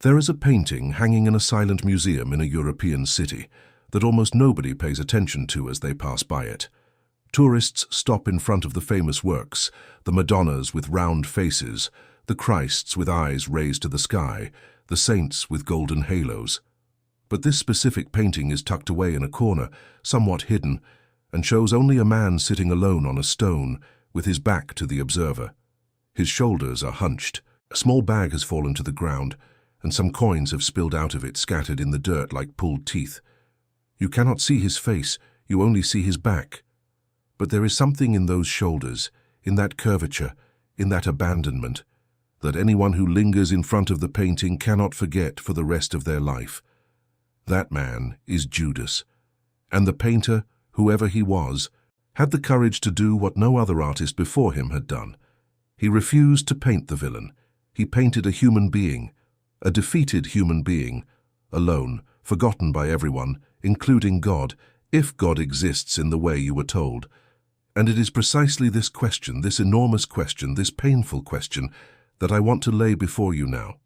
There is a painting hanging in a silent museum in a European city that almost nobody pays attention to as they pass by it. Tourists stop in front of the famous works, the Madonnas with round faces, the Christs with eyes raised to the sky, the saints with golden halos. But this specific painting is tucked away in a corner, somewhat hidden, and shows only a man sitting alone on a stone, with his back to the observer. His shoulders are hunched, a small bag has fallen to the ground, and some coins have spilled out of it, scattered in the dirt like pulled teeth. You cannot see his face, you only see his back. But there is something in those shoulders, in that curvature, in that abandonment, that anyone who lingers in front of the painting cannot forget for the rest of their life. That man is Judas, and the painter, whoever he was, had the courage to do what no other artist before him had done. He refused to paint the villain. He painted a human being, a defeated human being, alone, forgotten by everyone, including God, if God exists in the way you were told. And it is precisely this question, this enormous question, this painful question, that I want to lay before you now.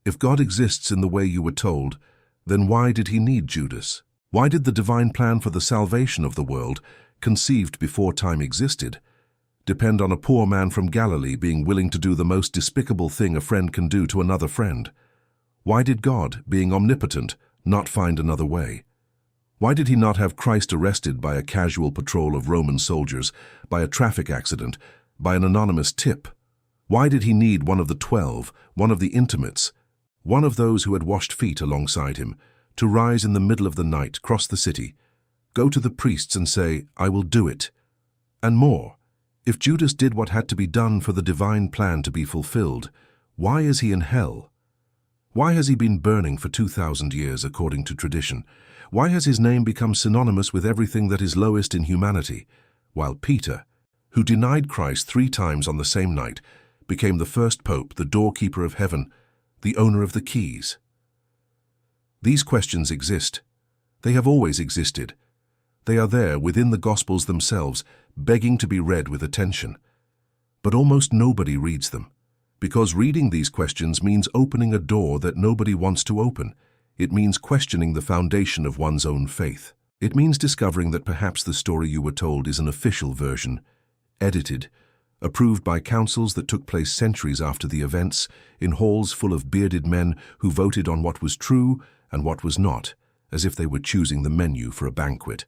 If God exists in the way you were told, then why did he need Judas? Why did the divine plan for the salvation of the world, conceived before time existed, depend on a poor man from Galilee being willing to do the most despicable thing a friend can do to another friend? Why did God, being omnipotent, not find another way? Why did he not have Christ arrested by a casual patrol of Roman soldiers, by a traffic accident, by an anonymous tip? Why did he need one of the 12, one of the intimates, one of those who had washed feet alongside him, to rise in the middle of the night, cross the city, go to the priests and say, "I will do it"? And more, if Judas did what had to be done for the divine plan to be fulfilled, why is he in hell? Why has he been burning for 2,000 years according to tradition? Why has his name become synonymous with everything that is lowest in humanity, while Peter, who denied Christ 3 times on the same night, became the first pope, the doorkeeper of heaven, the owner of the keys? These questions exist. They have always existed. They are there within the Gospels themselves, begging to be read with attention. But almost nobody reads them, because reading these questions means opening a door that nobody wants to open. It means questioning the foundation of one's own faith. It means discovering that perhaps the story you were told is an official version, edited, approved by councils that took place centuries after the events, in halls full of bearded men who voted on what was true and what was not, as if they were choosing the menu for a banquet.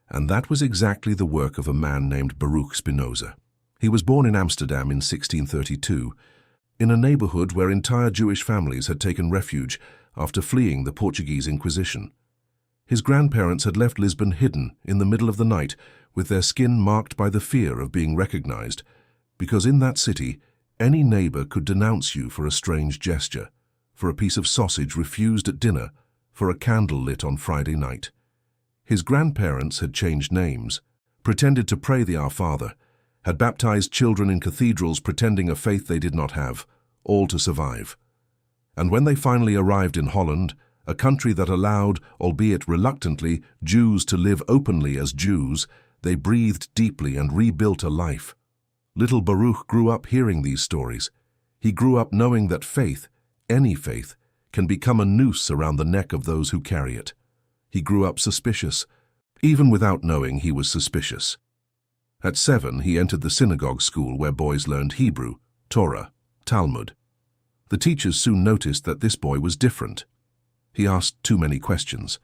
And that was exactly the work of a man named Baruch Spinoza. He was born in Amsterdam in 1632, in a neighborhood where entire Jewish families had taken refuge after fleeing the Portuguese Inquisition. His grandparents had left Lisbon hidden in the middle of the night, with their skin marked by the fear of being recognized, because in that city, any neighbor could denounce you for a strange gesture, for a piece of sausage refused at dinner, for a candle lit on Friday night. His grandparents had changed names, pretended to pray the Our Father, had baptized children in cathedrals pretending a faith they did not have, all to survive. And when they finally arrived in Holland, a country that allowed, albeit reluctantly, Jews to live openly as Jews, they breathed deeply and rebuilt a life. Little Baruch grew up hearing these stories. He grew up knowing that faith, any faith, can become a noose around the neck of those who carry it. He grew up suspicious, even without knowing he was suspicious. At 7, he entered the synagogue school where boys learned Hebrew, Torah, Talmud. The teachers soon noticed that this boy was different. He asked too many questions.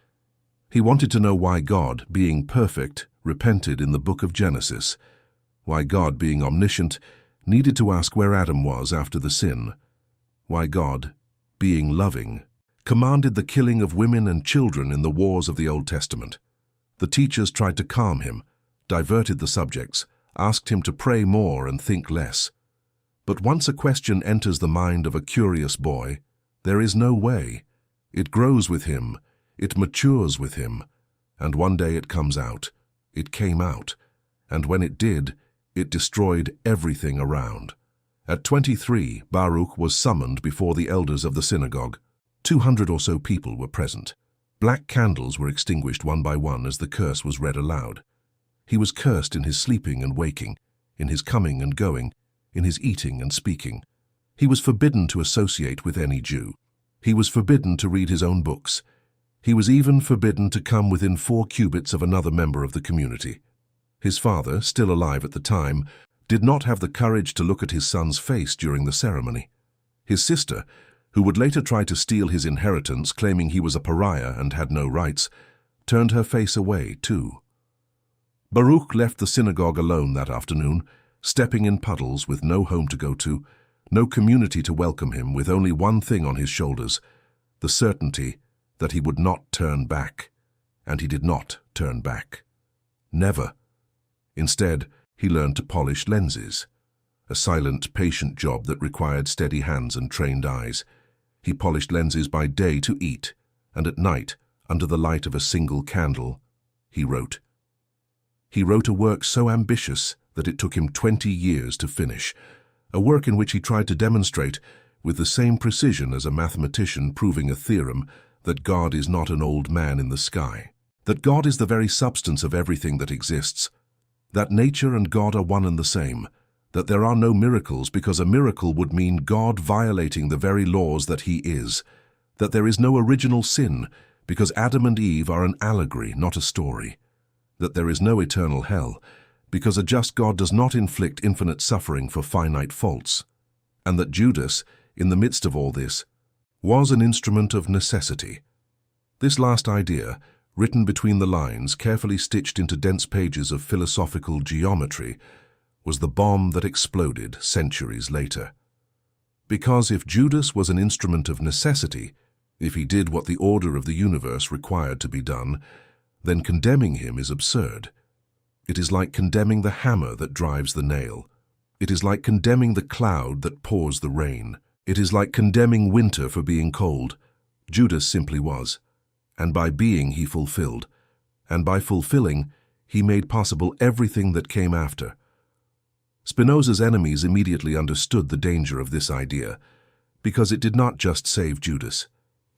He wanted to know why God, being perfect, repented in the book of Genesis, why God, being omniscient, needed to ask where Adam was after the sin, why God, being loving, commanded the killing of women and children in the wars of the Old Testament. The teachers tried to calm him, diverted the subjects, asked him to pray more and think less. But once a question enters the mind of a curious boy, there is no way. It grows with him, it matures with him, and one day it comes out. It came out, and when it did, it destroyed everything around. At 23, Baruch was summoned before the elders of the synagogue. 200 or so people were present. Black candles were extinguished one by one as the curse was read aloud. He was cursed in his sleeping and waking, in his coming and going, in his eating and speaking. He was forbidden to associate with any Jew. He was forbidden to read his own books. He was even forbidden to come within 4 cubits of another member of the community. His father, still alive at the time, did not have the courage to look at his son's face during the ceremony. His sister, who would later try to steal his inheritance, claiming he was a pariah and had no rights, turned her face away too. Baruch left the synagogue alone that afternoon, stepping in puddles with no home to go to, no community to welcome him, with only one thing on his shoulders, the certainty that he would not turn back. And he did not turn back. Never. Instead, he learned to polish lenses, a silent, patient job that required steady hands and trained eyes. He polished lenses by day to eat, and at night, under the light of a single candle, he wrote. He wrote a work so ambitious that it took him 20 years to finish, a work in which he tried to demonstrate, with the same precision as a mathematician proving a theorem, that God is not an old man in the sky, that God is the very substance of everything that exists, that nature and God are one and the same, that there are no miracles because a miracle would mean God violating the very laws that he is, that there is no original sin because Adam and Eve are an allegory, not a story, that there is no eternal hell because a just God does not inflict infinite suffering for finite faults, and that Judas, in the midst of all this, was an instrument of necessity. This last idea, written between the lines, carefully stitched into dense pages of philosophical geometry, was the bomb that exploded centuries later. Because if Judas was an instrument of necessity, if he did what the order of the universe required to be done, then condemning him is absurd. It is like condemning the hammer that drives the nail. It is like condemning the cloud that pours the rain. It is like condemning winter for being cold. Judas simply was, and by being he fulfilled, and by fulfilling he made possible everything that came after. Spinoza's enemies immediately understood the danger of this idea, because it did not just save Judas.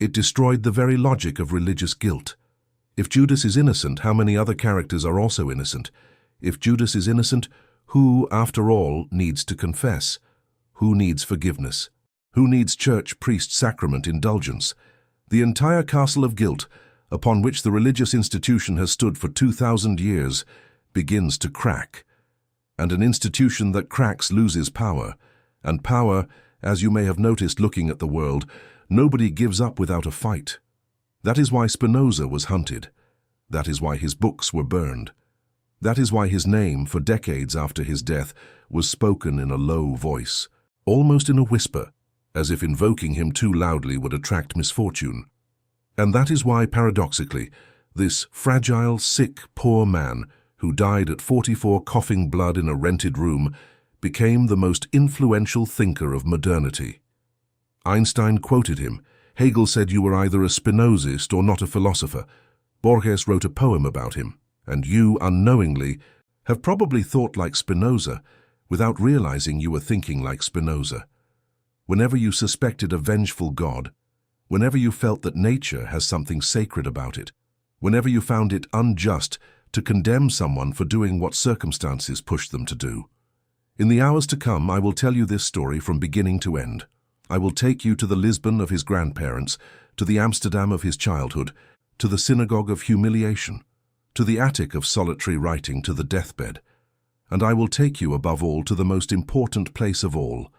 It destroyed the very logic of religious guilt. If Judas is innocent, how many other characters are also innocent? If Judas is innocent, who, after all, needs to confess? Who needs forgiveness? Who needs church, priest, sacrament, indulgence? The entire castle of guilt, upon which the religious institution has stood for 2,000 years, begins to crack. And an institution that cracks loses power. And power, as you may have noticed looking at the world, nobody gives up without a fight. That is why Spinoza was hunted. That is why his books were burned. That is why his name, for decades after his death, was spoken in a low voice, almost in a whisper, as if invoking him too loudly would attract misfortune. And that is why, paradoxically, this fragile, sick, poor man, who died at 44 coughing blood in a rented room, became the most influential thinker of modernity. Einstein quoted him. Hegel said you were either a Spinozist or not a philosopher. Borges wrote a poem about him, and you, unknowingly, have probably thought like Spinoza without realizing you were thinking like Spinoza. Whenever you suspected a vengeful God, whenever you felt that nature has something sacred about it, whenever you found it unjust to condemn someone for doing what circumstances pushed them to do. In the hours to come, I will tell you this story from beginning to end. I will take you to the Lisbon of his grandparents, to the Amsterdam of his childhood, to the synagogue of humiliation, to the attic of solitary writing, to the deathbed. And I will take you, above all, to the most important place of all,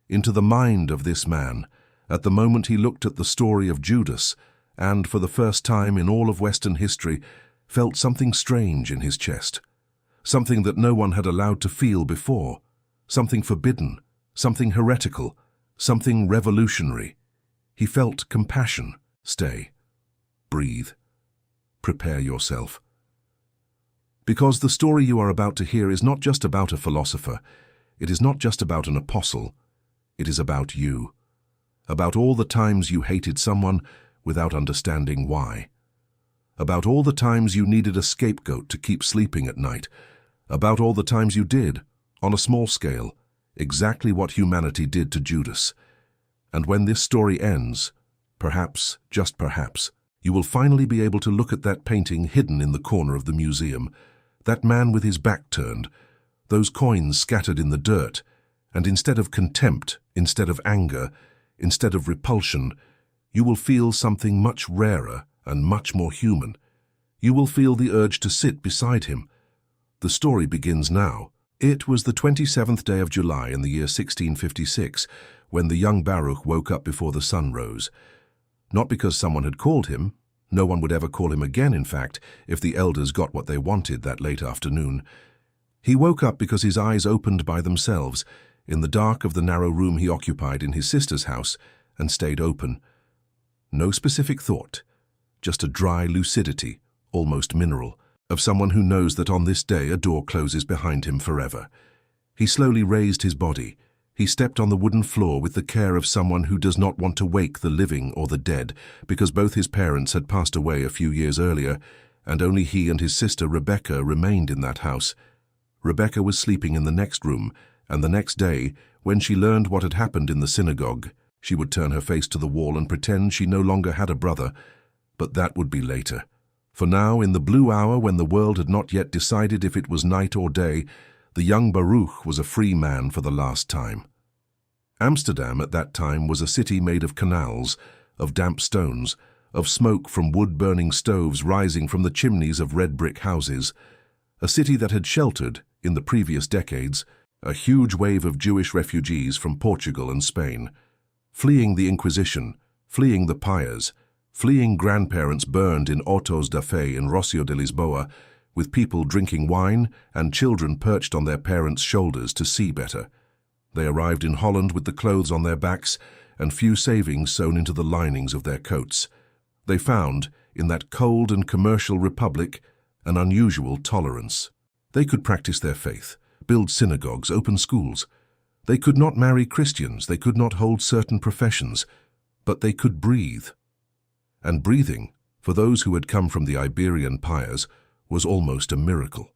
into the mind of this man, at the moment he looked at the story of Judas, and, for the first time in all of Western history, felt something strange in his chest, something that no one had allowed to feel before, something forbidden, something heretical, something revolutionary. He felt compassion. Stay. Breathe. Prepare yourself. Because the story you are about to hear is not just about a philosopher, it is not just about an apostle, it is about you. About all the times you hated someone without understanding why. About all the times you needed a scapegoat to keep sleeping at night. About all the times you did, on a small scale, exactly what humanity did to Judas. And when this story ends, perhaps, just perhaps, you will finally be able to look at that painting hidden in the corner of the museum, that man with his back turned, those coins scattered in the dirt, and instead of contempt, instead of anger, instead of repulsion, you will feel something much rarer and much more human. You will feel the urge to sit beside him. The story begins now. It was the 27th day of July in the year 1656, when the young Baruch woke up before the sun rose. Not because someone had called him. No one would ever call him again, in fact, if the elders got what they wanted that late afternoon. He woke up because his eyes opened by themselves, in the dark of the narrow room he occupied in his sister's house, and stayed open. No specific thought, just a dry lucidity, almost mineral, of someone who knows that on this day a door closes behind him forever. He slowly raised his body. He stepped on the wooden floor with the care of someone who does not want to wake the living or the dead, because both his parents had passed away a few years earlier, and only he and his sister Rebecca remained in that house. Rebecca was sleeping in the next room, and the next day, when she learned what had happened in the synagogue, she would turn her face to the wall and pretend she no longer had a brother. But that would be later. For now, in the blue hour when the world had not yet decided if it was night or day, the young Baruch was a free man for the last time. Amsterdam at that time was a city made of canals, of damp stones, of smoke from wood-burning stoves rising from the chimneys of red brick houses, a city that had sheltered, in the previous decades, a huge wave of Jewish refugees from Portugal and Spain, fleeing the Inquisition, fleeing the pyres, fleeing grandparents burned in autos da fe in Rocio de Lisboa, with people drinking wine and children perched on their parents' shoulders to see better. They arrived in Holland with the clothes on their backs and few savings sewn into the linings of their coats. They found, in that cold and commercial republic, an unusual tolerance. They could practice their faith, build synagogues, open schools. They could not marry Christians, they could not hold certain professions, but they could breathe. And breathing, for those who had come from the Iberian pyres, was almost a miracle.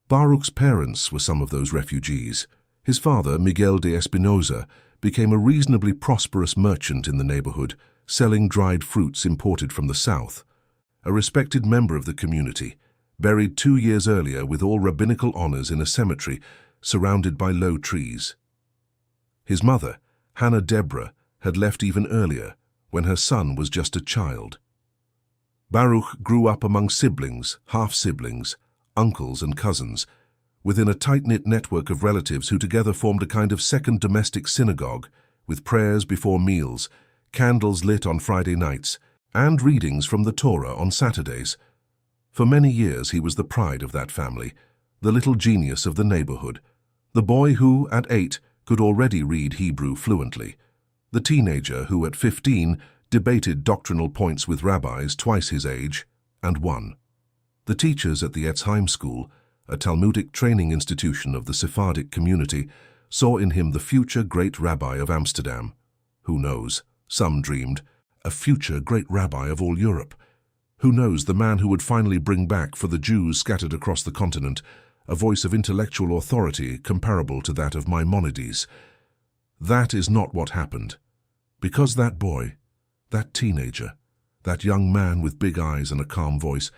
Baruch's parents were some of those refugees. His father, Miguel de Spinoza, became a reasonably prosperous merchant in the neighborhood, selling dried fruits imported from the south. A respected member of the community, buried 2 years earlier with all rabbinical honors in a cemetery surrounded by low trees. His mother, Hannah Deborah, had left even earlier, when her son was just a child. Baruch grew up among siblings, half-siblings, uncles and cousins, within a tight-knit network of relatives who together formed a kind of second domestic synagogue, with prayers before meals, candles lit on Friday nights, and readings from the Torah on Saturdays. For many years he was the pride of that family, the little genius of the neighborhood, the boy who, at 8, could already read Hebrew fluently, the teenager who, at 15, debated doctrinal points with rabbis twice his age, and won. The teachers at the Etzheim School, a Talmudic training institution of the Sephardic community, saw in him the future great rabbi of Amsterdam. Who knows, some dreamed, a future great rabbi of all Europe. Who knows, the man who would finally bring back for the Jews scattered across the continent a voice of intellectual authority comparable to that of Maimonides. That is not what happened. Because that boy, that teenager, that young man with big eyes and a calm voice,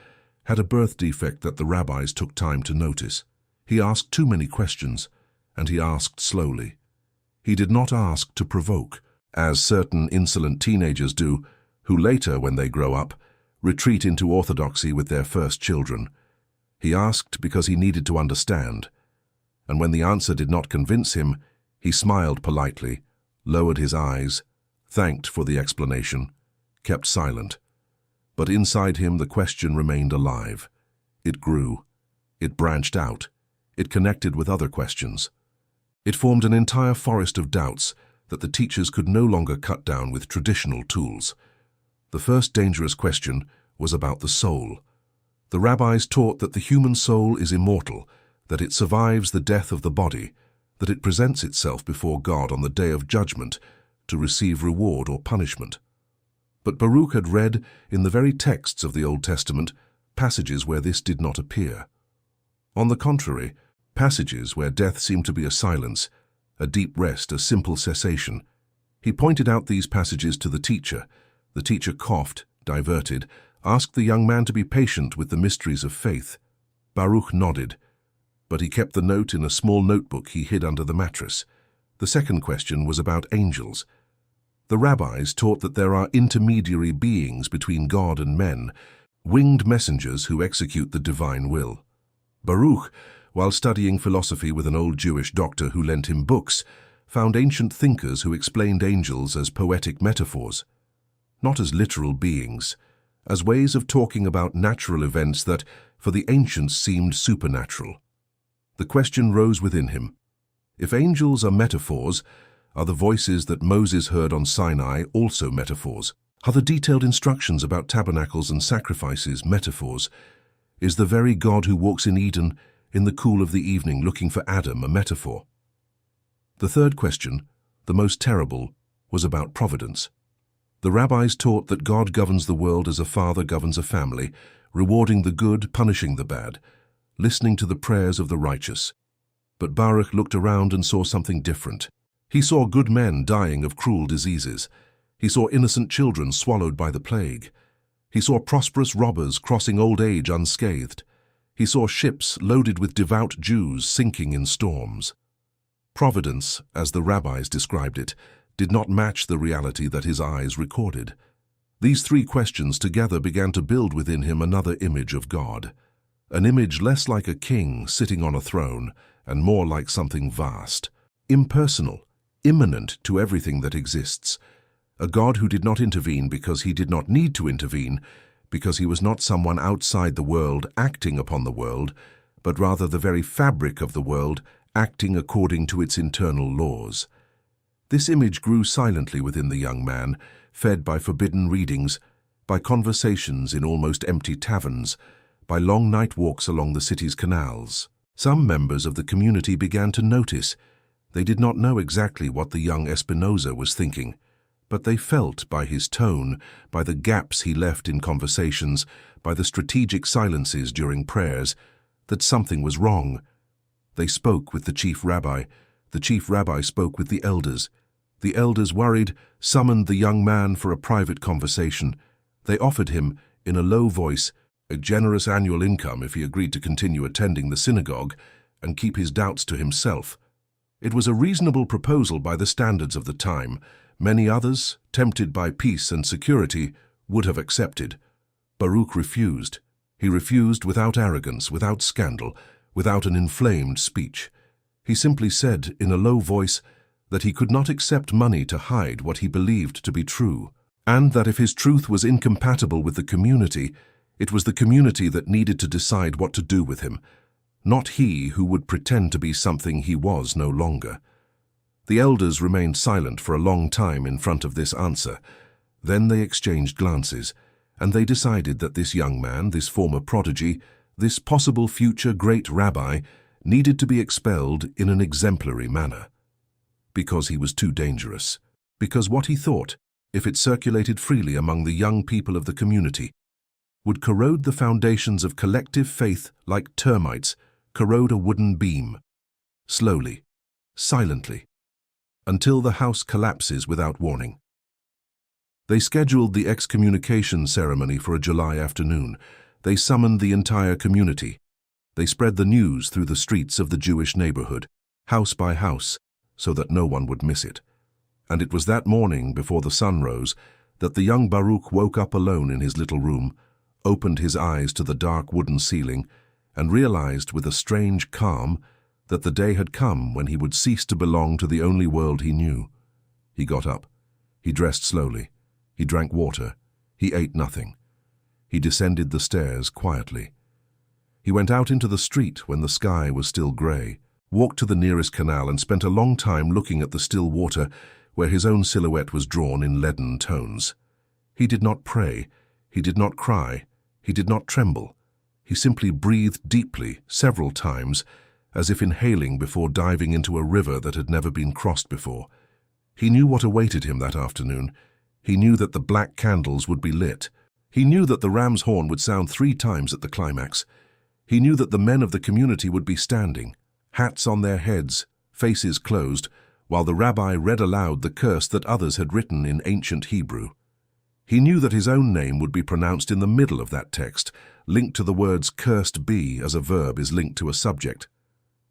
had a birth defect that the rabbis took time to notice. He asked too many questions, and he asked slowly. He did not ask to provoke, as certain insolent teenagers do, who later, when they grow up, retreat into orthodoxy with their first children. He asked because he needed to understand, and when the answer did not convince him, he smiled politely, lowered his eyes, thanked for the explanation, kept silent. But inside him the question remained alive. It grew. It branched out. It connected with other questions. It formed an entire forest of doubts that the teachers could no longer cut down with traditional tools. The first dangerous question was about the soul. The rabbis taught that the human soul is immortal, that it survives the death of the body, that it presents itself before God on the day of judgment to receive reward or punishment. But Baruch had read in the very texts of the Old Testament passages where this did not appear. On the contrary, passages where death seemed to be a silence, a deep rest, a simple cessation. He pointed out these passages to the teacher. The teacher coughed, diverted, asked the young man to be patient with the mysteries of faith. Baruch nodded, but he kept the note in a small notebook he hid under the mattress. The second question was about angels. The rabbis taught that there are intermediary beings between God and men, winged messengers who execute the divine will. Baruch, while studying philosophy with an old Jewish doctor who lent him books, found ancient thinkers who explained angels as poetic metaphors, not as literal beings, as ways of talking about natural events that, for the ancients, seemed supernatural. The question rose within him: if angels are metaphors, are the voices that Moses heard on Sinai also metaphors? Are the detailed instructions about tabernacles and sacrifices metaphors? Is the very God who walks in Eden in the cool of the evening looking for Adam a metaphor? The third question, the most terrible, was about providence. The rabbis taught that God governs the world as a father governs a family, rewarding the good, punishing the bad, listening to the prayers of the righteous. But Baruch looked around and saw something different. He saw good men dying of cruel diseases. He saw innocent children swallowed by the plague. He saw prosperous robbers crossing old age unscathed. He saw ships loaded with devout Jews sinking in storms. Providence, as the rabbis described it, did not match the reality that his eyes recorded. These three questions together began to build within him another image of God, an image less like a king sitting on a throne and more like something vast, impersonal, immanent to everything that exists, a God who did not intervene because he did not need to intervene, because he was not someone outside the world acting upon the world, but rather the very fabric of the world acting according to its internal laws. This image grew silently within the young man, fed by forbidden readings, by conversations in almost empty taverns, by long night walks along the city's canals. Some members of the community began to notice. They did not know exactly what the young Spinoza was thinking, but they felt by his tone, by the gaps he left in conversations, by the strategic silences during prayers, that something was wrong. They spoke with the chief rabbi spoke with the elders. The elders, worried, summoned the young man for a private conversation. They offered him, in a low voice, a generous annual income if he agreed to continue attending the synagogue and keep his doubts to himself. It was a reasonable proposal by the standards of the time. Many others, tempted by peace and security, would have accepted. Baruch refused. He refused without arrogance, without scandal, without an inflamed speech. He simply said, in a low voice, that he could not accept money to hide what he believed to be true, and that if his truth was incompatible with the community, it was the community that needed to decide what to do with him, not he who would pretend to be something he was no longer. The elders remained silent for a long time in front of this answer. Then they exchanged glances, and they decided that this young man, this former prodigy, this possible future great rabbi, needed to be expelled in an exemplary manner. Because he was too dangerous. Because what he thought, if it circulated freely among the young people of the community, would corrode the foundations of collective faith like termites corrode a wooden beam. Slowly, silently, until the house collapses without warning. They scheduled the excommunication ceremony for a July afternoon. They summoned the entire community. They spread the news through the streets of the Jewish neighborhood, house by house, so that no one would miss it. And it was that morning, before the sun rose, that the young Baruch woke up alone in his little room, opened his eyes to the dark wooden ceiling, and realized with a strange calm that the day had come when he would cease to belong to the only world he knew. He got up. He dressed slowly. He drank water. He ate nothing. He descended the stairs quietly. He went out into the street when the sky was still grey, walked to the nearest canal and spent a long time looking at the still water where his own silhouette was drawn in leaden tones. He did not pray. He did not cry. He did not tremble. He simply breathed deeply several times, as if inhaling before diving into a river that had never been crossed before. He knew what awaited him that afternoon. He knew that the black candles would be lit. He knew that the ram's horn would sound 3 times at the climax. He knew that the men of the community would be standing, hats on their heads, faces closed, while the rabbi read aloud the curse that others had written in ancient Hebrew. He knew that his own name would be pronounced in the middle of that text, linked to the words cursed be as a verb is linked to a subject.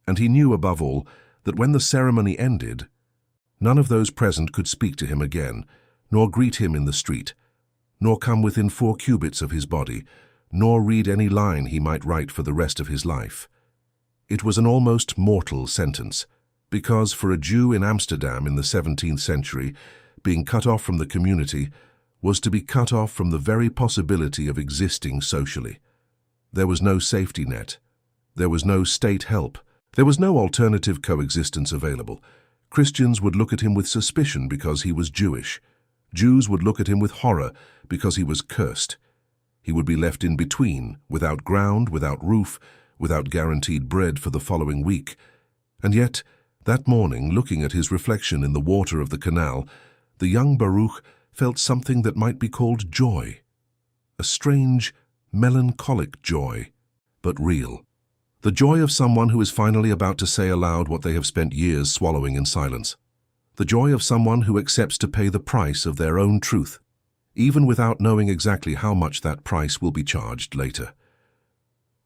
And he knew, above all, that when the ceremony ended, none of those present could speak to him again, nor greet him in the street, nor come within 4 cubits of his body, nor read any line he might write for the rest of his life. It was an almost mortal sentence, because for a Jew in Amsterdam in the 17th century, being cut off from the community was to be cut off from the very possibility of existing socially. There was no safety net. There was no state help. There was no alternative coexistence available. Christians would look at him with suspicion because he was Jewish. Jews would look at him with horror because he was cursed. He would be left in between, without ground, without roof, without guaranteed bread for the following week. And yet, that morning, looking at his reflection in the water of the canal, the young Baruch felt something that might be called joy. A strange, melancholic joy, but real. The joy of someone who is finally about to say aloud what they have spent years swallowing in silence. The joy of someone who accepts to pay the price of their own truth, even without knowing exactly how much that price will be charged later.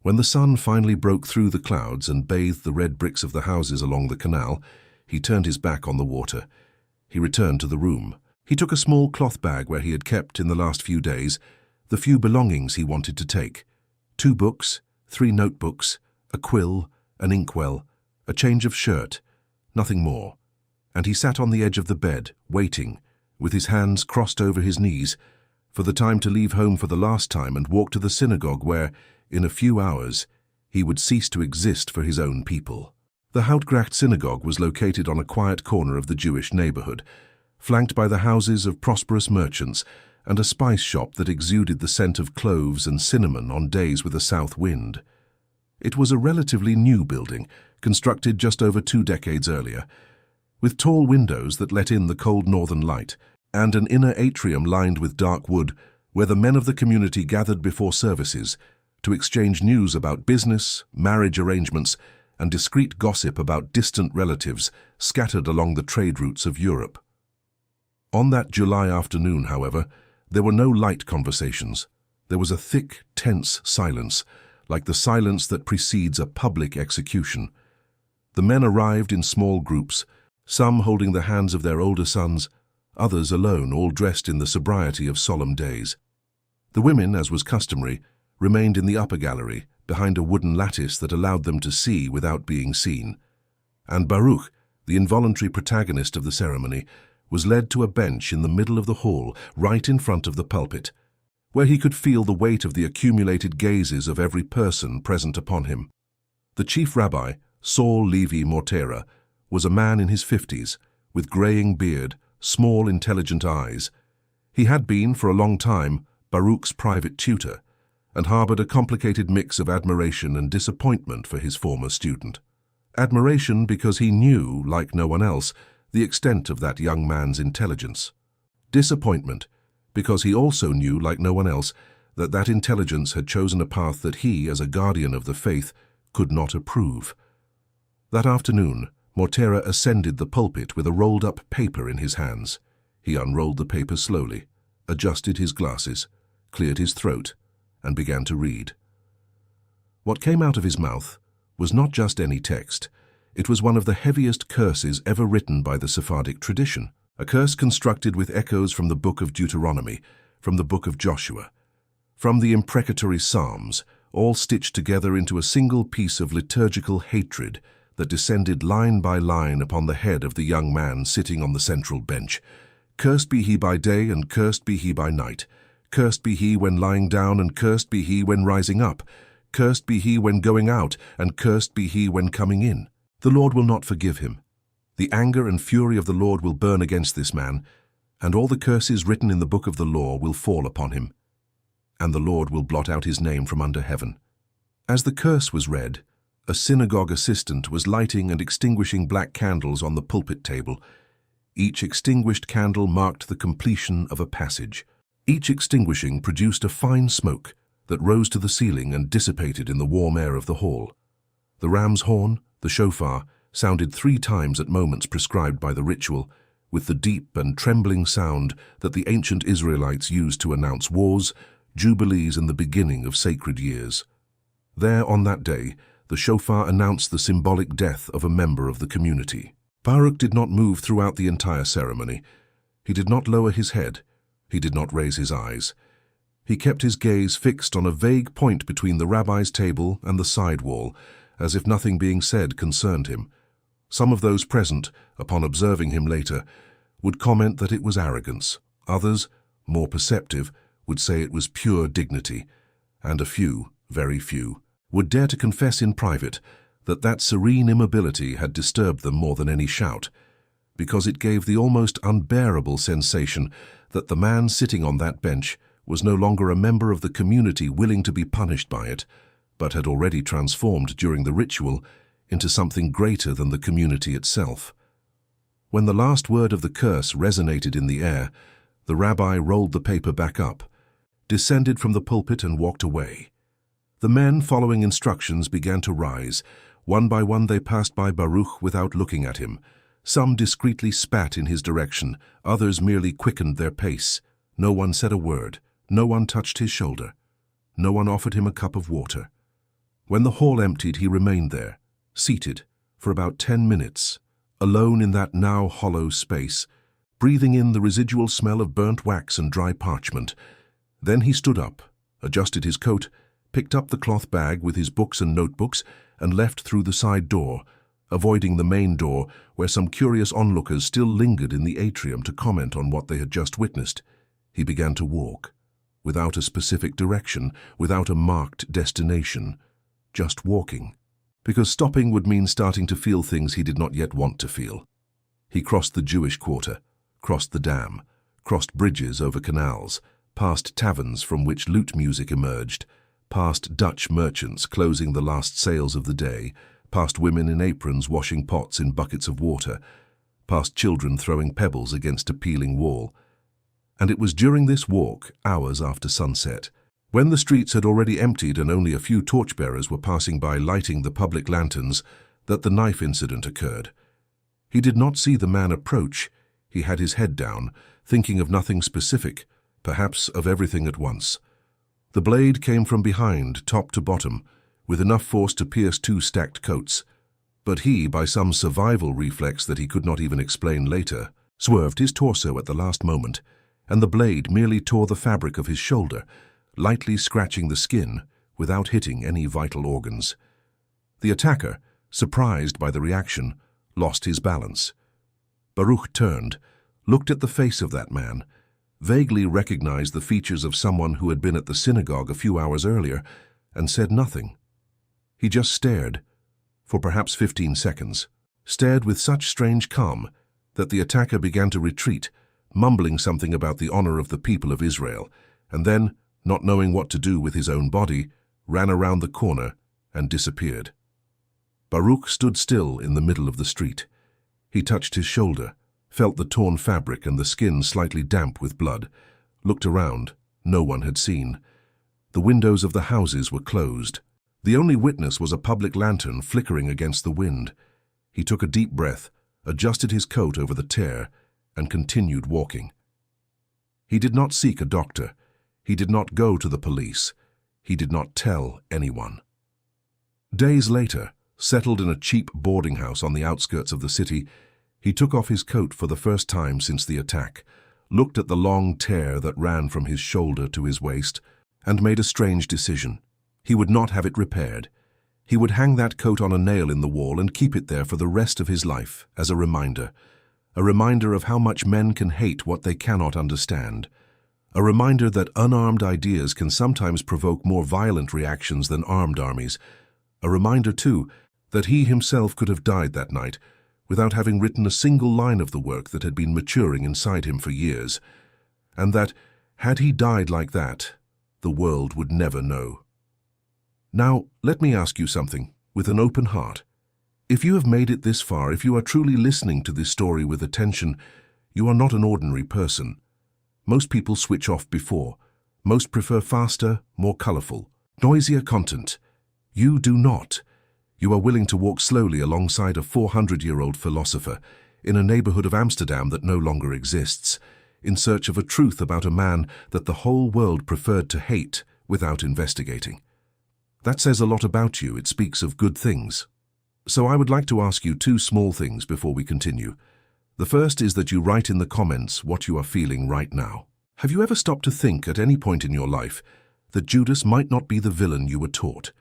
When the sun finally broke through the clouds and bathed the red bricks of the houses along the canal, he turned his back on the water. He returned to the room. He took a small cloth bag where he had kept in the last few days the few belongings he wanted to take: 2 books, 3 notebooks, a quill, an inkwell, a change of shirt, nothing more. And he sat on the edge of the bed, waiting, with his hands crossed over his knees, for the time to leave home for the last time and walk to the synagogue where, in a few hours, he would cease to exist for his own people. The Houtgracht synagogue was located on a quiet corner of the Jewish neighborhood, flanked by the houses of prosperous merchants and a spice shop that exuded the scent of cloves and cinnamon on days with a south wind. It was a relatively new building, constructed just over 2 decades earlier, with tall windows that let in the cold northern light, and an inner atrium lined with dark wood where the men of the community gathered before services to exchange news about business, marriage arrangements, and discreet gossip about distant relatives scattered along the trade routes of Europe. On that July afternoon, however, there were no light conversations. There was a thick, tense silence, like the silence that precedes a public execution. The men arrived in small groups, some holding the hands of their older sons, others alone, all dressed in the sobriety of solemn days. The women, as was customary, remained in the upper gallery, behind a wooden lattice that allowed them to see without being seen. And Baruch, the involuntary protagonist of the ceremony, was led to a bench in the middle of the hall, right in front of the pulpit, where he could feel the weight of the accumulated gazes of every person present upon him. The chief rabbi, Saul Levi Mortera, was a man in his 50s, with graying beard, small, intelligent eyes. He had been, for a long time, Baruch's private tutor, and harbored a complicated mix of admiration and disappointment for his former student. Admiration because he knew, like no one else, the extent of that young man's intelligence. Disappointment because he also knew, like no one else, that that intelligence had chosen a path that he, as a guardian of the faith, could not approve. That afternoon, Mortera ascended the pulpit with a rolled-up paper in his hands. He unrolled the paper slowly, adjusted his glasses, cleared his throat, and began to read. What came out of his mouth was not just any text. It was one of the heaviest curses ever written by the Sephardic tradition, a curse constructed with echoes from the book of Deuteronomy, from the book of Joshua, from the imprecatory Psalms, all stitched together into a single piece of liturgical hatred that descended line by line upon the head of the young man sitting on the central bench. Cursed be he by day, and cursed be he by night. Cursed be he when lying down, and cursed be he when rising up. Cursed be he when going out, and cursed be he when coming in. The Lord will not forgive him. The anger and fury of the Lord will burn against this man, and all the curses written in the book of the law will fall upon him, and the Lord will blot out his name from under heaven. As the curse was read, a synagogue assistant was lighting and extinguishing black candles on the pulpit table. Each extinguished candle marked the completion of a passage. Each extinguishing produced a fine smoke that rose to the ceiling and dissipated in the warm air of the hall. The ram's horn, the shofar, sounded 3 times at moments prescribed by the ritual, with the deep and trembling sound that the ancient Israelites used to announce wars, jubilees, and the beginning of sacred years. There, on that day, the shofar announced the symbolic death of a member of the community. Baruch did not move throughout the entire ceremony. He did not lower his head. He did not raise his eyes. He kept his gaze fixed on a vague point between the rabbi's table and the side wall, as if nothing being said concerned him. Some of those present, upon observing him later, would comment that it was arrogance. Others, more perceptive, would say it was pure dignity. And a few, very few, would dare to confess in private that serene immobility had disturbed them more than any shout, because it gave the almost unbearable sensation that the man sitting on that bench was no longer a member of the community willing to be punished by it, but had already transformed during the ritual into something greater than the community itself. When the last word of the curse resonated in the air, the rabbi rolled the paper back up, descended from the pulpit and walked away. The men, following instructions, began to rise. One by one they passed by Baruch without looking at him. Some discreetly spat in his direction, others merely quickened their pace. No one said a word. No one touched his shoulder. No one offered him a cup of water. When the hall emptied, he remained there, seated, for about 10 minutes, alone in that now hollow space, breathing in the residual smell of burnt wax and dry parchment. Then he stood up, adjusted his coat, picked up the cloth bag with his books and notebooks, and left through the side door, avoiding the main door where some curious onlookers still lingered in the atrium to comment on what they had just witnessed. He began to walk, without a specific direction, without a marked destination, just walking, because stopping would mean starting to feel things he did not yet want to feel. He crossed the Jewish quarter, crossed the dam, crossed bridges over canals, past taverns from which lute music emerged, past Dutch merchants closing the last sales of the day, past women in aprons washing pots in buckets of water, past children throwing pebbles against a peeling wall. And it was during this walk, hours after sunset, when the streets had already emptied and only a few torchbearers were passing by lighting the public lanterns, that the knife incident occurred. He did not see the man approach. He had his head down, thinking of nothing specific, perhaps of everything at once. The blade came from behind, top to bottom, with enough force to pierce 2 stacked coats. But he, by some survival reflex that he could not even explain later, swerved his torso at the last moment, and the blade merely tore the fabric of his shoulder, lightly scratching the skin without hitting any vital organs. The attacker, surprised by the reaction, lost his balance. Baruch turned, looked at the face of that man, vaguely recognized the features of someone who had been at the synagogue a few hours earlier, and said nothing. He just stared, for perhaps 15 seconds, stared with such strange calm that the attacker began to retreat, mumbling something about the honor of the people of Israel, and then, not knowing what to do with his own body, ran around the corner and disappeared. Baruch stood still in the middle of the street. He touched his shoulder, felt the torn fabric and the skin slightly damp with blood, looked around. No one had seen. The windows of the houses were closed. The only witness was a public lantern flickering against the wind. He took a deep breath, adjusted his coat over the tear, and continued walking. He did not seek a doctor. He did not go to the police. He did not tell anyone. Days later, settled in a cheap boarding house on the outskirts of the city, he took off his coat for the first time since the attack, looked at the long tear that ran from his shoulder to his waist, and made a strange decision. He would not have it repaired. He would hang that coat on a nail in the wall and keep it there for the rest of his life as a reminder of how much men can hate what they cannot understand, a reminder that unarmed ideas can sometimes provoke more violent reactions than armed armies, a reminder, too, that he himself could have died that night without having written a single line of the work that had been maturing inside him for years, and that, had he died like that, the world would never know. Now, let me ask you something, with an open heart. If you have made it this far, if you are truly listening to this story with attention, you are not an ordinary person. Most people switch off before. Most prefer faster, more colorful, noisier content. You do not. You are willing to walk slowly alongside a 400-year-old philosopher in a neighborhood of Amsterdam that no longer exists, in search of a truth about a man that the whole world preferred to hate without investigating. That says a lot about you. It speaks of good things. So I would like to ask you 2 small things before we continue. The first is that you write in the comments what you are feeling right now. Have you ever stopped to think at any point in your life that Judas might not be the villain you were taught?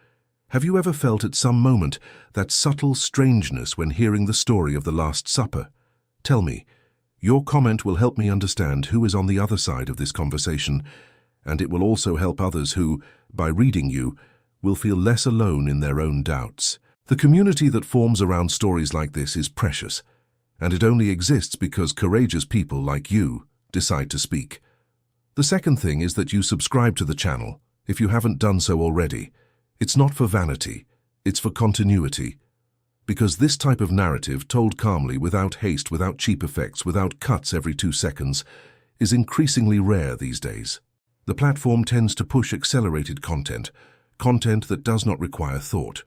Have you ever felt at some moment that subtle strangeness when hearing the story of the Last Supper? Tell me. Your comment will help me understand who is on the other side of this conversation, and it will also help others who, by reading you, will feel less alone in their own doubts. The community that forms around stories like this is precious, and it only exists because courageous people like you decide to speak. The second thing is that you subscribe to the channel, if you haven't done so already. It's not for vanity, it's for continuity. Because this type of narrative, told calmly, without haste, without cheap effects, without cuts every 2 seconds, is increasingly rare these days. The platform tends to push accelerated content that does not require thought.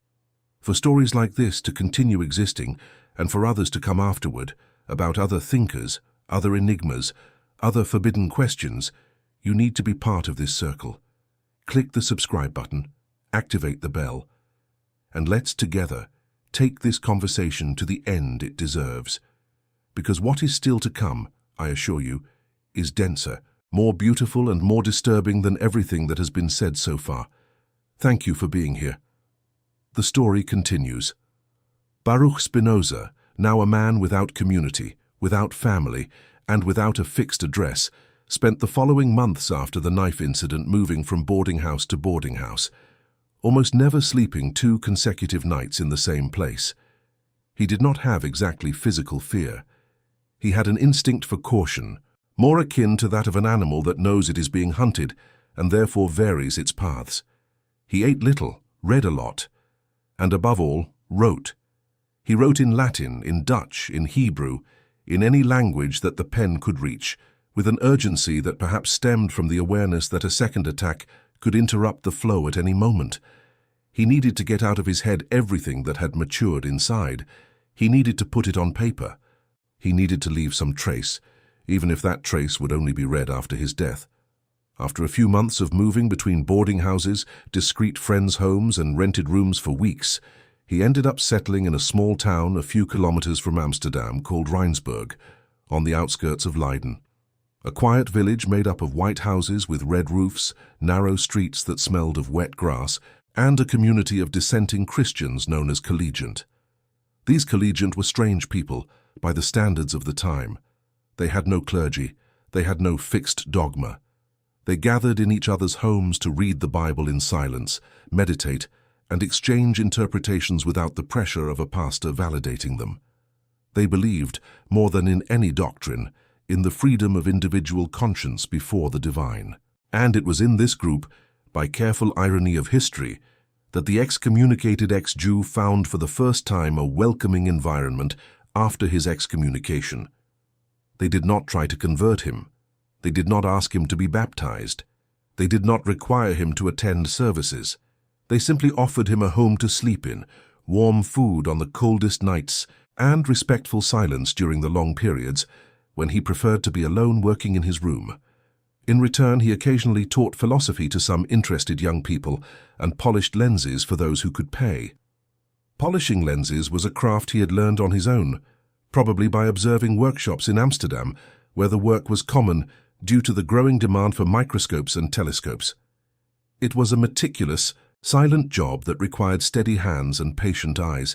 For stories like this to continue existing, and for others to come afterward, about other thinkers, other enigmas, other forbidden questions, you need to be part of this circle. Click the subscribe button, activate the bell, and let's together take this conversation to the end it deserves. Because what is still to come, I assure you, is denser, more beautiful and more disturbing than everything that has been said so far. Thank you for being here. The story continues. Baruch Spinoza, now a man without community, without family, and without a fixed address, spent the following months after the knife incident moving from boarding house to boarding house, almost never sleeping 2 consecutive nights in the same place. He did not have exactly physical fear. He had an instinct for caution, more akin to that of an animal that knows it is being hunted and therefore varies its paths. He ate little, read a lot, and above all, wrote. He wrote in Latin, in Dutch, in Hebrew, in any language that the pen could reach, with an urgency that perhaps stemmed from the awareness that a second attack could interrupt the flow at any moment. He needed to get out of his head everything that had matured inside. He needed to put it on paper. He needed to leave some trace, even if that trace would only be read after his death. After a few months of moving between boarding houses, discreet friends' homes, and rented rooms for weeks, he ended up settling in a small town a few kilometers from Amsterdam called Rijnsburg, on the outskirts of Leiden. A quiet village made up of white houses with red roofs, narrow streets that smelled of wet grass, and a community of dissenting Christians known as collegiant. These collegiant were strange people by the standards of the time. They had no clergy, they had no fixed dogma. They gathered in each other's homes to read the Bible in silence, meditate, and exchange interpretations without the pressure of a pastor validating them. They believed, more than in any doctrine, in the freedom of individual conscience before the divine. And it was in this group, by careful irony of history, that the excommunicated ex-Jew found for the first time a welcoming environment after his excommunication. They did not try to convert him. They did not ask him to be baptized. They did not require him to attend services. They simply offered him a home to sleep in, warm food on the coldest nights, and respectful silence during the long periods when he preferred to be alone working in his room. In return, he occasionally taught philosophy to some interested young people and polished lenses for those who could pay. Polishing lenses was a craft he had learned on his own, probably by observing workshops in Amsterdam, where the work was common due to the growing demand for microscopes and telescopes. It was a meticulous, silent job that required steady hands and patient eyes.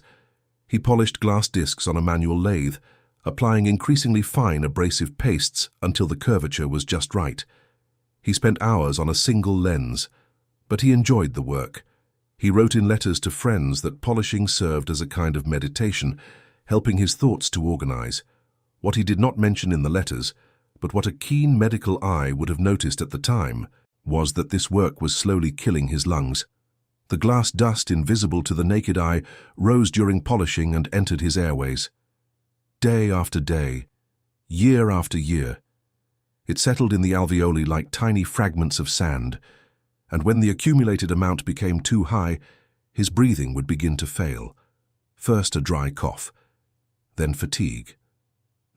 He polished glass discs on a manual lathe, applying increasingly fine abrasive pastes until the curvature was just right. He spent hours on a single lens, but he enjoyed the work. He wrote in letters to friends that polishing served as a kind of meditation, helping his thoughts to organize. What he did not mention in the letters, but what a keen medical eye would have noticed at the time, was that this work was slowly killing his lungs. The glass dust, invisible to the naked eye, rose during polishing and entered his airways. Day after day, year after year, it settled in the alveoli like tiny fragments of sand, and when the accumulated amount became too high, his breathing would begin to fail. First a dry cough, then fatigue,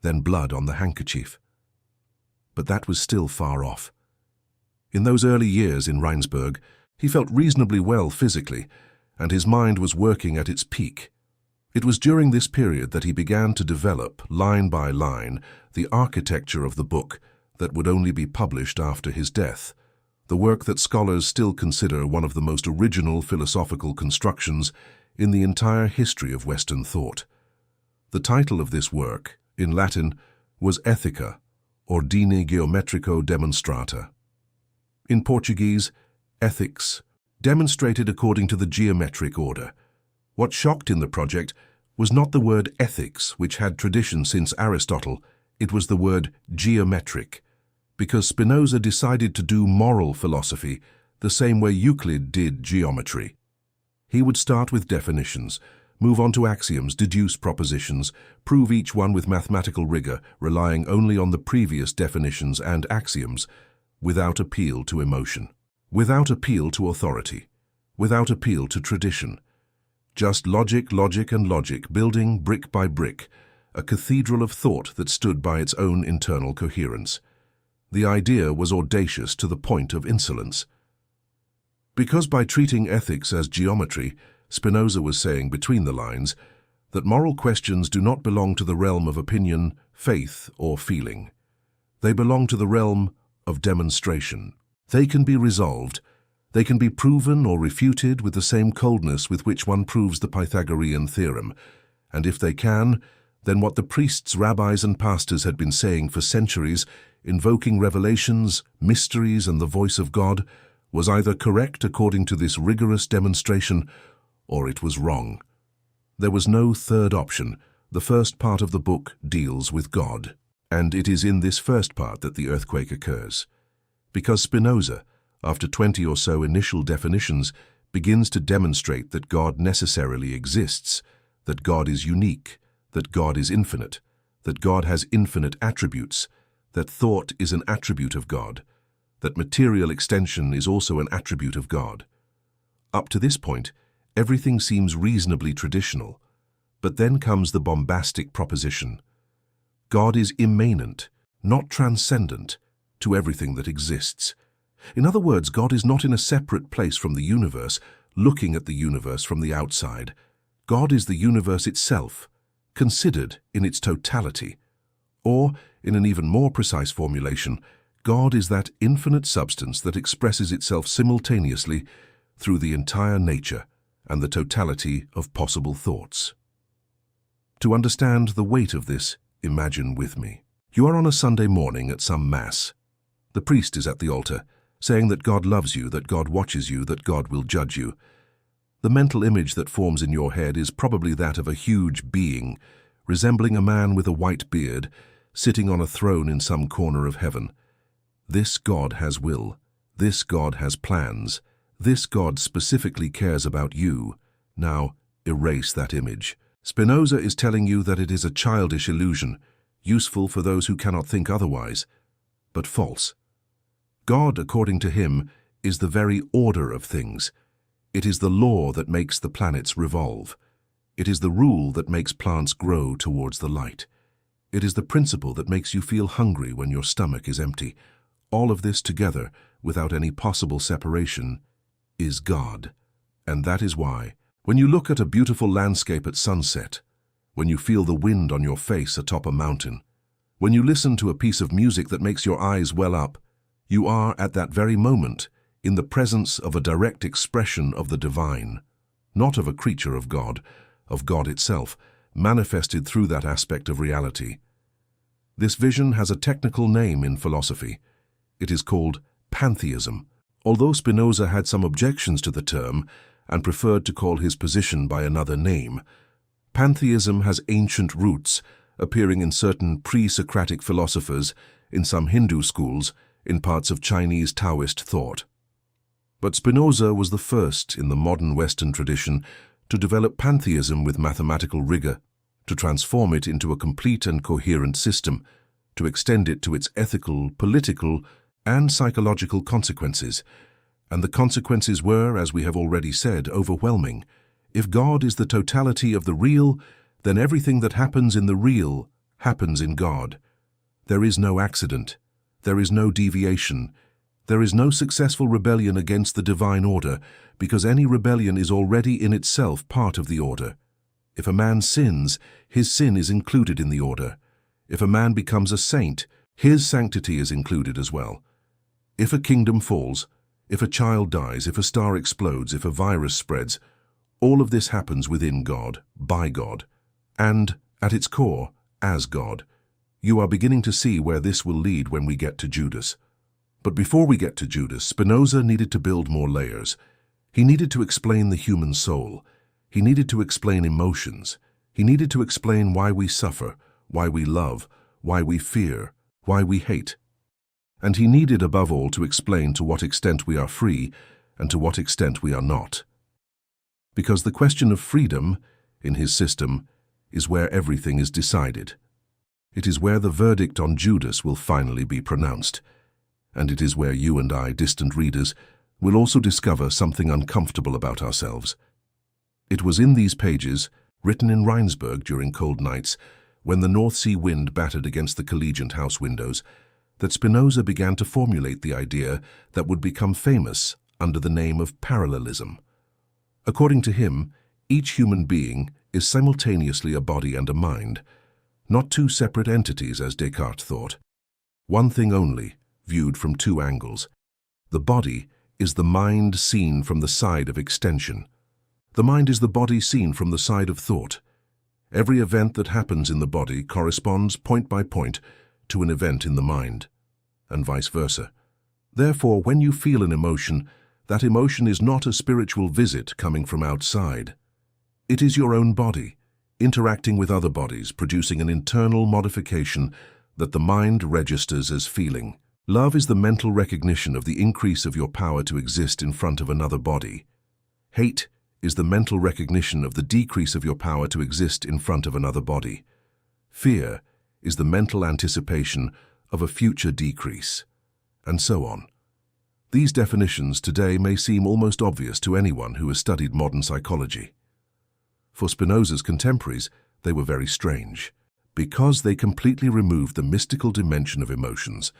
then blood on the handkerchief. But that was still far off. In those early years in Rijnsburg, he felt reasonably well physically, and his mind was working at its peak. It was during this period that he began to develop, line by line, the architecture of the book that would only be published after his death, the work that scholars still consider one of the most original philosophical constructions in the entire history of Western thought. The title of this work, in Latin, was Ethica, Ordine Geometrico Demonstrata. In Portuguese, Ethics, demonstrated according to the geometric order. What shocked in the project was not the word ethics, which had tradition since Aristotle, it was the word geometric, because Spinoza decided to do moral philosophy the same way Euclid did geometry. He would start with definitions, move on to axioms, deduce propositions, prove each one with mathematical rigor, relying only on the previous definitions and axioms, without appeal to emotion, without appeal to authority, without appeal to tradition. Just logic, logic, and logic, building, brick by brick, a cathedral of thought that stood by its own internal coherence. The idea was audacious to the point of insolence. Because by treating ethics as geometry, Spinoza was saying between the lines that moral questions do not belong to the realm of opinion, faith, or feeling. They belong to the realm of demonstration. They can be resolved. They can be proven or refuted with the same coldness with which one proves the Pythagorean theorem. And if they can, then what the priests, rabbis, and pastors had been saying for centuries, invoking revelations, mysteries, and the voice of God, was either correct according to this rigorous demonstration, or it was wrong. There was no third option. The first part of the book deals with God, and it is in this first part that the earthquake occurs. Because Spinoza, after 20 or so initial definitions, begins to demonstrate that God necessarily exists, that God is unique, that God is infinite, that God has infinite attributes, that thought is an attribute of God, that material extension is also an attribute of God. Up to this point, everything seems reasonably traditional, but then comes the bombastic proposition. God is immanent, not transcendent, to everything that exists. In other words, God is not in a separate place from the universe, looking at the universe from the outside. God is the universe itself, considered in its totality. Or, in an even more precise formulation, God is that infinite substance that expresses itself simultaneously through the entire nature and the totality of possible thoughts. To understand the weight of this, imagine with me. You are on a Sunday morning at some Mass. The priest is at the altar, saying that God loves you, that God watches you, that God will judge you. The mental image that forms in your head is probably that of a huge being, resembling a man with a white beard, sitting on a throne in some corner of heaven. This God has will. This God has plans. This God specifically cares about you. Now, erase that image. Spinoza is telling you that it is a childish illusion, useful for those who cannot think otherwise, but false. God, according to him, is the very order of things. It is the law that makes the planets revolve. It is the rule that makes plants grow towards the light. It is the principle that makes you feel hungry when your stomach is empty. All of this together, without any possible separation, is God. And that is why, when you look at a beautiful landscape at sunset, when you feel the wind on your face atop a mountain, when you listen to a piece of music that makes your eyes well up, you are, at that very moment, in the presence of a direct expression of the divine, not of a creature of God itself, manifested through that aspect of reality. This vision has a technical name in philosophy. It is called pantheism. Although Spinoza had some objections to the term and preferred to call his position by another name, pantheism has ancient roots, appearing in certain pre-Socratic philosophers, in some Hindu schools, in parts of Chinese Taoist thought. But Spinoza was the first in the modern Western tradition to develop pantheism with mathematical rigor, to transform it into a complete and coherent system, to extend it to its ethical, political, and psychological consequences. And the consequences were, as we have already said, overwhelming. If God is the totality of the real, then everything that happens in the real happens in God. There is no accident. There is no deviation. There is no successful rebellion against the divine order, because any rebellion is already in itself part of the order. If a man sins, his sin is included in the order. If a man becomes a saint, his sanctity is included as well. If a kingdom falls, if a child dies, if a star explodes, if a virus spreads, all of this happens within God, by God, and, at its core, as God. You are beginning to see where this will lead when we get to Judas. But before we get to Judas, Spinoza needed to build more layers. He needed to explain the human soul. He needed to explain emotions. He needed to explain why we suffer, why we love, why we fear, why we hate. And he needed, above all, to explain to what extent we are free and to what extent we are not. Because the question of freedom, in his system, is where everything is decided. It is where the verdict on Judas will finally be pronounced. And it is where you and I, distant readers, will also discover something uncomfortable about ourselves. It was in these pages, written in Rheinsberg during cold nights, when the North Sea wind battered against the collegiate house windows, that Spinoza began to formulate the idea that would become famous under the name of parallelism. According to him, each human being is simultaneously a body and a mind, not two separate entities as Descartes thought. One thing only, viewed from two angles. The body is the mind seen from the side of extension. The mind is the body seen from the side of thought. Every event that happens in the body corresponds, point by point, to an event in the mind, and vice versa. Therefore, when you feel an emotion, that emotion is not a spiritual visit coming from outside. It is your own body, interacting with other bodies, producing an internal modification that the mind registers as feeling. Love is the mental recognition of the increase of your power to exist in front of another body. Hate is the mental recognition of the decrease of your power to exist in front of another body. Fear is the mental anticipation of a future decrease, and so on. These definitions today may seem almost obvious to anyone who has studied modern psychology. For Spinoza's contemporaries, they were very strange. Because they completely removed the mystical dimension of emotions,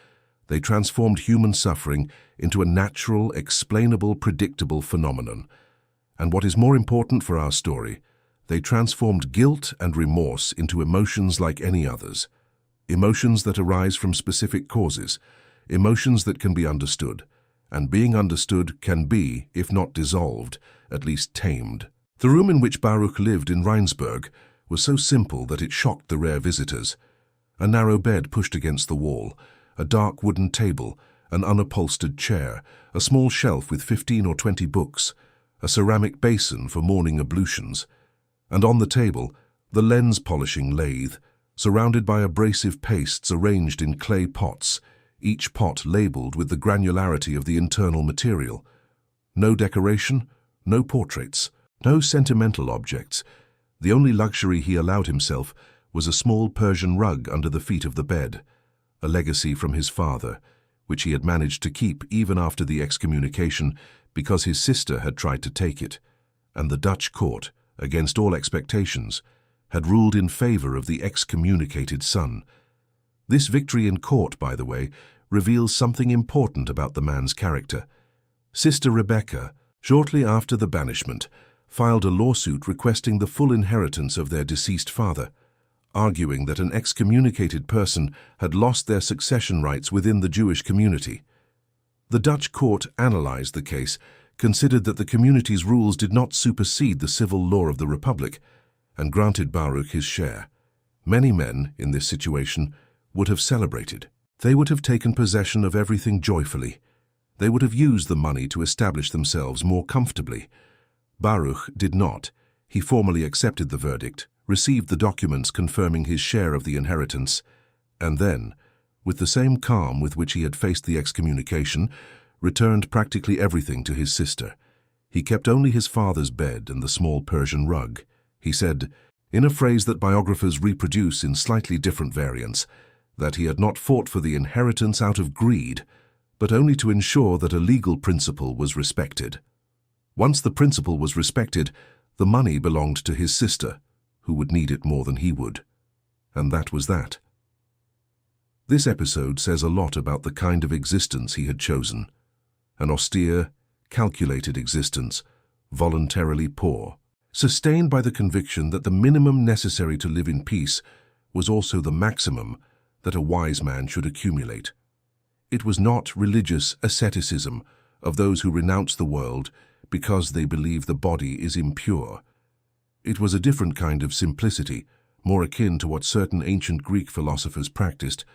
they transformed human suffering into a natural, explainable, predictable phenomenon. And what is more important for our story, they transformed guilt and remorse into emotions like any others. Emotions that arise from specific causes, emotions that can be understood, and being understood can be, if not dissolved, at least tamed. The room in which Baruch lived in Rheinsberg was so simple that it shocked the rare visitors. A narrow bed pushed against the wall, a dark wooden table, an unupholstered chair, a small shelf with 15 or 20 books, a ceramic basin for morning ablutions, and on the table, the lens-polishing lathe, surrounded by abrasive pastes arranged in clay pots, each pot labeled with the granularity of the internal material. No decoration, no portraits, no sentimental objects. The only luxury he allowed himself was a small Persian rug under the feet of the bed, a legacy from his father, which he had managed to keep even after the excommunication because his sister had tried to take it, and the Dutch court, against all expectations, had ruled in favor of the excommunicated son. This victory in court, by the way, reveals something important about the man's character. Sister Rebecca, shortly after the banishment, filed a lawsuit requesting the full inheritance of their deceased father, arguing that an excommunicated person had lost their succession rights within the Jewish community. The Dutch court analyzed the case, considered that the community's rules did not supersede the civil law of the Republic, and granted Baruch his share. Many men, in this situation, would have celebrated. They would have taken possession of everything joyfully. They would have used the money to establish themselves more comfortably. Baruch did not. He formally accepted the verdict, received the documents confirming his share of the inheritance, and then, with the same calm with which he had faced the excommunication, returned practically everything to his sister. He kept only his father's bed and the small Persian rug. He said, in a phrase that biographers reproduce in slightly different variants, that he had not fought for the inheritance out of greed, but only to ensure that a legal principle was respected. Once the principle was respected, the money belonged to his sister, who would need it more than he would. And that was that. This episode says a lot about the kind of existence he had chosen. An austere, calculated existence, voluntarily poor. sustained by the conviction that the minimum necessary to live in peace was also the maximum that a wise man should accumulate. It was not religious asceticism of those who renounce the world because they believe the body is impure. It was a different kind of simplicity, more akin to what certain ancient Greek philosophers practiced,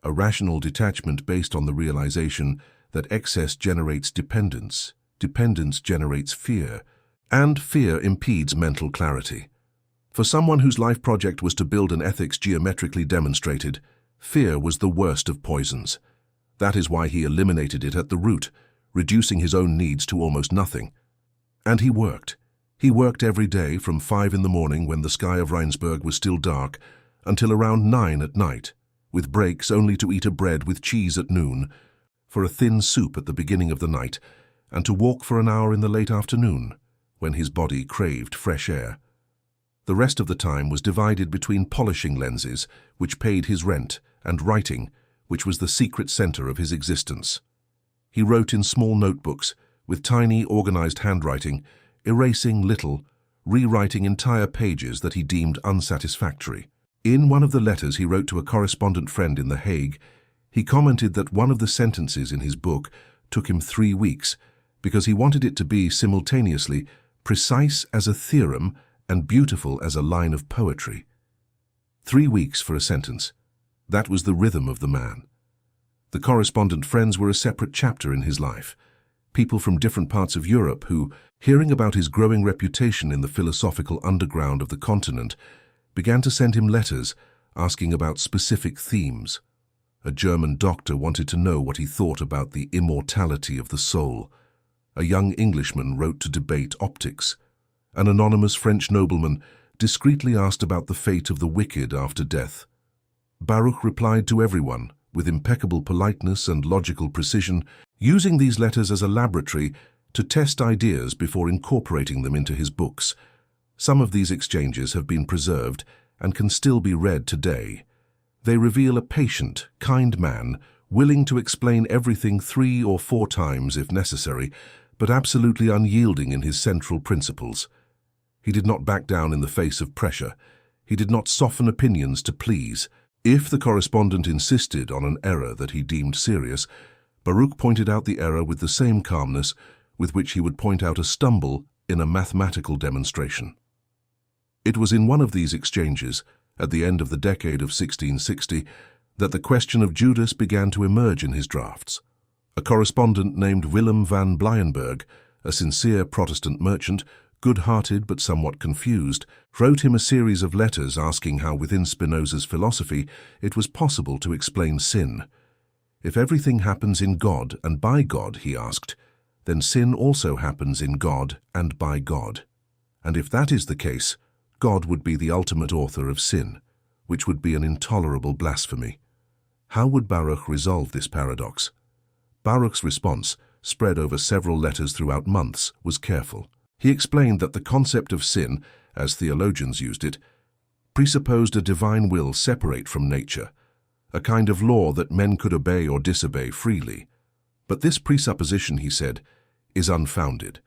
a rational detachment based on the realization that excess generates dependence, dependence generates fear, and fear impedes mental clarity. For someone whose life project was to build an ethics geometrically demonstrated, fear was the worst of poisons. That is why he eliminated it at the root, reducing his own needs to almost nothing. And he worked. He worked every day from 5 in the morning when the sky of Rheinsberg was still dark until around 9 at night, with breaks only to eat a bread with cheese at noon, for a thin soup at the beginning of the night, and to walk for an hour in the late afternoon, when his body craved fresh air. The rest of the time was divided between polishing lenses, which paid his rent, and writing, which was the secret center of his existence. He wrote in small notebooks, with tiny, organized handwriting, erasing little, rewriting entire pages that he deemed unsatisfactory. In one of the letters he wrote to a correspondent friend in The Hague, he commented that one of the sentences in his book took him 3 weeks because he wanted it to be simultaneously precise as a theorem and beautiful as a line of poetry. 3 weeks for a sentence. That was the rhythm of the man. The correspondent friends were a separate chapter in his life. People from different parts of Europe who, hearing about his growing reputation in the philosophical underground of the continent, began to send him letters asking about specific themes. A German doctor wanted to know what he thought about the immortality of the soul. A young Englishman wrote to debate optics. An anonymous French nobleman discreetly asked about the fate of the wicked after death. Baruch replied to everyone with impeccable politeness and logical precision, using these letters as a laboratory to test ideas before incorporating them into his books. Some of these exchanges have been preserved and can still be read today. They reveal a patient, kind man, willing to explain everything 3 or 4 times if necessary, but absolutely unyielding in his central principles. He did not back down in the face of pressure. He did not soften opinions to please. If the correspondent insisted on an error that he deemed serious, Baruch pointed out the error with the same calmness with which he would point out a stumble in a mathematical demonstration. It was in one of these exchanges, at the end of the decade of 1660, that the question of Judas began to emerge in his drafts. A correspondent named Willem van Blijenberg, a sincere Protestant merchant, good-hearted but somewhat confused, wrote him a series of letters asking how within Spinoza's philosophy it was possible to explain sin. If everything happens in God and by God, he asked, then sin also happens in God and by God. And if that is the case, God would be the ultimate author of sin, which would be an intolerable blasphemy. How would Baruch resolve this paradox? Baruch's response, spread over several letters throughout months, was careful. He explained that the concept of sin, as theologians used it, presupposed a divine will separate from nature, a kind of law that men could obey or disobey freely. But this presupposition, he said, is unfounded.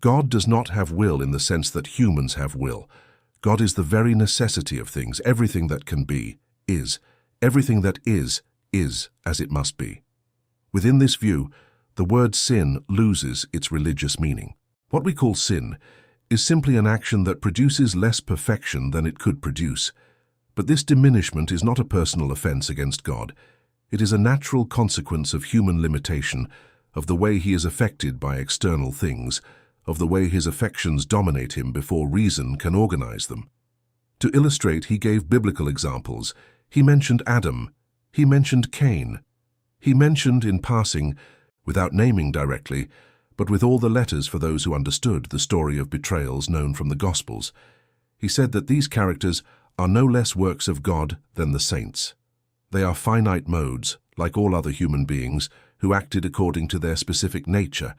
God does not have will in the sense that humans have will. God is the very necessity of things. Everything that can be, is. Everything that is as it must be. Within this view, the word sin loses its religious meaning. What we call sin is simply an action that produces less perfection than it could produce. But this diminishment is not a personal offense against God. It is a natural consequence of human limitation, of the way he is affected by external things, of the way his affections dominate him before reason can organize them. To illustrate, he gave biblical examples. He mentioned Adam. He mentioned Cain. He mentioned, in passing, without naming directly, but with all the letters for those who understood the story of betrayals known from the Gospels. He said that these characters are no less works of God than the saints. They are finite modes, like all other human beings, who acted according to their specific nature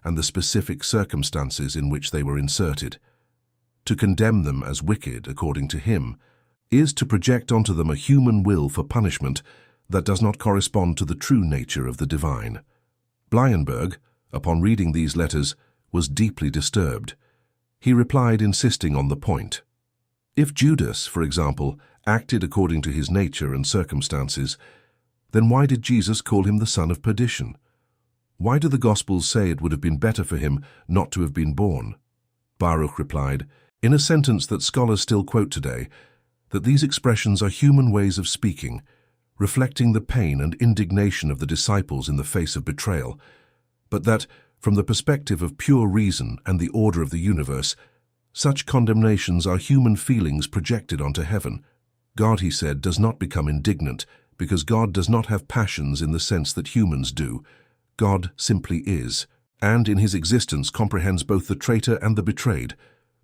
and the specific circumstances in which they were inserted. To condemn them as wicked, according to him, is to project onto them a human will for punishment that does not correspond to the true nature of the divine. Blijenberg, upon reading these letters, was deeply disturbed. He replied, insisting on the point. If Judas, for example, acted according to his nature and circumstances, then why did Jesus call him the son of perdition? Why do the Gospels say it would have been better for him not to have been born? Baruch replied, in a sentence that scholars still quote today, that these expressions are human ways of speaking, reflecting the pain and indignation of the disciples in the face of betrayal, but that, from the perspective of pure reason and the order of the universe, such condemnations are human feelings projected onto heaven. God, he said, does not become indignant, because God does not have passions in the sense that humans do. God simply is, and in his existence comprehends both the traitor and the betrayed,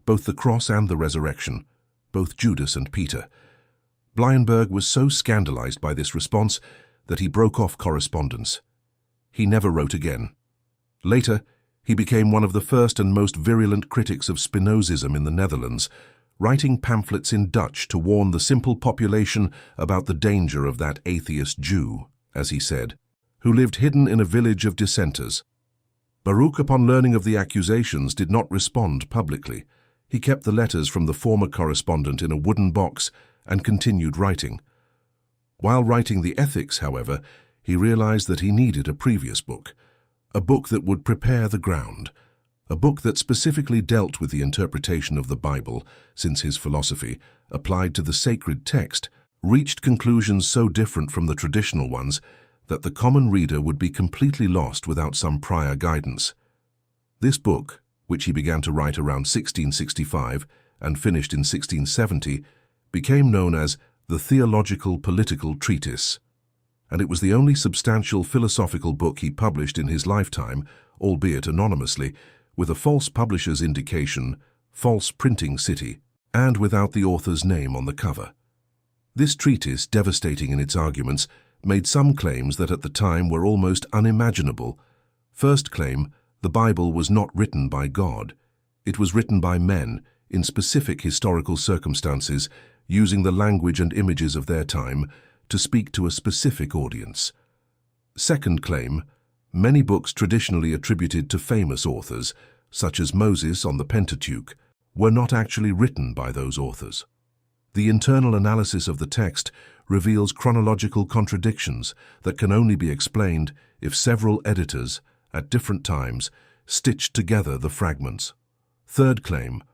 both the cross and the resurrection, both Judas and Peter. Blyenberg was so scandalized by this response that he broke off correspondence. He never wrote again. Later, he became one of the first and most virulent critics of Spinozism in the Netherlands, writing pamphlets in Dutch to warn the simple population about the danger of that atheist Jew, as he said, who lived hidden in a village of dissenters. Baruch, upon learning of the accusations, did not respond publicly. He kept the letters from the former correspondent in a wooden box and continued writing. While writing the Ethics, however, he realized that he needed a previous book, a book that would prepare the ground, a book that specifically dealt with the interpretation of the Bible, since his philosophy, applied to the sacred text, reached conclusions so different from the traditional ones that the common reader would be completely lost without some prior guidance. This book, which he began to write around 1665 and finished in 1670, became known as the Theological-political treatise, and it was the only substantial philosophical book he published in his lifetime, albeit anonymously, with a false publisher's indication, false printing city, and without the author's name on the cover. This treatise, devastating in its arguments, made some claims that at the time were almost unimaginable. First claim, the Bible was not written by God. It was written by men, in specific historical circumstances, using the language and images of their time to speak to a specific audience. Second claim, many books traditionally attributed to famous authors, such as Moses on the Pentateuch, were not actually written by those authors. The internal analysis of the text reveals chronological contradictions that can only be explained if several editors, at different times, stitched together the fragments. Third claim,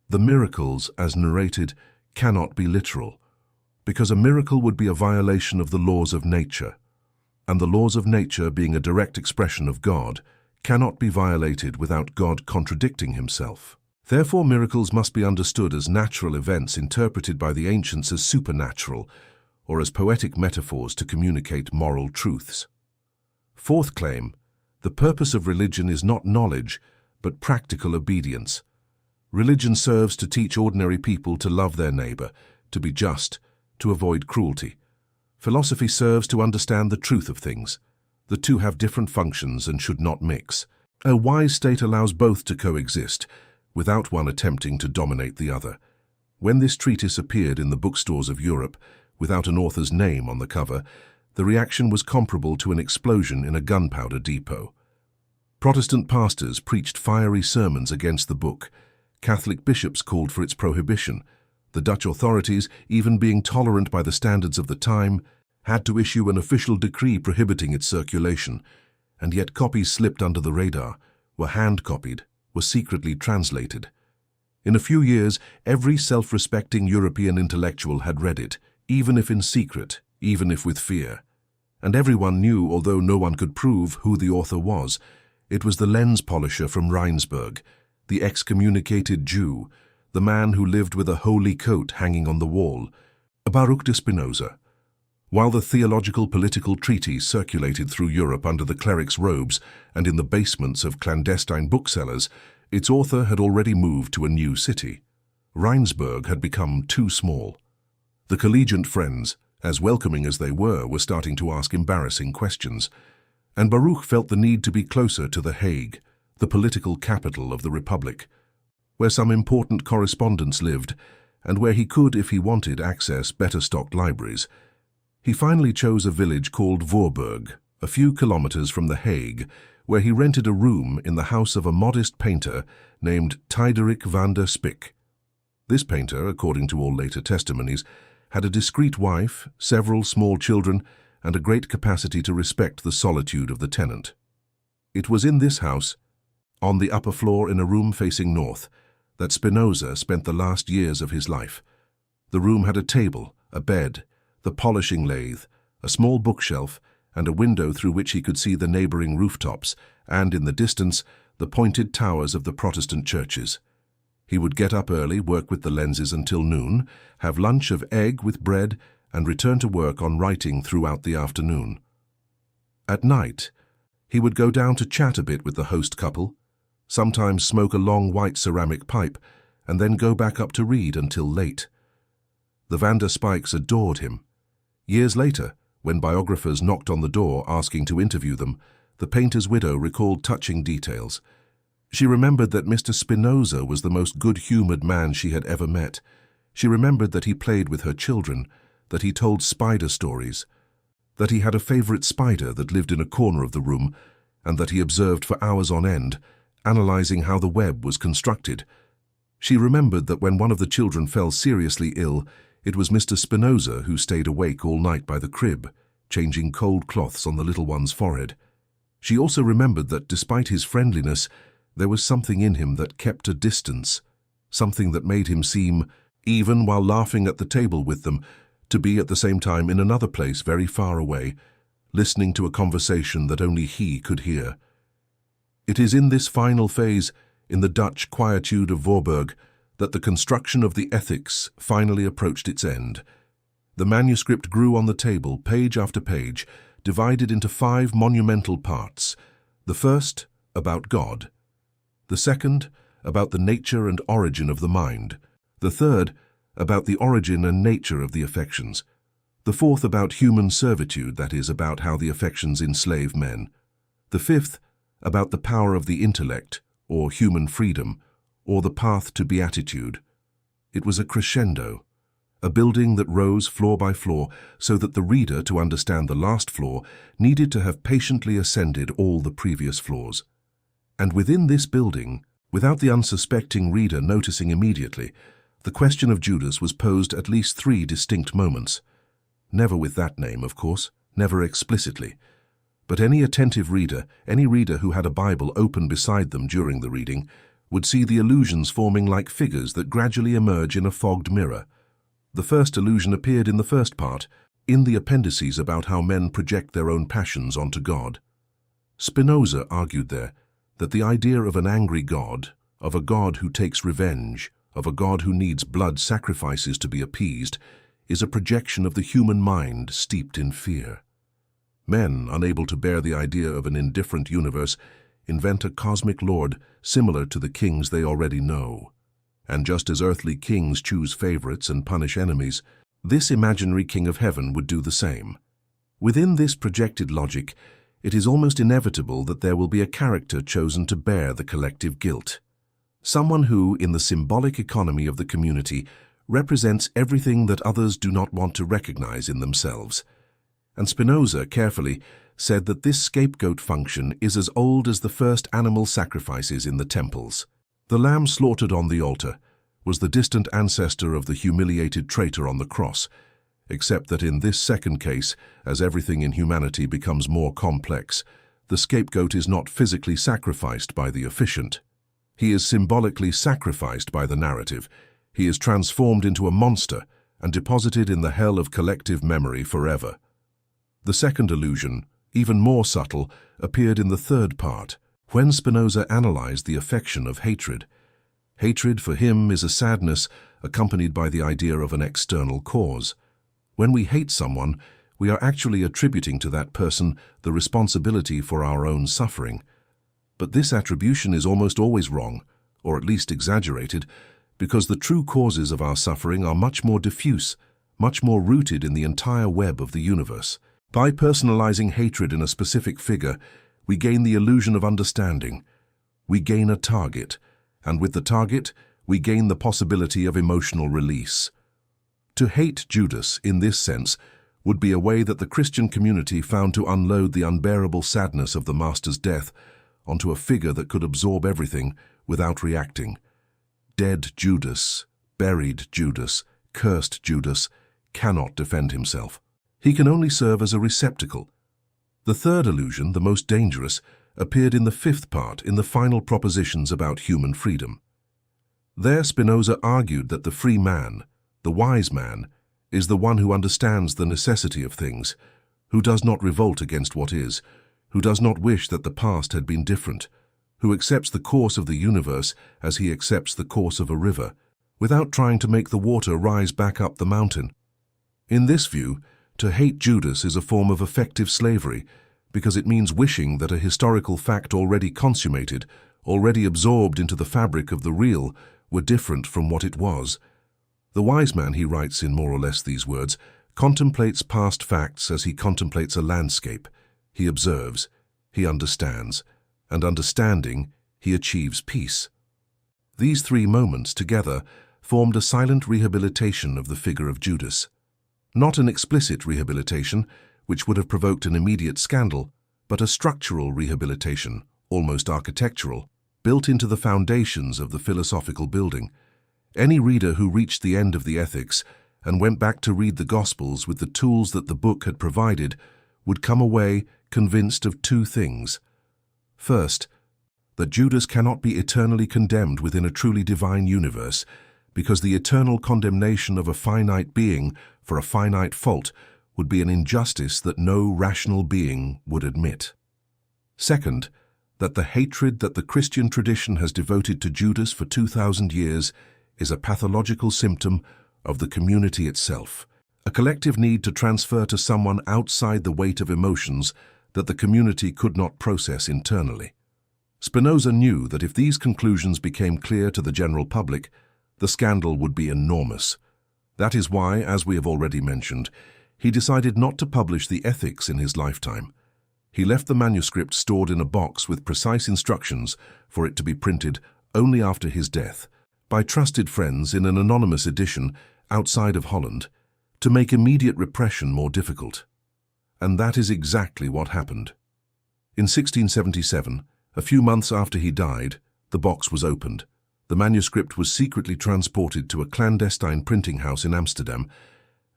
the miracles, as narrated, cannot be literal, because a miracle would be a violation of the laws of nature, and the laws of nature, being a direct expression of God, cannot be violated without God contradicting himself. Therefore, miracles must be understood as natural events interpreted by the ancients as supernatural, or as poetic metaphors to communicate moral truths. Fourth claim, the purpose of religion is not knowledge, but practical obedience. Religion serves to teach ordinary people to love their neighbor, to be just, to avoid cruelty. Philosophy serves to understand the truth of things. The two have different functions and should not mix. A wise state allows both to coexist, without one attempting to dominate the other. When this treatise appeared in the bookstores of Europe, without an author's name on the cover, the reaction was comparable to an explosion in a gunpowder depot. Protestant pastors preached fiery sermons against the book. Catholic bishops called for its prohibition. The Dutch authorities, even being tolerant by the standards of the time, had to issue an official decree prohibiting its circulation, and yet copies slipped under the radar, were hand-copied, were secretly translated. In a few years, every self-respecting European intellectual had read it, even if in secret, even if with fear. And everyone knew, although no one could prove who the author was. It was the lens polisher from Rheinsberg, the excommunicated Jew, the man who lived with a holy coat hanging on the wall, Baruch Spinoza. While the theological-political treatise circulated through Europe under the clerics' robes and in the basements of clandestine booksellers, its author had already moved to a new city. Rheinsberg had become too small. The collegiate friends, as welcoming as they were starting to ask embarrassing questions, and Baruch felt the need to be closer to The Hague, the political capital of the Republic, where some important correspondents lived, and where he could, if he wanted, access better-stocked libraries. He finally chose a village called Voorburg, a few kilometers from The Hague, where he rented a room in the house of a modest painter named Diederik van der Spik. This painter, according to all later testimonies, had a discreet wife, several small children, and a great capacity to respect the solitude of the tenant. It was in this house, on the upper floor in a room facing north, that Spinoza spent the last years of his life. The room had a table, a bed, the polishing lathe, a small bookshelf, and a window through which he could see the neighboring rooftops and, in the distance, the pointed towers of the Protestant churches. He would get up early, work with the lenses until noon, have lunch of egg with bread, and return to work on writing throughout the afternoon. At night, he would go down to chat a bit with the host couple, sometimes smoke a long white ceramic pipe, and then go back up to read until late. The Van der Spijks adored him. Years later, when biographers knocked on the door asking to interview them, the painter's widow recalled touching details. She remembered that Mr. Spinoza was the most good-humored man she had ever met. She remembered that he played with her children, that he told spider stories, that he had a favorite spider that lived in a corner of the room, and that he observed for hours on end, analyzing how the web was constructed. She remembered that when one of the children fell seriously ill, it was Mr. Spinoza who stayed awake all night by the crib, changing cold cloths on the little one's forehead. She also remembered that despite his friendliness, there was something in him that kept a distance, something that made him seem, even while laughing at the table with them, to be at the same time in another place very far away, listening to a conversation that only he could hear. It is in this final phase, in the Dutch quietude of Voorburg, that the construction of the Ethics finally approached its end. The manuscript grew on the table, page after page, divided into 5 monumental parts. The first, about God. The second, about the nature and origin of the mind. The third, about the origin and nature of the affections. The fourth, about human servitude, that is, about how the affections enslave men. The fifth, about the power of the intellect, or human freedom, or the path to beatitude. It was a crescendo, a building that rose floor by floor, so that the reader, to understand the last floor, needed to have patiently ascended all the previous floors. And within this building, without the unsuspecting reader noticing immediately, the question of Judas was posed at least 3 distinct moments. Never with that name, of course, never explicitly. But any attentive reader, any reader who had a Bible open beside them during the reading, would see the allusions forming like figures that gradually emerge in a fogged mirror. The first allusion appeared in the first part, in the appendices about how men project their own passions onto God. Spinoza argued there that the idea of an angry God, of a God who takes revenge, of a God who needs blood sacrifices to be appeased, is a projection of the human mind steeped in fear. Men, unable to bear the idea of an indifferent universe, invent a cosmic lord similar to the kings they already know. And just as earthly kings choose favorites and punish enemies, this imaginary king of heaven would do the same. Within this projected logic, it is almost inevitable that there will be a character chosen to bear the collective guilt. Someone who, in the symbolic economy of the community, represents everything that others do not want to recognize in themselves. And Spinoza, carefully, said that this scapegoat function is as old as the first animal sacrifices in the temples. The lamb slaughtered on the altar was the distant ancestor of the humiliated traitor on the cross, except that in this second case, as everything in humanity becomes more complex, the scapegoat is not physically sacrificed by the officiant. He is symbolically sacrificed by the narrative. He is transformed into a monster and deposited in the hell of collective memory forever. The second allusion, even more subtle, appeared in the third part, when Spinoza analyzed the affection of hatred. Hatred for him is a sadness accompanied by the idea of an external cause. When we hate someone, we are actually attributing to that person the responsibility for our own suffering. But this attribution is almost always wrong, or at least exaggerated, because the true causes of our suffering are much more diffuse, much more rooted in the entire web of the universe. By personalizing hatred in a specific figure, we gain the illusion of understanding. We gain a target, and with the target, we gain the possibility of emotional release. To hate Judas, in this sense, would be a way that the Christian community found to unload the unbearable sadness of the Master's death onto a figure that could absorb everything without reacting. Dead Judas, buried Judas, cursed Judas cannot defend himself. He can only serve as a receptacle. The third illusion, the most dangerous, appeared in the fifth part, in the final propositions about human freedom. There Spinoza argued that the free man, the wise man, is the one who understands the necessity of things, who does not revolt against what is, who does not wish that the past had been different, who accepts the course of the universe as he accepts the course of a river, without trying to make the water rise back up the mountain. In this view, to hate Judas is a form of effective slavery, because it means wishing that a historical fact already consummated, already absorbed into the fabric of the real, were different from what it was. The wise man, he writes in more or less these words, contemplates past facts as he contemplates a landscape. He observes, he understands, and understanding, he achieves peace. These three moments together formed a silent rehabilitation of the figure of Judas. Not an explicit rehabilitation, which would have provoked an immediate scandal, but a structural rehabilitation, almost architectural, built into the foundations of the philosophical building. Any reader who reached the end of the Ethics and went back to read the Gospels with the tools that the book had provided would come away convinced of two things. First, that Judas cannot be eternally condemned within a truly divine universe, because the eternal condemnation of a finite being for a finite fault would be an injustice that no rational being would admit. Second, that the hatred that the Christian tradition has devoted to Judas for 2,000 years is a pathological symptom of the community itself, a collective need to transfer to someone outside the weight of emotions that the community could not process internally. Spinoza knew that if these conclusions became clear to the general public, the scandal would be enormous. That is why, as we have already mentioned, he decided not to publish the Ethics in his lifetime. He left the manuscript stored in a box with precise instructions for it to be printed only after his death, by trusted friends in an anonymous edition outside of Holland, to make immediate repression more difficult. And that is exactly what happened. In 1677, a few months after he died, the box was opened. The manuscript was secretly transported to a clandestine printing house in Amsterdam,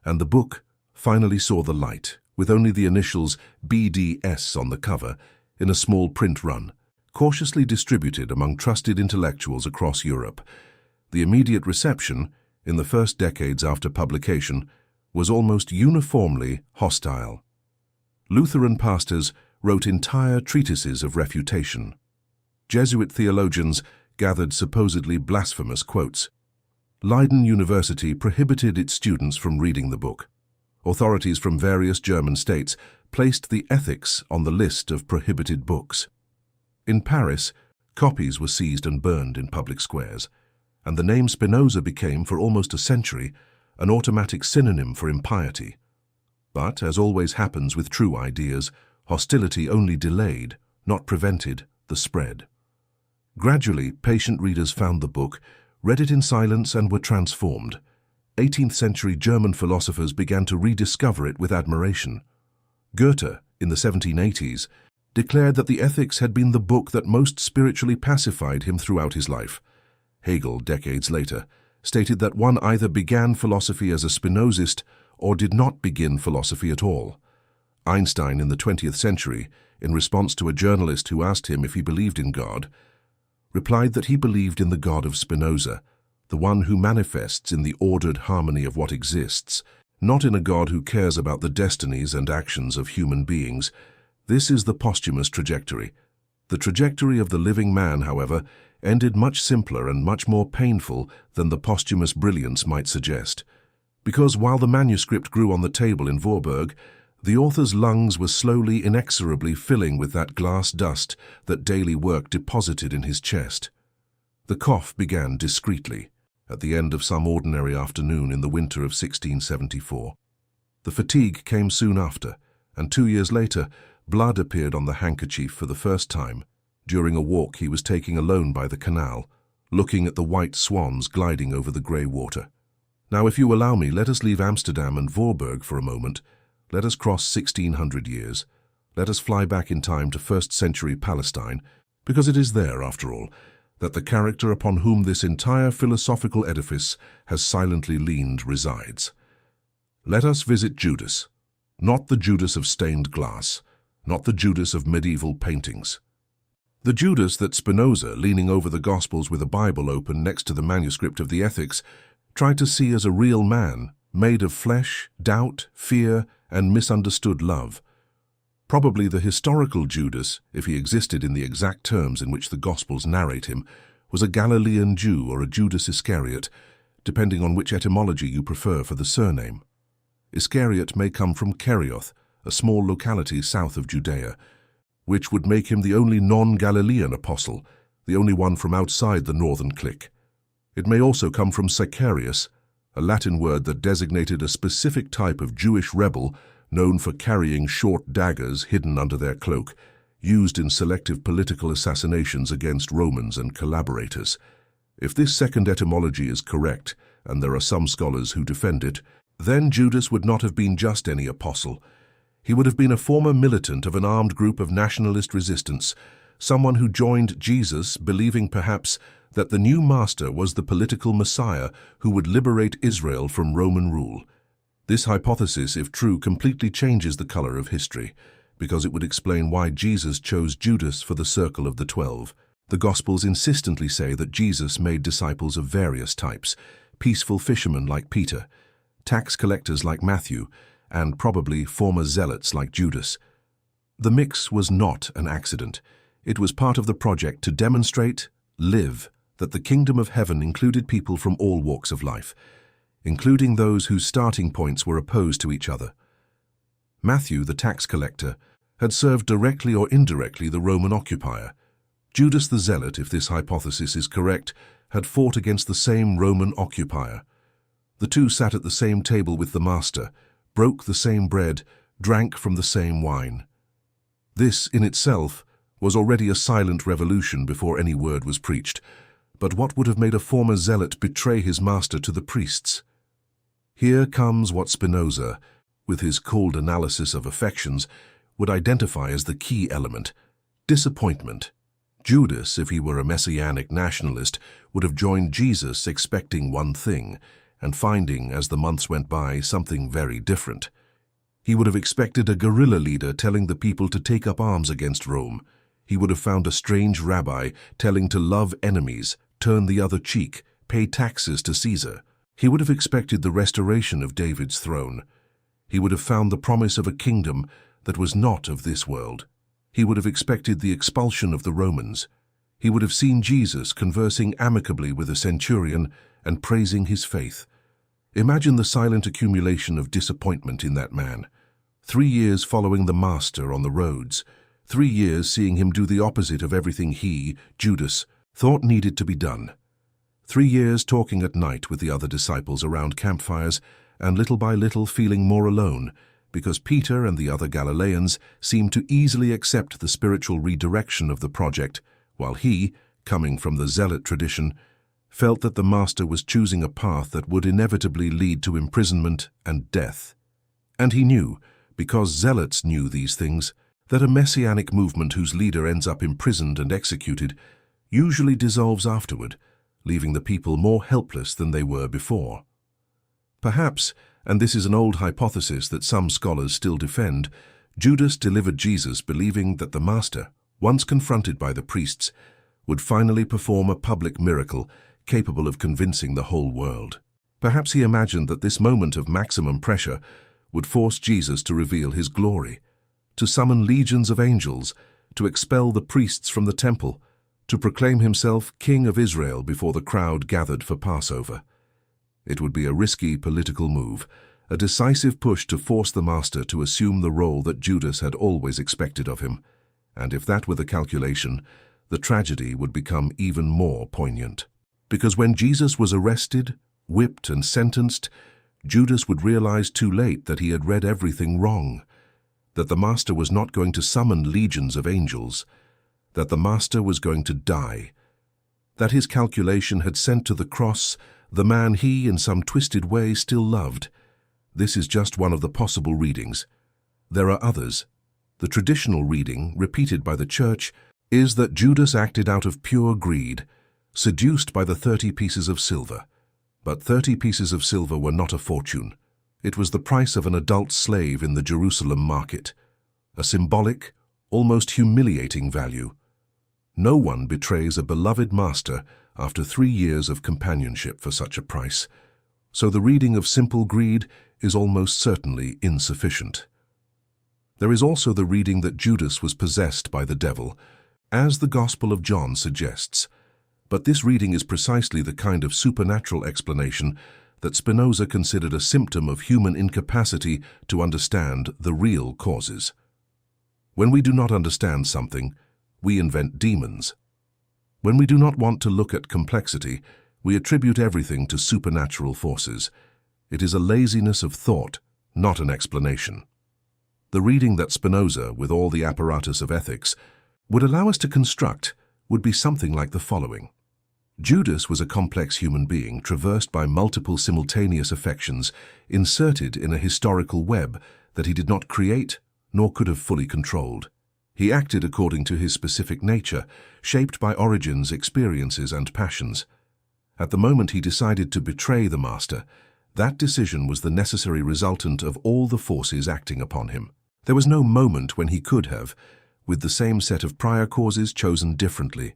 and the book finally saw the light, with only the initials BDS on the cover, in a small print run, cautiously distributed among trusted intellectuals across Europe. The immediate reception, in the first decades after publication, was almost uniformly hostile. Lutheran pastors wrote entire treatises of refutation. Jesuit theologians gathered supposedly blasphemous quotes. Leiden University prohibited its students from reading the book. Authorities from various German states placed the Ethics on the list of prohibited books. In Paris, copies were seized and burned in public squares, and the name Spinoza became, for almost a century, an automatic synonym for impiety. But, as always happens with true ideas, hostility only delayed, not prevented, the spread. Gradually, patient readers found the book, read it in silence, and were transformed. 18th-century German philosophers began to rediscover it with admiration. Goethe, in the 1780s, declared that the Ethics had been the book that most spiritually pacified him throughout his life. Hegel, decades later, stated that one either began philosophy as a Spinozist or did not begin philosophy at all. Einstein, in the 20th century, in response to a journalist who asked him if he believed in God, replied that he believed in the God of Spinoza, the one who manifests in the ordered harmony of what exists, not in a God who cares about the destinies and actions of human beings. This is the posthumous trajectory. The trajectory of the living man, however, ended much simpler and much more painful than the posthumous brilliance might suggest. Because while the manuscript grew on the table in Voorburg, the author's lungs were slowly, inexorably filling with that glass dust that daily work deposited in his chest. The cough began discreetly, at the end of some ordinary afternoon in the winter of 1674. The fatigue came soon after, and 2 years later, blood appeared on the handkerchief for the first time, during a walk he was taking alone by the canal, looking at the white swans gliding over the grey water. Now, if you allow me, let us leave Amsterdam and Voorburg for a moment. Let us cross 1600 years. Let us fly back in time to first-century Palestine, Because it is there, after all, that the character upon whom this entire philosophical edifice has silently leaned resides. Let us visit Judas, not the Judas of stained glass, not the Judas of medieval paintings. The Judas that Spinoza, leaning over the Gospels with a Bible open next to the manuscript of the Ethics, tried to see as a real man, made of flesh, doubt, fear, and misunderstood love. Probably the historical Judas, if he existed in the exact terms in which the Gospels narrate him, was a Galilean Jew or a Judas Iscariot, depending on which etymology you prefer for the surname. Iscariot may come from Kerioth, a small locality south of Judea, which would make him the only non-Galilean apostle, the only one from outside the northern clique. It may also come from Sicarius, a Latin word that designated a specific type of Jewish rebel known for carrying short daggers hidden under their cloak, used in selective political assassinations against Romans and collaborators. If this second etymology is correct, and there are some scholars who defend it, then Judas would not have been just any apostle. He would have been a former militant of an armed group of nationalist resistance, someone who joined Jesus, believing perhaps that the new master was the political Messiah who would liberate Israel from Roman rule. This hypothesis, if true, completely changes the color of history, because it would explain why Jesus chose Judas for the circle of the 12. The Gospels insistently say that Jesus made disciples of various types, peaceful fishermen like Peter, tax collectors like Matthew, and probably former zealots like Judas. The mix was not an accident. It was part of the project to demonstrate, live, that the kingdom of heaven included people from all walks of life, including those whose starting points were opposed to each other. Matthew, the tax collector, had served directly or indirectly the Roman occupier. Judas the zealot, if this hypothesis is correct, had fought against the same Roman occupier. The two sat at the same table with the master, broke the same bread, drank from the same wine. This, in itself, was already a silent revolution before any word was preached. But what would have made a former zealot betray his master to the priests? Here comes what Spinoza, with his cold analysis of affections, would identify as the key element: disappointment. Judas, if he were a messianic nationalist, would have joined Jesus expecting one thing, and finding, as the months went by, something very different. He would have expected a guerrilla leader telling the people to take up arms against Rome. He would have found a strange rabbi telling to love enemies, turn the other cheek, pay taxes to Caesar. He would have expected the restoration of David's throne. He would have found the promise of a kingdom that was not of this world. He would have expected the expulsion of the Romans. He would have seen Jesus conversing amicably with a centurion and praising his faith. Imagine the silent accumulation of disappointment in that man. 3 years following the Master on the roads, 3 years seeing him do the opposite of everything he, Judas, thought needed to be done. 3 years talking at night with the other disciples around campfires, and little by little feeling more alone, because Peter and the other Galileans seemed to easily accept the spiritual redirection of the project, while he, coming from the zealot tradition, felt that the Master was choosing a path that would inevitably lead to imprisonment and death. And he knew, because zealots knew these things, that a messianic movement whose leader ends up imprisoned and executed usually dissolves afterward, leaving the people more helpless than they were before. Perhaps, and this is an old hypothesis that some scholars still defend, Judas delivered Jesus believing that the Master, once confronted by the priests, would finally perform a public miracle capable of convincing the whole world. Perhaps he imagined that this moment of maximum pressure would force Jesus to reveal his glory, to summon legions of angels, to expel the priests from the temple, to proclaim himself King of Israel before the crowd gathered for Passover. It would be a risky political move, a decisive push to force the Master to assume the role that Judas had always expected of him. And if that were the calculation, the tragedy would become even more poignant. Because when Jesus was arrested, whipped, and sentenced, Judas would realize too late that he had read everything wrong, that the Master was not going to summon legions of angels, that the Master was going to die, that his calculation had sent to the cross the man he, in some twisted way, still loved. This is just one of the possible readings. There are others. The traditional reading, repeated by the Church, is that Judas acted out of pure greed, seduced by the 30 pieces of silver. But 30 pieces of silver were not a fortune. It was the price of an adult slave in the Jerusalem market, a symbolic, almost humiliating value. No one betrays a beloved master after 3 years of companionship for such a price, so the reading of simple greed is almost certainly insufficient. There is also the reading that Judas was possessed by the devil, as the Gospel of John suggests, but this reading is precisely the kind of supernatural explanation that Spinoza considered a symptom of human incapacity to understand the real causes. When we do not understand something, we invent demons. When we do not want to look at complexity, we attribute everything to supernatural forces. It is a laziness of thought, not an explanation. The reading that Spinoza, with all the apparatus of ethics, would allow us to construct would be something like the following. Judas was a complex human being traversed by multiple simultaneous affections inserted in a historical web that he did not create nor could have fully controlled. He acted according to his specific nature, shaped by origins, experiences, and passions. At the moment he decided to betray the master, that decision was the necessary resultant of all the forces acting upon him. There was no moment when he could have, with the same set of prior causes, chosen differently,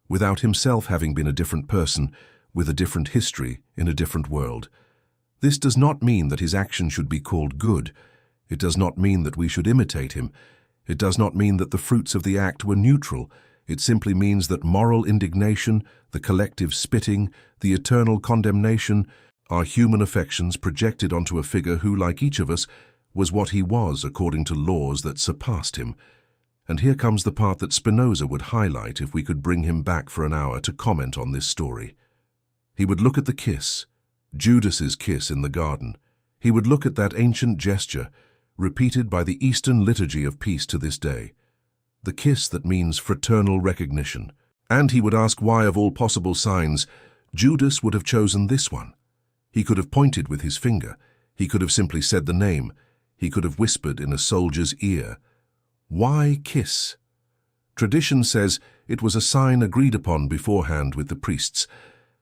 without himself having been a different person, with a different history, in a different world. This does not mean that his action should be called good. It does not mean that we should imitate him. It does not mean that the fruits of the act were neutral. It simply means that moral indignation, the collective spitting, the eternal condemnation, are human affections projected onto a figure who, like each of us, was what he was according to laws that surpassed him. And here comes the part that Spinoza would highlight if we could bring him back for an hour to comment on this story. He would look at the kiss, Judas's kiss in the garden. He would look at that ancient gesture, repeated by the Eastern liturgy of peace to this day, the kiss that means fraternal recognition. And he would ask why, of all possible signs, Judas would have chosen this one. He could have pointed with his finger. He could have simply said the name. He could have whispered in a soldier's ear. Why kiss? Tradition says it was a sign agreed upon beforehand with the priests,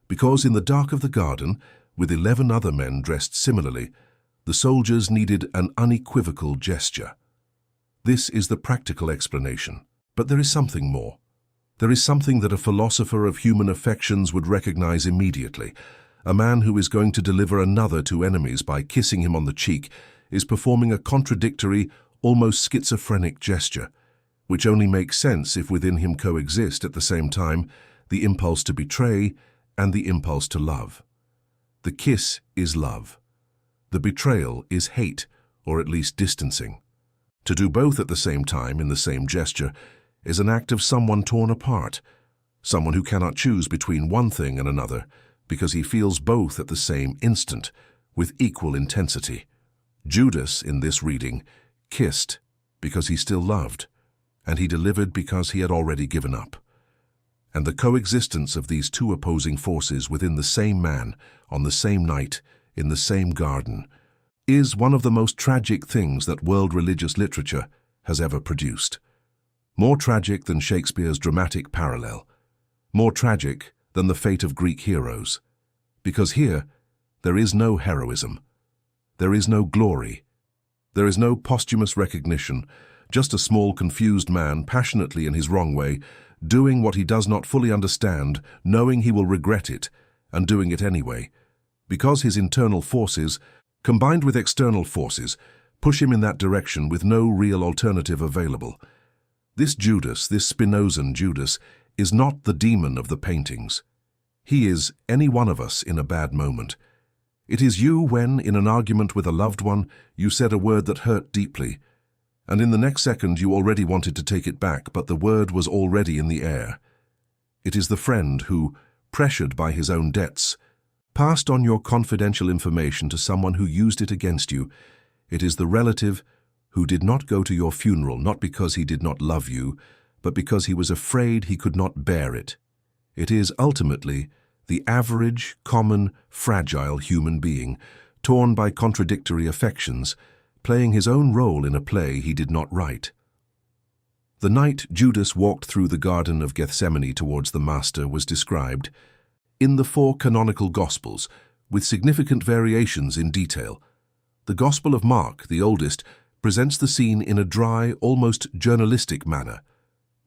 because in the dark of the garden, with 11 other men dressed similarly, the soldiers needed an unequivocal gesture. This is the practical explanation. But there is something more. There is something that a philosopher of human affections would recognize immediately. A man who is going to deliver another to enemies by kissing him on the cheek is performing a contradictory, almost schizophrenic gesture, which only makes sense if within him coexist at the same time the impulse to betray and the impulse to love. The kiss is love. The betrayal is hate, or at least distancing. To do both at the same time in the same gesture is an act of someone torn apart, someone who cannot choose between one thing and another because he feels both at the same instant with equal intensity. Judas, in this reading, kissed because he still loved, and he delivered because he had already given up. And the coexistence of these two opposing forces within the same man, on the same night, in the same garden, is one of the most tragic things that world religious literature has ever produced. More tragic than Shakespeare's dramatic parallel, more tragic than the fate of Greek heroes. Because here, there is no heroism, there is no glory, there is no posthumous recognition, just a small confused man passionately in his wrong way, doing what he does not fully understand, knowing he will regret it, and doing it anyway, because his internal forces, combined with external forces, push him in that direction with no real alternative available. This Judas, this Spinozan Judas, is not the demon of the paintings. He is any one of us in a bad moment. It is you when, in an argument with a loved one, you said a word that hurt deeply, and in the next second you already wanted to take it back, but the word was already in the air. It is the friend who, pressured by his own debts, passed on your confidential information to someone who used it against you. It is the relative who did not go to your funeral, not because he did not love you, but because he was afraid he could not bear it. It is ultimately the average, common, fragile human being, torn by contradictory affections, playing his own role in a play he did not write. The night Judas walked through the Garden of Gethsemane towards the Master was described in the 4 canonical Gospels, with significant variations in detail. The Gospel of Mark, the oldest, presents the scene in a dry, almost journalistic manner.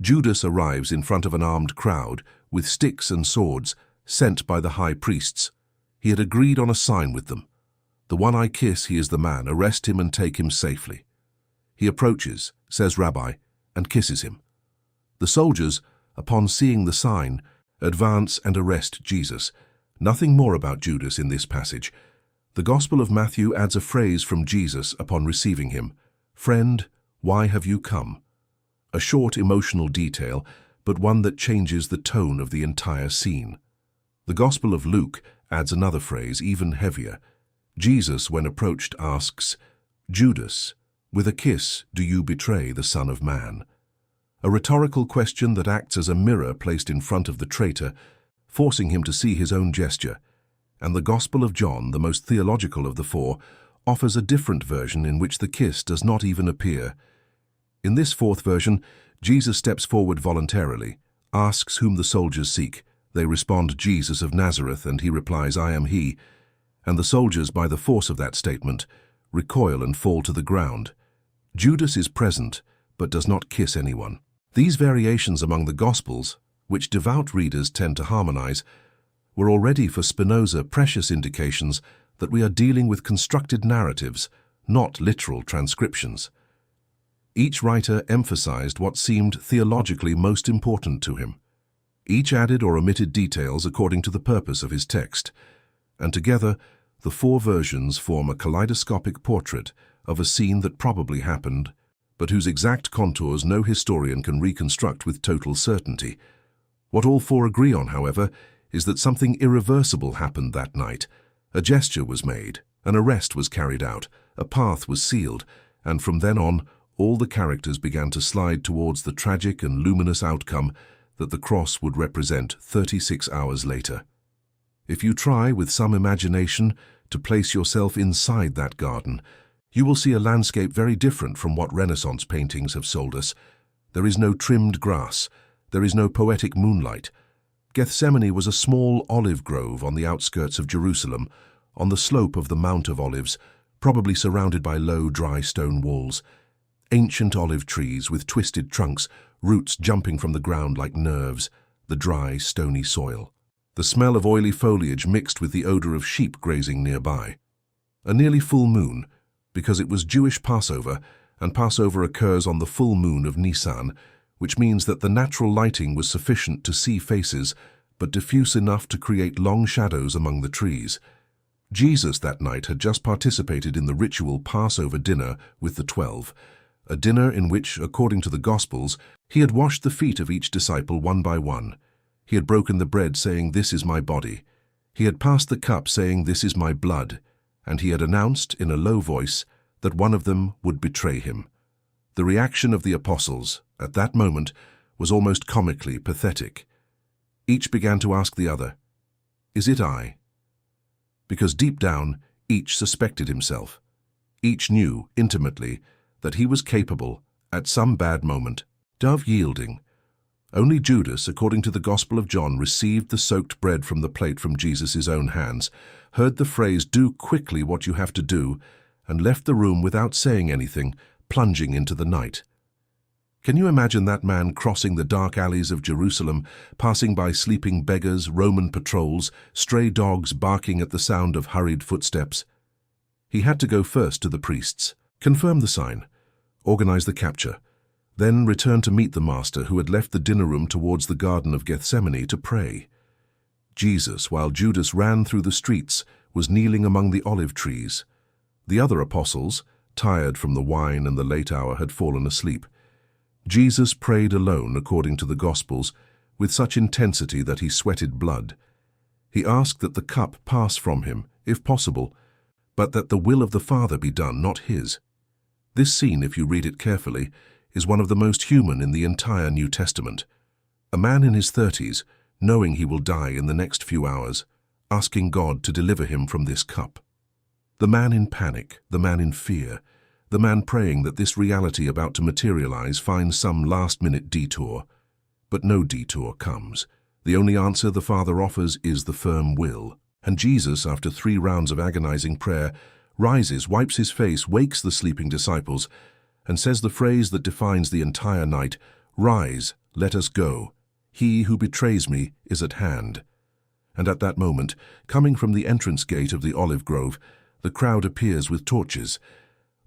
Judas arrives in front of an armed crowd, with sticks and swords, sent by the high priests. He had agreed on a sign with them. "The one I kiss, he is the man. Arrest him and take him safely." He approaches, says Rabbi, and kisses him. The soldiers, upon seeing the sign, advance and arrest Jesus. Nothing more about Judas in this passage. The Gospel of Matthew adds a phrase from Jesus upon receiving him: "Friend, why have you come?" A short emotional detail, but one that changes the tone of the entire scene. The Gospel of Luke adds another phrase, even heavier. Jesus, when approached, asks, "Judas, with a kiss do you betray the Son of Man?" A rhetorical question that acts as a mirror placed in front of the traitor, forcing him to see his own gesture. And the Gospel of John, the most theological of the 4, offers a different version in which the kiss does not even appear. In this 4th version, Jesus steps forward voluntarily, asks whom the soldiers seek. They respond, "Jesus of Nazareth," and he replies, "I am he." And the soldiers, by the force of that statement, recoil and fall to the ground. Judas is present, but does not kiss anyone. These variations among the Gospels, which devout readers tend to harmonize, were already for Spinoza precious indications that we are dealing with constructed narratives, not literal transcriptions. Each writer emphasized what seemed theologically most important to him. Each added or omitted details according to the purpose of his text, and together the 4 versions form a kaleidoscopic portrait of a scene that probably happened, but whose exact contours no historian can reconstruct with total certainty. What all 4 agree on, however, is that something irreversible happened that night. A gesture was made, an arrest was carried out, a path was sealed, and from then on, all the characters began to slide towards the tragic and luminous outcome that the cross would represent 36 hours later. If you try, with some imagination, to place yourself inside that garden, you will see a landscape very different from what Renaissance paintings have sold us. There is no trimmed grass. There is no poetic moonlight. Gethsemane was a small olive grove on the outskirts of Jerusalem, on the slope of the Mount of Olives, probably surrounded by low, dry stone walls. Ancient olive trees with twisted trunks, roots jumping from the ground like nerves, the dry, stony soil. The smell of oily foliage mixed with the odor of sheep grazing nearby. A nearly full moon, because it was Jewish Passover, and Passover occurs on the full moon of Nisan, which means that the natural lighting was sufficient to see faces, but diffuse enough to create long shadows among the trees. Jesus that night had just participated in the ritual Passover dinner with the 12, a dinner in which, according to the Gospels, he had washed the feet of each disciple one by one. He had broken the bread, saying, "This is my body." He had passed the cup, saying, "This is my blood." And he had announced in a low voice that one of them would betray him. The reaction of the apostles, at that moment, was almost comically pathetic. Each began to ask the other, "Is it I?" Because deep down, each suspected himself. Each knew, intimately, that he was capable, at some bad moment, of yielding. Only Judas, according to the Gospel of John, received the soaked bread from the plate from Jesus' own hands, heard the phrase, "Do quickly what you have to do," and left the room without saying anything, plunging into the night. Can you imagine that man crossing the dark alleys of Jerusalem, passing by sleeping beggars, Roman patrols, stray dogs barking at the sound of hurried footsteps? He had to go first to the priests, confirm the sign, organize the capture, then return to meet the Master who had left the dinner room towards the Garden of Gethsemane to pray. Jesus, while Judas ran through the streets, was kneeling among the olive trees. The other apostles, tired from the wine and the late hour, had fallen asleep. Jesus prayed alone, according to the Gospels, with such intensity that he sweated blood. He asked that the cup pass from him, if possible, but that the will of the Father be done, not his. This scene, if you read it carefully, is one of the most human in the entire New Testament. A man in his 30s, knowing he will die in the next few hours, asking God to deliver him from this cup. The man in panic, the man in fear, the man praying that this reality about to materialize finds some last-minute detour. But no detour comes. The only answer the Father offers is the firm will. And Jesus, after 3 rounds of agonizing prayer, rises, wipes his face, wakes the sleeping disciples, and says the phrase that defines the entire night, "Rise, let us go. He who betrays me is at hand." And at that moment, coming from the entrance gate of the olive grove, the crowd appears with torches.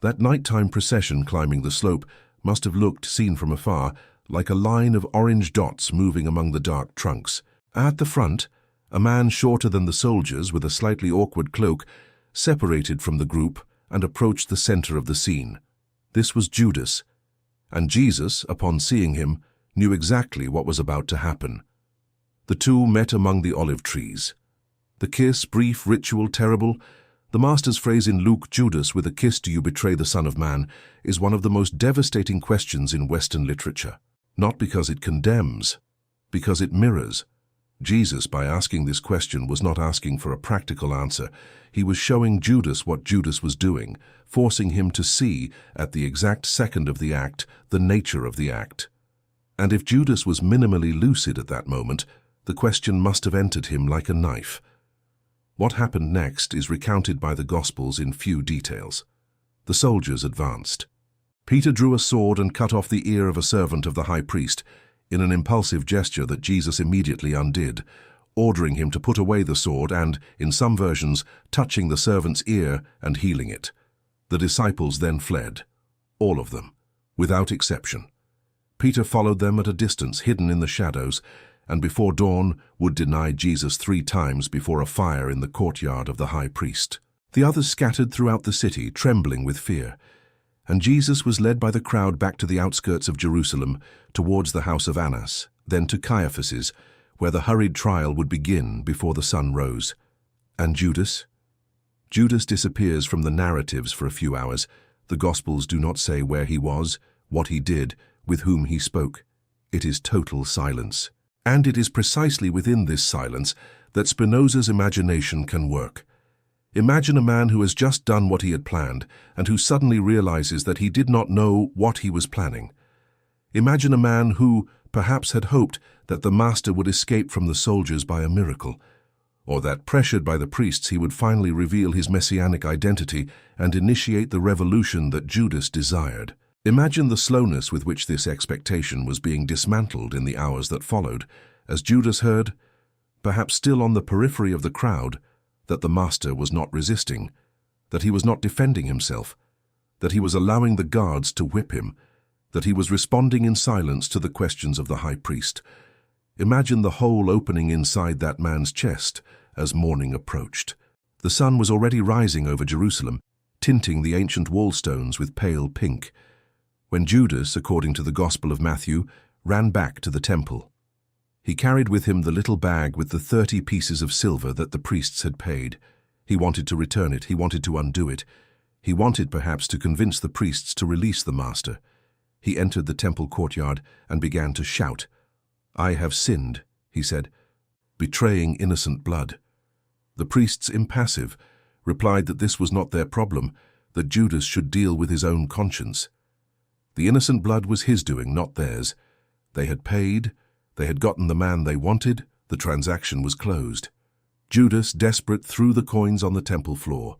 That nighttime procession climbing the slope must have looked, seen from afar, like a line of orange dots moving among the dark trunks. At the front, a man shorter than the soldiers with a slightly awkward cloak separated from the group and approached the center of the scene. This was Judas, and Jesus, upon seeing him, knew exactly what was about to happen. The two met among the olive trees. The kiss, brief, ritual, terrible. The Master's phrase in Luke, "Judas, with a kiss do you betray the Son of Man," is one of the most devastating questions in Western literature. Not because it condemns, because it mirrors. Jesus, by asking this question, was not asking for a practical answer. He was showing Judas what Judas was doing, forcing him to see, at the exact second of the act, the nature of the act. And if Judas was minimally lucid at that moment, the question must have entered him like a knife. What happened next is recounted by the Gospels in few details. The soldiers advanced. Peter drew a sword and cut off the ear of a servant of the high priest, in an impulsive gesture that Jesus immediately undid, ordering him to put away the sword and, in some versions, touching the servant's ear and healing it. The disciples then fled, all of them, without exception. Peter followed them at a distance, hidden in the shadows, and before dawn would deny Jesus 3 times before a fire in the courtyard of the high priest. The others scattered throughout the city, trembling with fear, and Jesus was led by the crowd back to the outskirts of Jerusalem, towards the house of Annas, then to Caiaphas's, where the hurried trial would begin before the sun rose. And Judas? Judas disappears from the narratives for a few hours. The Gospels do not say where he was, what he did, with whom he spoke. It is total silence. And it is precisely within this silence that Spinoza's imagination can work. Imagine a man who has just done what he had planned and who suddenly realizes that he did not know what he was planning. Imagine a man who, perhaps, had hoped that the Master would escape from the soldiers by a miracle, or that, pressured by the priests, he would finally reveal his messianic identity and initiate the revolution that Judas desired. Imagine the slowness with which this expectation was being dismantled in the hours that followed, as Judas heard, perhaps still on the periphery of the crowd, that the Master was not resisting, that he was not defending himself, that he was allowing the guards to whip him, that he was responding in silence to the questions of the high priest. Imagine the hole opening inside that man's chest as morning approached. The sun was already rising over Jerusalem, tinting the ancient wall stones with pale pink, when Judas, according to the Gospel of Matthew, ran back to the temple. He carried with him the little bag with the 30 pieces of silver that the priests had paid. He wanted to return it. He wanted to undo it. He wanted, perhaps, to convince the priests to release the Master. He entered the temple courtyard and began to shout. "I have sinned," he said, "betraying innocent blood." The priests, impassive, replied that this was not their problem, that Judas should deal with his own conscience. The innocent blood was his doing, not theirs. They had paid. They had gotten the man they wanted. The transaction was closed. Judas, desperate, threw the coins on the temple floor.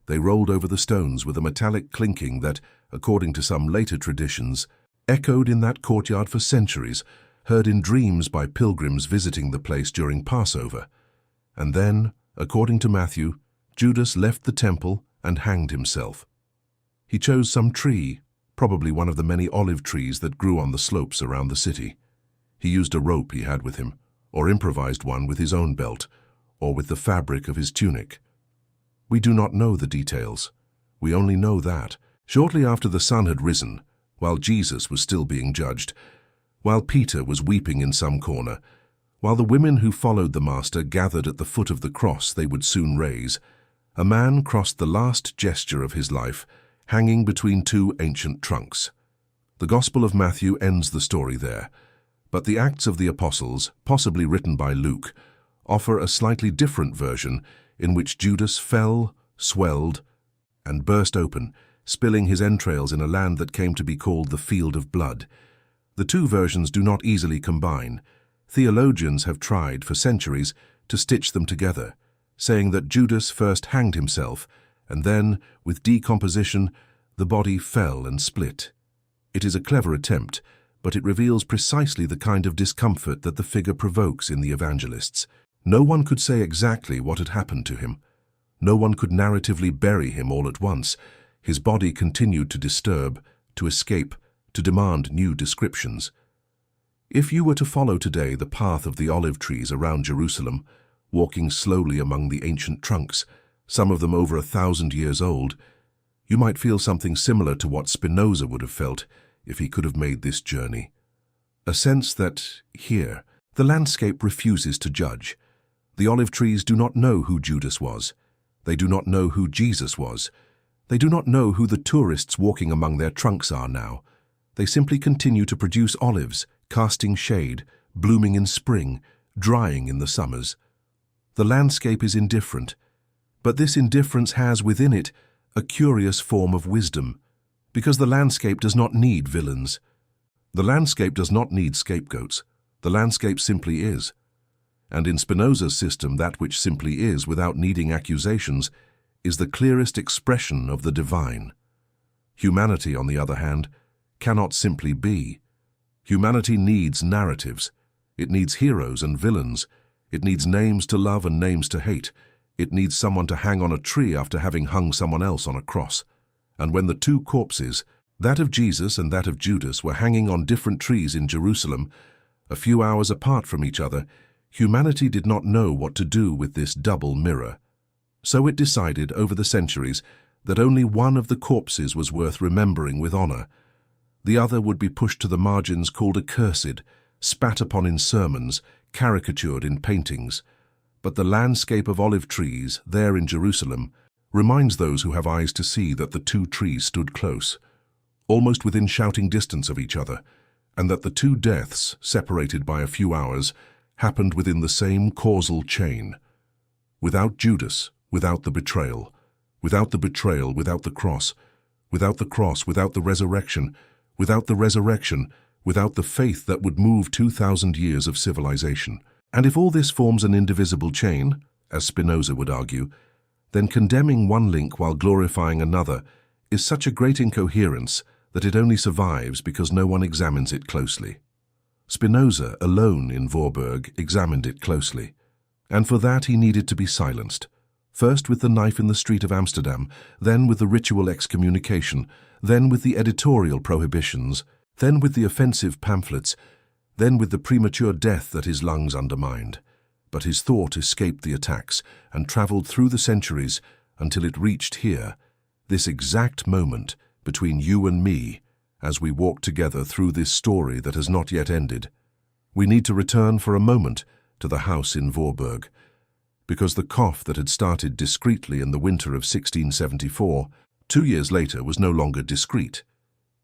They rolled over the stones with a metallic clinking that, according to some later traditions, echoed in that courtyard for centuries, heard in dreams by pilgrims visiting the place during Passover. And then, according to Matthew, Judas left the temple and hanged himself. He chose some tree, probably one of the many olive trees that grew on the slopes around the city. He used a rope he had with him, or improvised one with his own belt, or with the fabric of his tunic. We do not know the details. We only know that, shortly after the sun had risen, while Jesus was still being judged, while Peter was weeping in some corner, while the women who followed the Master gathered at the foot of the cross they would soon raise, a man crossed the last gesture of his life, hanging between 2 ancient trunks. The Gospel of Matthew ends the story there, but the Acts of the Apostles, possibly written by Luke, offer a slightly different version in which Judas fell, swelled, and burst open, spilling his entrails in a land that came to be called the Field of Blood. The two versions do not easily combine. Theologians have tried for centuries to stitch them together, saying that Judas first hanged himself, and then, with decomposition, the body fell and split. It is a clever attempt, but it reveals precisely the kind of discomfort that the figure provokes in the evangelists. No one could say exactly what had happened to him. No one could narratively bury him all at once. His body continued to disturb, to escape, to demand new descriptions. If you were to follow today the path of the olive trees around Jerusalem, walking slowly among the ancient trunks, some of them over 1,000 years old, you might feel something similar to what Spinoza would have felt if he could have made this journey. A sense that, here, the landscape refuses to judge. The olive trees do not know who Judas was. They do not know who Jesus was. They do not know who the tourists walking among their trunks are now. They simply continue to produce olives, casting shade, blooming in spring, drying in the summers. The landscape is indifferent, but this indifference has within it a curious form of wisdom, because the landscape does not need villains. The landscape does not need scapegoats. The landscape simply is. And in Spinoza's system, that which simply is without needing accusations is the clearest expression of the divine. Humanity, on the other hand, cannot simply be. Humanity needs narratives. It needs heroes and villains. It needs names to love and names to hate. It needs someone to hang on a tree after having hung someone else on a cross. And when the two corpses, that of Jesus and that of Judas, were hanging on different trees in Jerusalem, a few hours apart from each other, humanity did not know what to do with this double mirror. So it decided over the centuries that only one of the corpses was worth remembering with honor. The other would be pushed to the margins, called accursed, spat upon in sermons, caricatured in paintings. But the landscape of olive trees, there in Jerusalem, reminds those who have eyes to see that the two trees stood close, almost within shouting distance of each other, and that the two deaths, separated by a few hours, happened within the same causal chain. Without Judas, without the betrayal, without the betrayal, without the cross, without the cross, without the resurrection, without the resurrection, without the faith that would move 2,000 years of civilization. And if all this forms an indivisible chain, as Spinoza would argue, then condemning one link while glorifying another is such a great incoherence that it only survives because no one examines it closely. Spinoza, alone in Voorburg, examined it closely, and for that he needed to be silenced, first with the knife in the street of Amsterdam, then with the ritual excommunication, then with the editorial prohibitions, then with the offensive pamphlets, then with the premature death that his lungs undermined. But his thought escaped the attacks and traveled through the centuries until it reached here, this exact moment between you and me, as we walk together through this story that has not yet ended. We need to return for a moment to the house in Voorburg, because the cough that had started discreetly in the winter of 1674, 2 years later, was no longer discreet.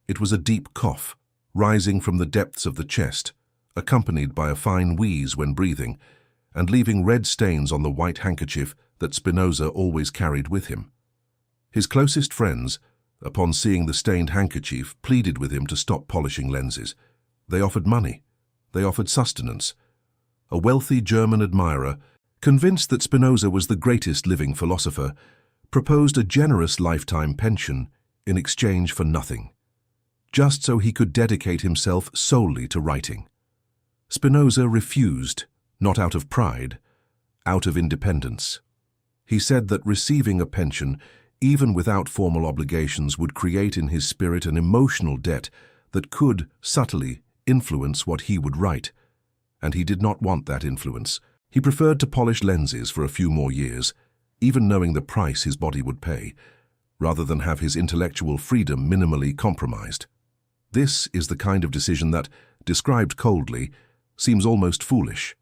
It was a deep cough, rising from the depths of the chest, accompanied by a fine wheeze when breathing, and leaving red stains on the white handkerchief that Spinoza always carried with him. His closest friends, upon seeing the stained handkerchief, pleaded with him to stop polishing lenses. They offered money. They offered sustenance. A wealthy German admirer, convinced that Spinoza was the greatest living philosopher, proposed a generous lifetime pension in exchange for nothing, just so he could dedicate himself solely to writing. Spinoza refused, not out of pride, out of independence. He said that receiving a pension, even without formal obligations, would create in his spirit an emotional debt that could, subtly, influence what he would write. And he did not want that influence. He preferred to polish lenses for a few more years, even knowing the price his body would pay, rather than have his intellectual freedom minimally compromised. This is the kind of decision that, described coldly, seems almost foolish.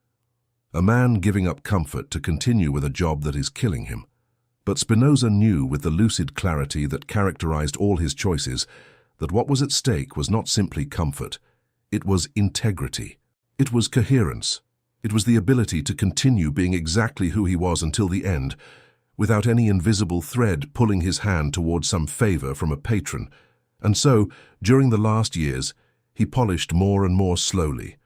A man giving up comfort to continue with a job that is killing him. But Spinoza knew with the lucid clarity that characterized all his choices that what was at stake was not simply comfort. It was integrity. It was coherence. It was the ability to continue being exactly who he was until the end, without any invisible thread pulling his hand towards some favor from a patron. And so, during the last years, he polished more and more slowly,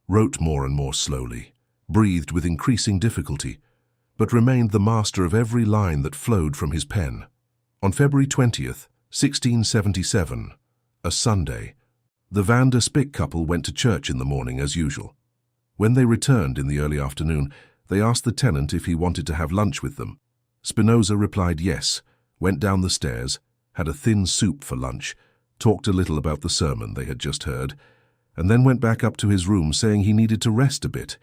wrote more and more slowly, breathed with increasing difficulty, but remained the master of every line that flowed from his pen. On February 20th, 1677, a Sunday, the Van der Spyk couple went to church in the morning as usual. When they returned in the early afternoon, they asked the tenant if he wanted to have lunch with them. Spinoza replied yes, went down the stairs, had a thin soup for lunch, talked a little about the sermon they had just heard, and then went back up to his room saying he needed to rest a bit.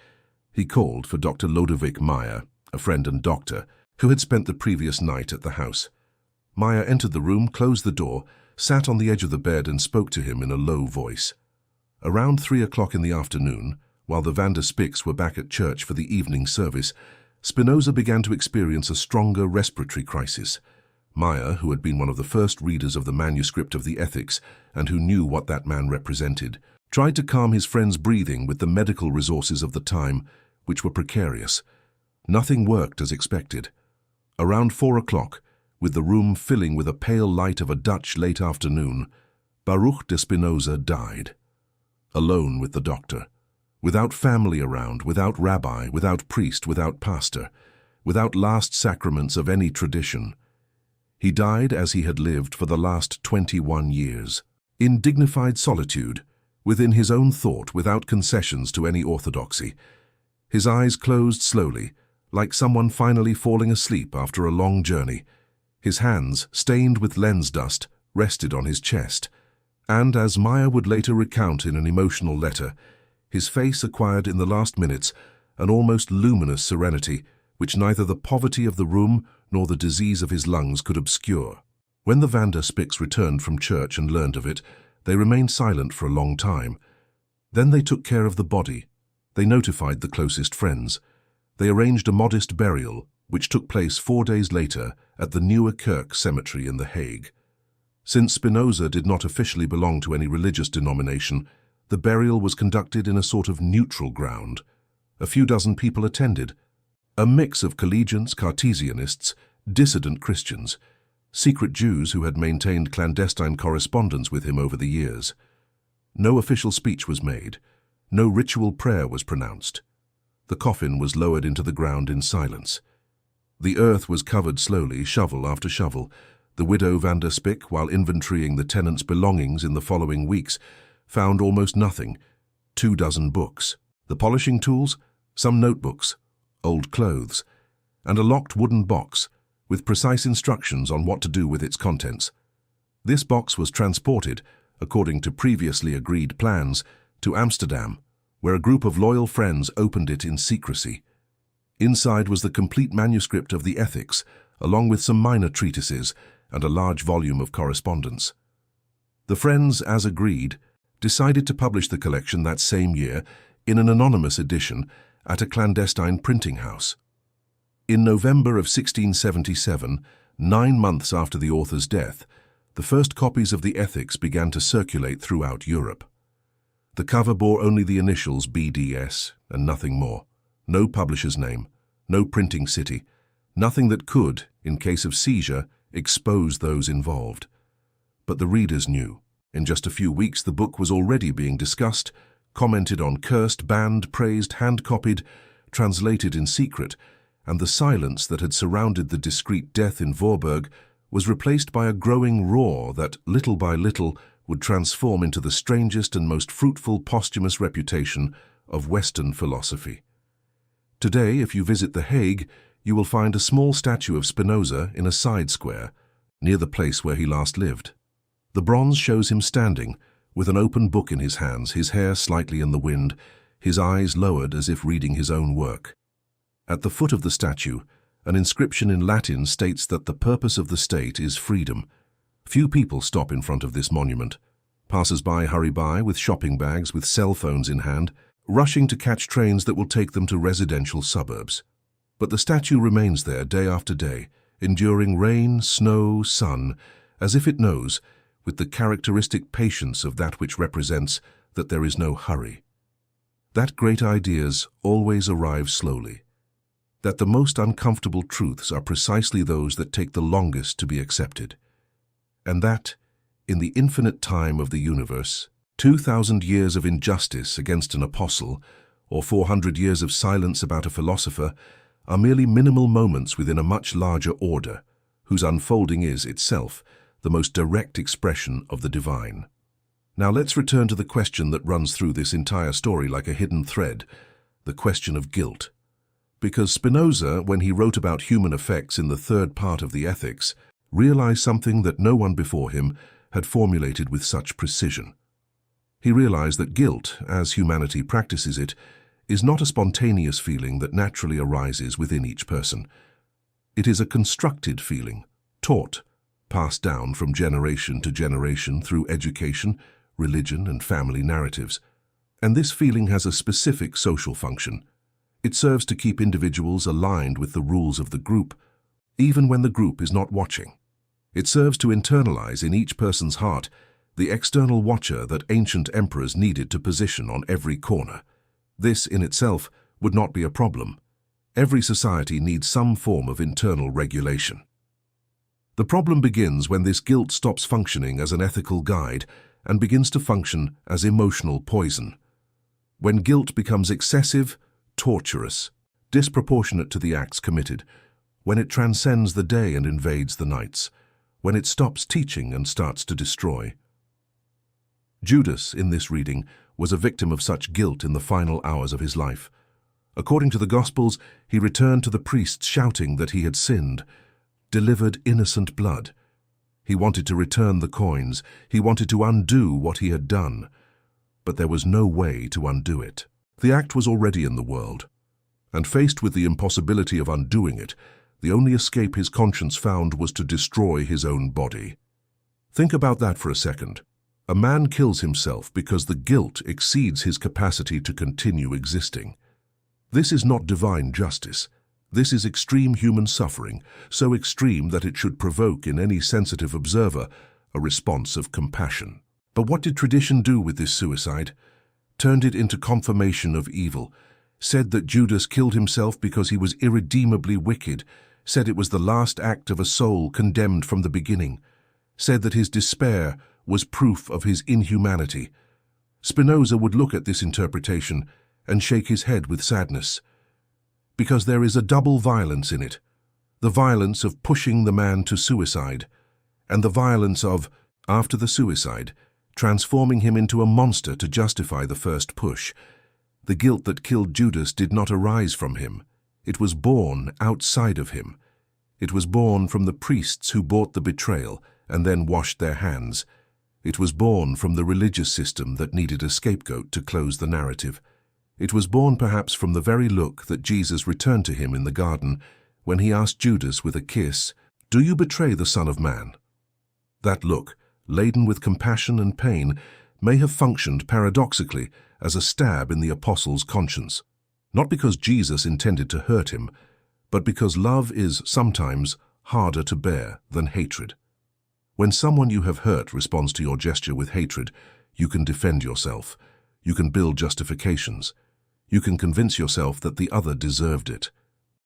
He called for Dr. Lodewijk Meyer, a friend and doctor, who had spent the previous night at the house. Meyer entered the room, closed the door, sat on the edge of the bed and spoke to him in a low voice. Around 3 o'clock in the afternoon, while the Van der Spyks were back at church for the evening service, Spinoza began to experience a stronger respiratory crisis. Meyer, who had been one of the first readers of the manuscript of the Ethics and who knew what that man represented, tried to calm his friend's breathing with the medical resources of the time, which were precarious. Nothing worked as expected. Around 4 o'clock, with the room filling with a pale light of a Dutch late afternoon, Baruch Spinoza died. Alone with the doctor. Without family around, without rabbi, without priest, without pastor, without last sacraments of any tradition. He died as he had lived for the last 21 years, in dignified solitude, within his own thought, without concessions to any orthodoxy. His eyes closed slowly, like someone finally falling asleep after a long journey. His hands, stained with lens dust, rested on his chest, and, as Meyer would later recount in an emotional letter, his face acquired in the last minutes an almost luminous serenity which neither the poverty of the room nor the disease of his lungs could obscure. When the Van der Spyks returned from church and learned of it, they remained silent for a long time. Then they took care of the body. They notified the closest friends. They arranged a modest burial, which took place 4 days later at the Nieuwe Kerk cemetery in The Hague. Since Spinoza did not officially belong to any religious denomination, the burial was conducted in a sort of neutral ground. A few dozen people attended, a mix of collegians, Cartesianists, dissident Christians, secret Jews who had maintained clandestine correspondence with him over the years. No official speech was made. No ritual prayer was pronounced. The coffin was lowered into the ground in silence. The earth was covered slowly, shovel after shovel. The widow Van der Spyk, while inventorying the tenant's belongings in the following weeks, found almost nothing. 24 books, the polishing tools, some notebooks, old clothes, and a locked wooden box with precise instructions on what to do with its contents. This box was transported, according to previously agreed plans, to Amsterdam, where a group of loyal friends opened it in secrecy. Inside was the complete manuscript of the Ethics, along with some minor treatises and a large volume of correspondence. The friends, as agreed, decided to publish the collection that same year in an anonymous edition at a clandestine printing house. In November of 1677, 9 months after the author's death, the first copies of the Ethics began to circulate throughout Europe. The cover bore only the initials BDS and nothing more. No publisher's name, no printing city, nothing that could, in case of seizure, expose those involved. But the readers knew. In just a few weeks the book was already being discussed, commented on, cursed, banned, praised, hand-copied, translated in secret, and the silence that had surrounded the discreet death in Voorburg was replaced by a growing roar that, little by little, would transform into the strangest and most fruitful posthumous reputation of Western philosophy. Today, if you visit The Hague, you will find a small statue of Spinoza in a side square, near the place where he last lived. The bronze shows him standing, with an open book in his hands, his hair slightly in the wind, his eyes lowered as if reading his own work. At the foot of the statue, an inscription in Latin states that the purpose of the state is freedom. Few people stop in front of this monument. Passers-by hurry by with shopping bags, with cell phones in hand, rushing to catch trains that will take them to residential suburbs. But the statue remains there day after day, enduring rain, snow, sun, as if it knows, with the characteristic patience of that which represents that there is no hurry. That great ideas always arrive slowly. that the most uncomfortable truths are precisely those that take the longest to be accepted, and that, in the infinite time of the universe, 2,000 years of injustice against an apostle, or 400 years of silence about a philosopher, are merely minimal moments within a much larger order, whose unfolding is, itself, the most direct expression of the divine. Now let's return to the question that runs through this entire story like a hidden thread, the question of guilt. Because Spinoza, when he wrote about human effects in the third part of the Ethics, realized something that no one before him had formulated with such precision. He realized that guilt, as humanity practices it, is not a spontaneous feeling that naturally arises within each person. It is a constructed feeling, taught, passed down from generation to generation through education, religion, and family narratives. And this feeling has a specific social function. It serves to keep individuals aligned with the rules of the group, even when the group is not watching. It serves to internalize in each person's heart the external watcher that ancient emperors needed to position on every corner. This, in itself, would not be a problem. Every society needs some form of internal regulation. The problem begins when this guilt stops functioning as an ethical guide and begins to function as emotional poison. When guilt becomes excessive, torturous, disproportionate to the acts committed, when it transcends the day and invades the nights, when it stops teaching and starts to destroy. Judas, in this reading, was a victim of such guilt in the final hours of his life. According to the Gospels, he returned to the priests shouting that he had sinned, delivered innocent blood. He wanted to return the coins. He wanted to undo what he had done. But there was no way to undo it. The act was already in the world, and faced with the impossibility of undoing it, the only escape his conscience found was to destroy his own body. Think about that for a second. A man kills himself because the guilt exceeds his capacity to continue existing. This is not divine justice. This is extreme human suffering, so extreme that it should provoke in any sensitive observer a response of compassion. But what did tradition do with this suicide? Turned it into confirmation of evil, said that Judas killed himself because he was irredeemably wicked, said it was the last act of a soul condemned from the beginning, said that his despair was proof of his inhumanity. Spinoza would look at this interpretation and shake his head with sadness, because there is a double violence in it, the violence of pushing the man to suicide, and the violence of, after the suicide, transforming him into a monster to justify the first push. The guilt that killed Judas did not arise from him. It was born outside of him. It was born from the priests who bought the betrayal and then washed their hands. It was born from the religious system that needed a scapegoat to close the narrative. It was born perhaps from the very look that Jesus returned to him in the garden when he asked Judas with a kiss, "Do you betray the Son of Man?" That look, laden with compassion and pain, may have functioned paradoxically as a stab in the apostle's conscience. Not because Jesus intended to hurt him, but because love is sometimes harder to bear than hatred. When someone you have hurt responds to your gesture with hatred, you can defend yourself. You can build justifications. You can convince yourself that the other deserved it.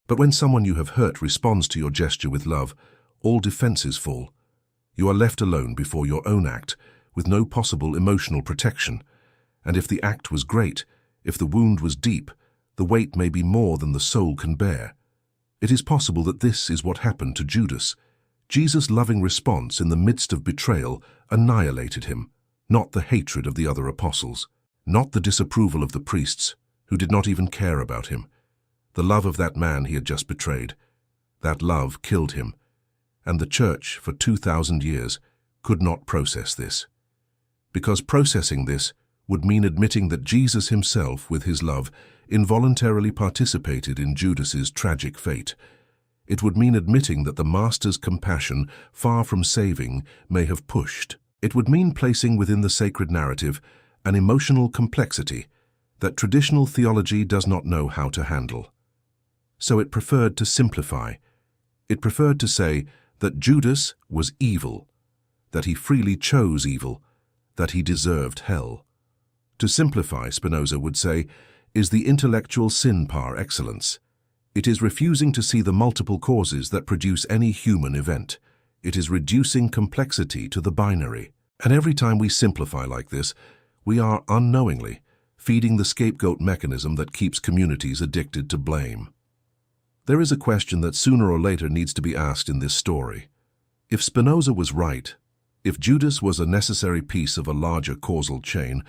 But when someone you have hurt responds to your gesture with love, all defenses fall. You are left alone before your own act, with no possible emotional protection. And if the act was great, if the wound was deep, the weight may be more than the soul can bear. It is possible that this is what happened to Judas. Jesus' loving response in the midst of betrayal annihilated him, not the hatred of the other apostles, not the disapproval of the priests, who did not even care about him. The love of that man he had just betrayed. That love killed him, and the church, for 2,000 years, could not process this. Because processing this would mean admitting that Jesus himself, with his love, involuntarily participated in Judas's tragic fate. It would mean admitting that the Master's compassion, far from saving, may have pushed. It would mean placing within the sacred narrative an emotional complexity that traditional theology does not know how to handle. So it preferred to simplify. It preferred to say that Judas was evil, that he freely chose evil, that he deserved hell. To simplify, Spinoza would say, is the intellectual sin par excellence. It is refusing to see the multiple causes that produce any human event. It is reducing complexity to the binary. And every time we simplify like this, we are unknowingly feeding the scapegoat mechanism that keeps communities addicted to blame. There is a question that sooner or later needs to be asked in this story. If Spinoza was right, if Judas was a necessary piece of a larger causal chain,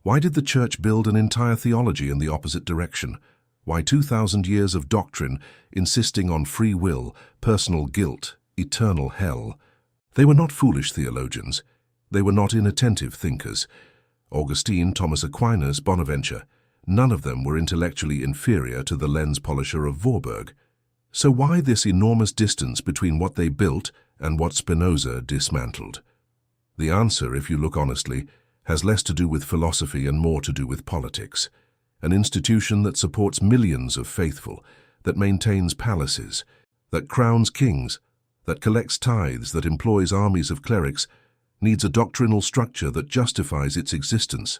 why did the Church build an entire theology in the opposite direction? Why 2,000 years of doctrine insisting on free will, personal guilt, eternal hell? They were not foolish theologians. They were not inattentive thinkers. Augustine, Thomas Aquinas, Bonaventure, none of them were intellectually inferior to the lens polisher of Warburg. So why this enormous distance between what they built and what Spinoza dismantled? The answer, if you look honestly, has less to do with philosophy and more to do with politics. An institution that supports millions of faithful, that maintains palaces, that crowns kings, that collects tithes, that employs armies of clerics, needs a doctrinal structure that justifies its existence.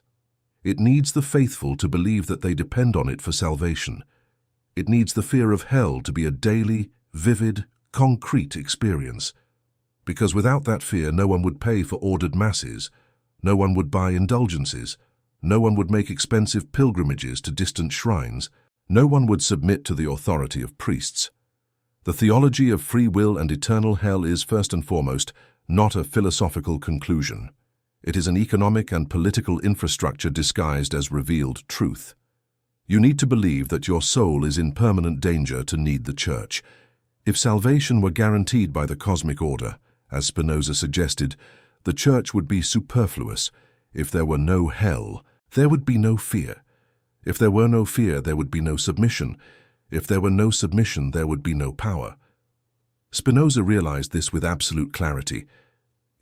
It needs the faithful to believe that they depend on it for salvation. It needs the fear of hell to be a daily, vivid, concrete experience. Because without that fear, no one would pay for ordered masses, no one would buy indulgences, no one would make expensive pilgrimages to distant shrines, no one would submit to the authority of priests. The theology of free will and eternal hell is, first and foremost, not a philosophical conclusion. It is an economic and political infrastructure disguised as revealed truth. You need to believe that your soul is in permanent danger to need the Church. If salvation were guaranteed by the cosmic order, as Spinoza suggested, the Church would be superfluous. If there were no hell, there would be no fear. If there were no fear, there would be no submission. If there were no submission, there would be no power. Spinoza realized this with absolute clarity.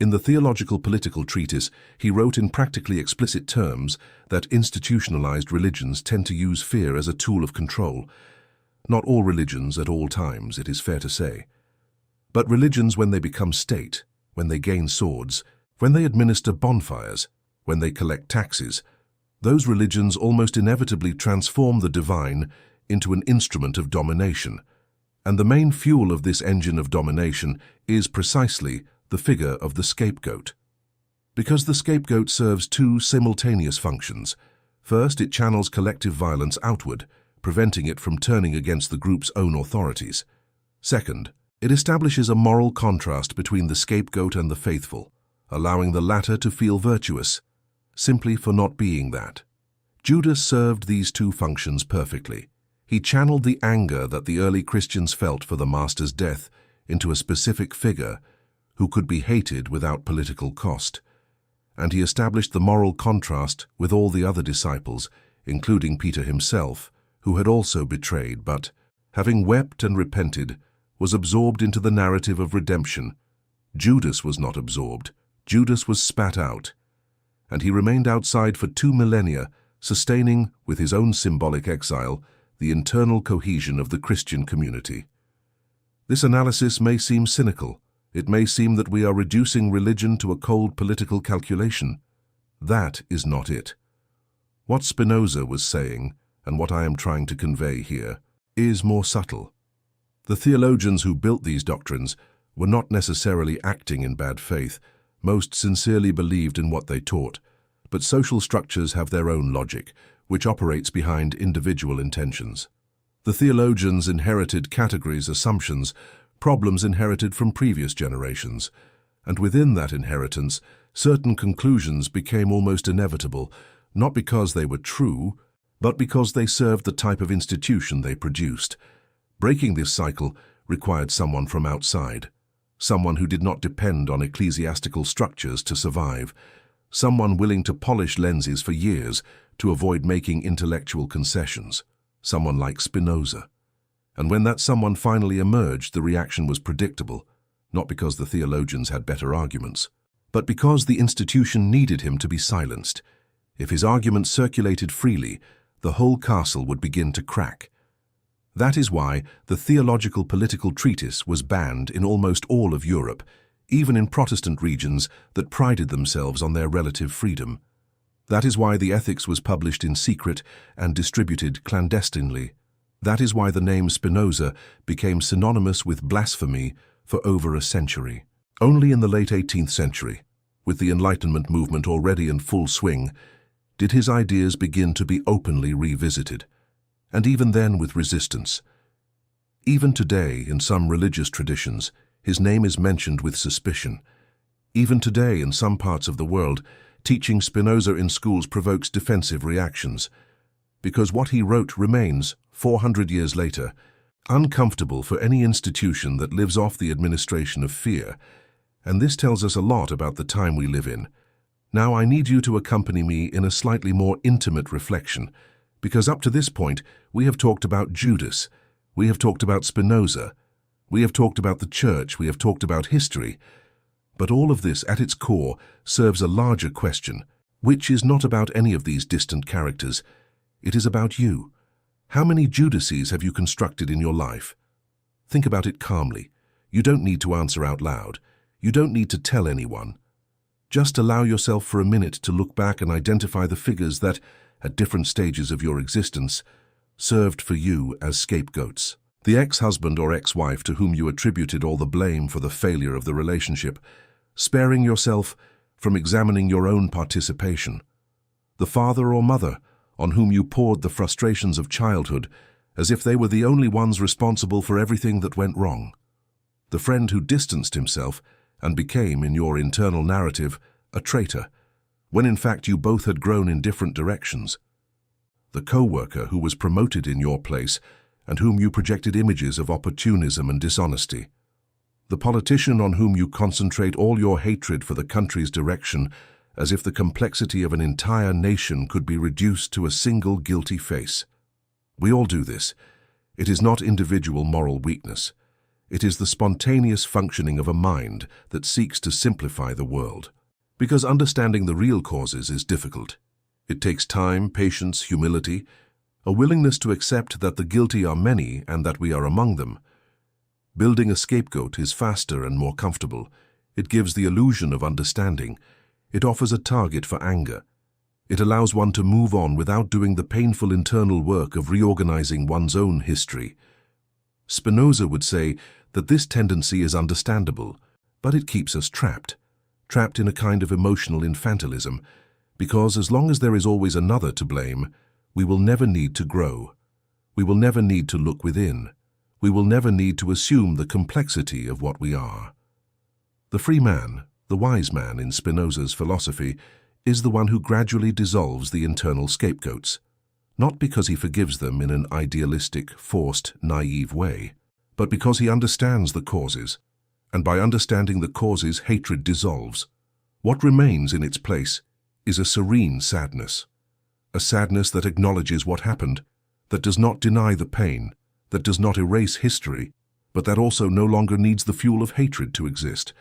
In the Theological-political treatise, he wrote in practically explicit terms that institutionalized religions tend to use fear as a tool of control. Not all religions at all times, it is fair to say. But religions, when they become state, when they gain swords, when they administer bonfires, when they collect taxes, those religions almost inevitably transform the divine into an instrument of domination. And the main fuel of this engine of domination is precisely the figure of the scapegoat. Because the scapegoat serves two simultaneous functions. First, it channels collective violence outward, preventing it from turning against the group's own authorities. Second, it establishes a moral contrast between the scapegoat and the faithful, allowing the latter to feel virtuous, simply for not being that. Judas served these two functions perfectly. He channeled the anger that the early Christians felt for the Master's death into a specific figure who could be hated without political cost. And he established the moral contrast with all the other disciples, including Peter himself, who had also betrayed but, having wept and repented, was absorbed into the narrative of redemption. Judas was not absorbed. Judas was spat out. And he remained outside for 2 millennia, sustaining, with his own symbolic exile, the internal cohesion of the Christian community. This analysis may seem cynical. It may seem that we are reducing religion to a cold political calculation. That is not it. What Spinoza was saying, and what I am trying to convey here, is more subtle. The theologians who built these doctrines were not necessarily acting in bad faith, most sincerely believed in what they taught, but social structures have their own logic, which operates behind individual intentions. The theologians inherited categories, assumptions, problems inherited from previous generations, and within that inheritance, certain conclusions became almost inevitable, not because they were true, but because they served the type of institution they produced. Breaking this cycle required someone from outside, someone who did not depend on ecclesiastical structures to survive, someone willing to polish lenses for years to avoid making intellectual concessions, someone like Spinoza. And when that someone finally emerged, the reaction was predictable, not because the theologians had better arguments, but because the institution needed him to be silenced. If his arguments circulated freely, the whole castle would begin to crack. That is why the Theological-political treatise was banned in almost all of Europe, even in Protestant regions that prided themselves on their relative freedom. That is why the Ethics was published in secret and distributed clandestinely. That is why the name Spinoza became synonymous with blasphemy for over a century. Only in the late 18th century, with the Enlightenment movement already in full swing, did his ideas begin to be openly revisited, and even then with resistance. Even today, in some religious traditions, his name is mentioned with suspicion. Even today, in some parts of the world, teaching Spinoza in schools provokes defensive reactions, because what he wrote remains, 400 years later, uncomfortable for any institution that lives off the administration of fear, and this tells us a lot about the time we live in. Now I need you to accompany me in a slightly more intimate reflection, because up to this point we have talked about Judas, we have talked about Spinoza, we have talked about the church, we have talked about history, but all of this at its core serves a larger question, which is not about any of these distant characters. It is about you. How many Judases have you constructed in your life? Think about it calmly. You don't need to answer out loud. You don't need to tell anyone. Just allow yourself for a minute to look back and identify the figures that, at different stages of your existence, served for you as scapegoats. The ex-husband or ex-wife to whom you attributed all the blame for the failure of the relationship, sparing yourself from examining your own participation. The father or mother on whom you poured the frustrations of childhood as if they were the only ones responsible for everything that went wrong. The friend who distanced himself and became, in your internal narrative, a traitor, when in fact you both had grown in different directions. The co-worker who was promoted in your place and whom you projected images of opportunism and dishonesty. The politician on whom you concentrate all your hatred for the country's direction as if the complexity of an entire nation could be reduced to a single guilty face. We all do this. It is not individual moral weakness. It is the spontaneous functioning of a mind that seeks to simplify the world. Because understanding the real causes is difficult. It takes time, patience, humility, a willingness to accept that the guilty are many and that we are among them. Building a scapegoat is faster and more comfortable. It gives the illusion of understanding. It offers a target for anger. It allows one to move on without doing the painful internal work of reorganizing one's own history. Spinoza would say that this tendency is understandable, but it keeps us trapped in a kind of emotional infantilism, because as long as there is always another to blame, we will never need to grow. We will never need to look within. We will never need to assume the complexity of what we are. The free man, the wise man in Spinoza's philosophy, is the one who gradually dissolves the internal scapegoats, not because he forgives them in an idealistic, forced, naive way, but because he understands the causes, and by understanding the causes, hatred dissolves. What remains in its place is a serene sadness, a sadness that acknowledges what happened, that does not deny the pain, that does not erase history, but that also no longer needs the fuel of hatred to exist.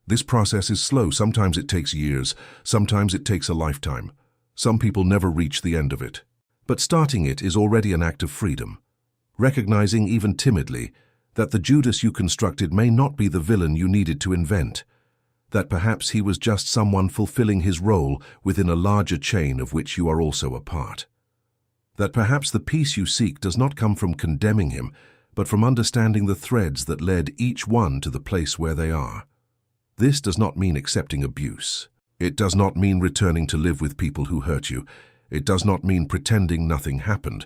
This process is slow. Sometimes it takes years, sometimes it takes a lifetime. Some people never reach the end of it. But starting it is already an act of freedom, recognizing even timidly that the Judas you constructed may not be the villain you needed to invent, that perhaps he was just someone fulfilling his role within a larger chain of which you are also a part. That perhaps the peace you seek does not come from condemning him, but from understanding the threads that led each one to the place where they are. This does not mean accepting abuse. It does not mean returning to live with people who hurt you. It does not mean pretending nothing happened.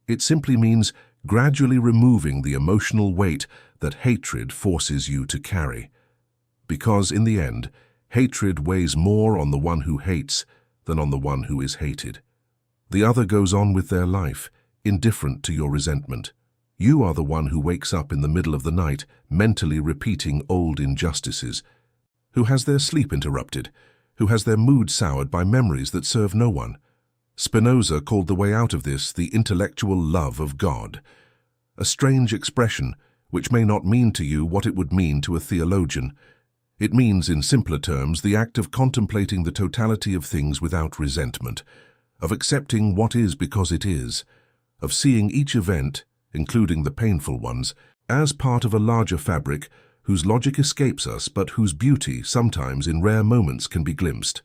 It simply means gradually removing the emotional weight that hatred forces you to carry. Because in the end, hatred weighs more on the one who hates than on the one who is hated. The other goes on with their life, indifferent to your resentment. You are the one who wakes up in the middle of the night, mentally repeating old injustices, who has their sleep interrupted, who has their mood soured by memories that serve no one. Spinoza called the way out of this the intellectual love of God, a strange expression which may not mean to you what it would mean to a theologian. It means, in simpler terms, the act of contemplating the totality of things without resentment, of accepting what is because it is, of seeing each event, including the painful ones, as part of a larger fabric whose logic escapes us but whose beauty sometimes in rare moments can be glimpsed.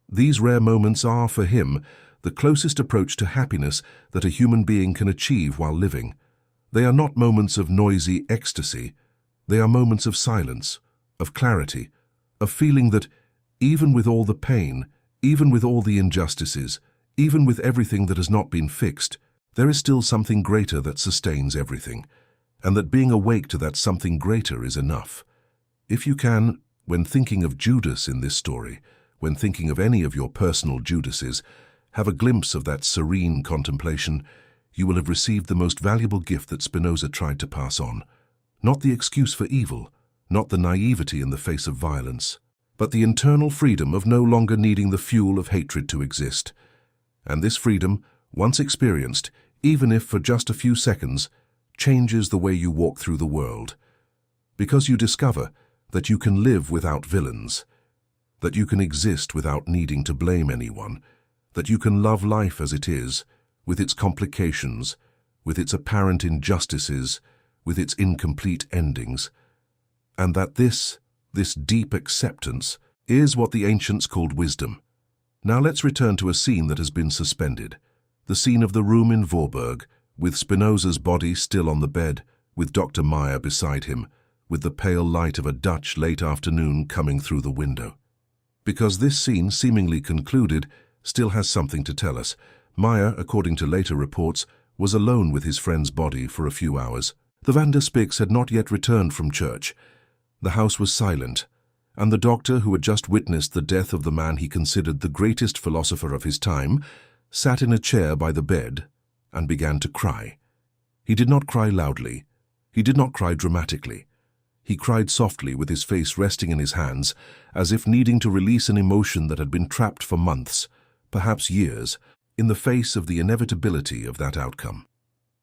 These rare moments are, for him, the closest approach to happiness that a human being can achieve while living. They are not moments of noisy ecstasy. They are moments of silence, of clarity, of feeling that even with all the pain, even with all the injustices, even with everything that has not been fixed, there is still something greater that sustains everything, and that being awake to that something greater is enough. If you can, when thinking of Judas in this story, when thinking of any of your personal Judases, have a glimpse of that serene contemplation, you will have received the most valuable gift that Spinoza tried to pass on. Not the excuse for evil, not the naivety in the face of violence, but the internal freedom of no longer needing the fuel of hatred to exist. And this freedom, once experienced, even if for just a few seconds, changes the way you walk through the world. Because you discover that you can live without villains, that you can exist without needing to blame anyone, that you can love life as it is, with its complications, with its apparent injustices, with its incomplete endings, and that this deep acceptance is what the ancients called wisdom. Now let's return to a scene that has been suspended, the scene of the room in Vorburg, with Spinoza's body still on the bed, with Dr. Meyer beside him, with the pale light of a Dutch late afternoon coming through the window. Because this scene, seemingly concluded, still has something to tell us. Meyer, according to later reports, was alone with his friend's body for a few hours. The Van der Spix had not yet returned from church. The house was silent, and the doctor, who had just witnessed the death of the man he considered the greatest philosopher of his time, sat in a chair by the bed and began to cry. He did not cry loudly. He did not cry dramatically. He cried softly, with his face resting in his hands, as if needing to release an emotion that had been trapped for months, perhaps years, in the face of the inevitability of that outcome.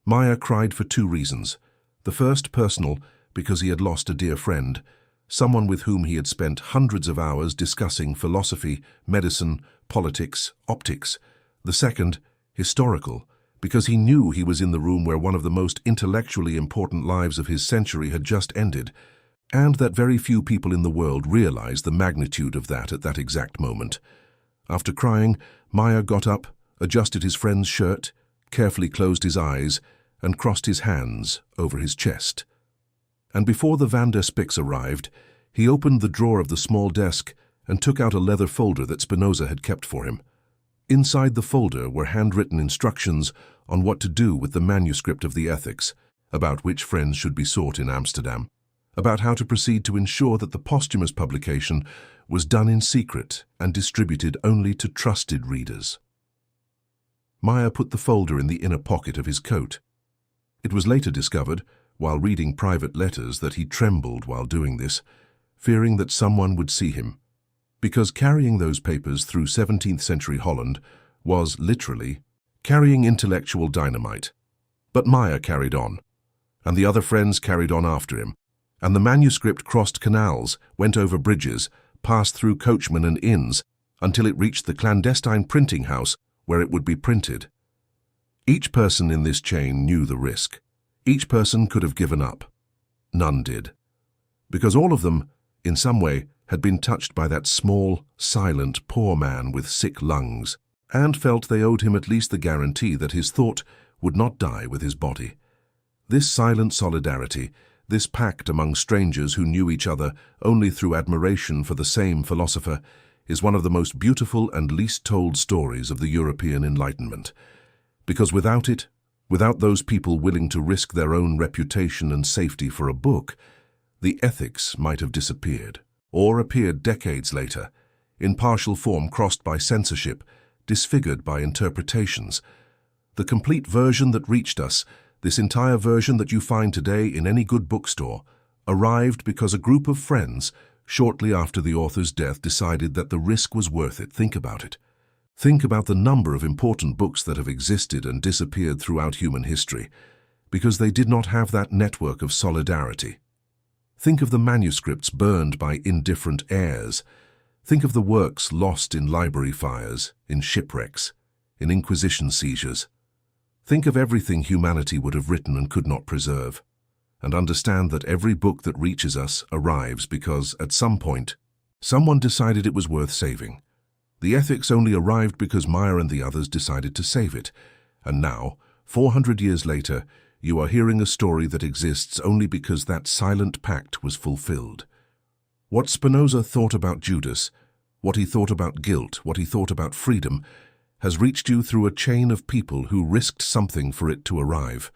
Meyer cried for two reasons. The first, personal, because he had lost a dear friend, someone with whom he had spent hundreds of hours discussing philosophy, medicine, politics, optics. The second, historical, because he knew he was in the room where one of the most intellectually important lives of his century had just ended, and that very few people in the world realized the magnitude of that at that exact moment. After crying, Meyer got up, adjusted his friend's shirt, carefully closed his eyes, and crossed his hands over his chest. And before the Van der Spix arrived, he opened the drawer of the small desk and took out a leather folder that Spinoza had kept for him. Inside the folder were handwritten instructions on what to do with the manuscript of the Ethics, about which friends should be sought in Amsterdam, about how to proceed to ensure that the posthumous publication was done in secret and distributed only to trusted readers. Meyer put the folder in the inner pocket of his coat. It was later discovered, while reading private letters, that he trembled while doing this, fearing that someone would see him, because carrying those papers through 17th century Holland was, literally, carrying intellectual dynamite. But Meyer carried on, and the other friends carried on after him, and the manuscript crossed canals, went over bridges, passed through coachmen and inns, until it reached the clandestine printing house where it would be printed. Each person in this chain knew the risk. Each person could have given up. None did. Because all of them, in some way, had been touched by that small, silent, poor man with sick lungs, and felt they owed him at least the guarantee that his thought would not die with his body. This silent solidarity, this pact among strangers who knew each other only through admiration for the same philosopher, is one of the most beautiful and least told stories of the European Enlightenment. Because without it, without those people willing to risk their own reputation and safety for a book, the Ethics might have disappeared, or appeared decades later, in partial form crossed by censorship, disfigured by interpretations. The complete version that reached us, this entire version that you find today in any good bookstore, arrived because a group of friends, shortly after the author's death, decided that the risk was worth it. Think about it. Think about the number of important books that have existed and disappeared throughout human history, because they did not have that network of solidarity. Think of the manuscripts burned by indifferent heirs. Think of the works lost in library fires, in shipwrecks, in Inquisition seizures. Think of everything humanity would have written and could not preserve, and understand that every book that reaches us arrives because, at some point, someone decided it was worth saving. The ethics only arrived because Meyer and the others decided to save it. And now, 400 years later, you are hearing a story that exists only because that silent pact was fulfilled. What Spinoza thought about Judas, what he thought about guilt, what he thought about freedom, has reached you through a chain of people who risked something for it to arrive.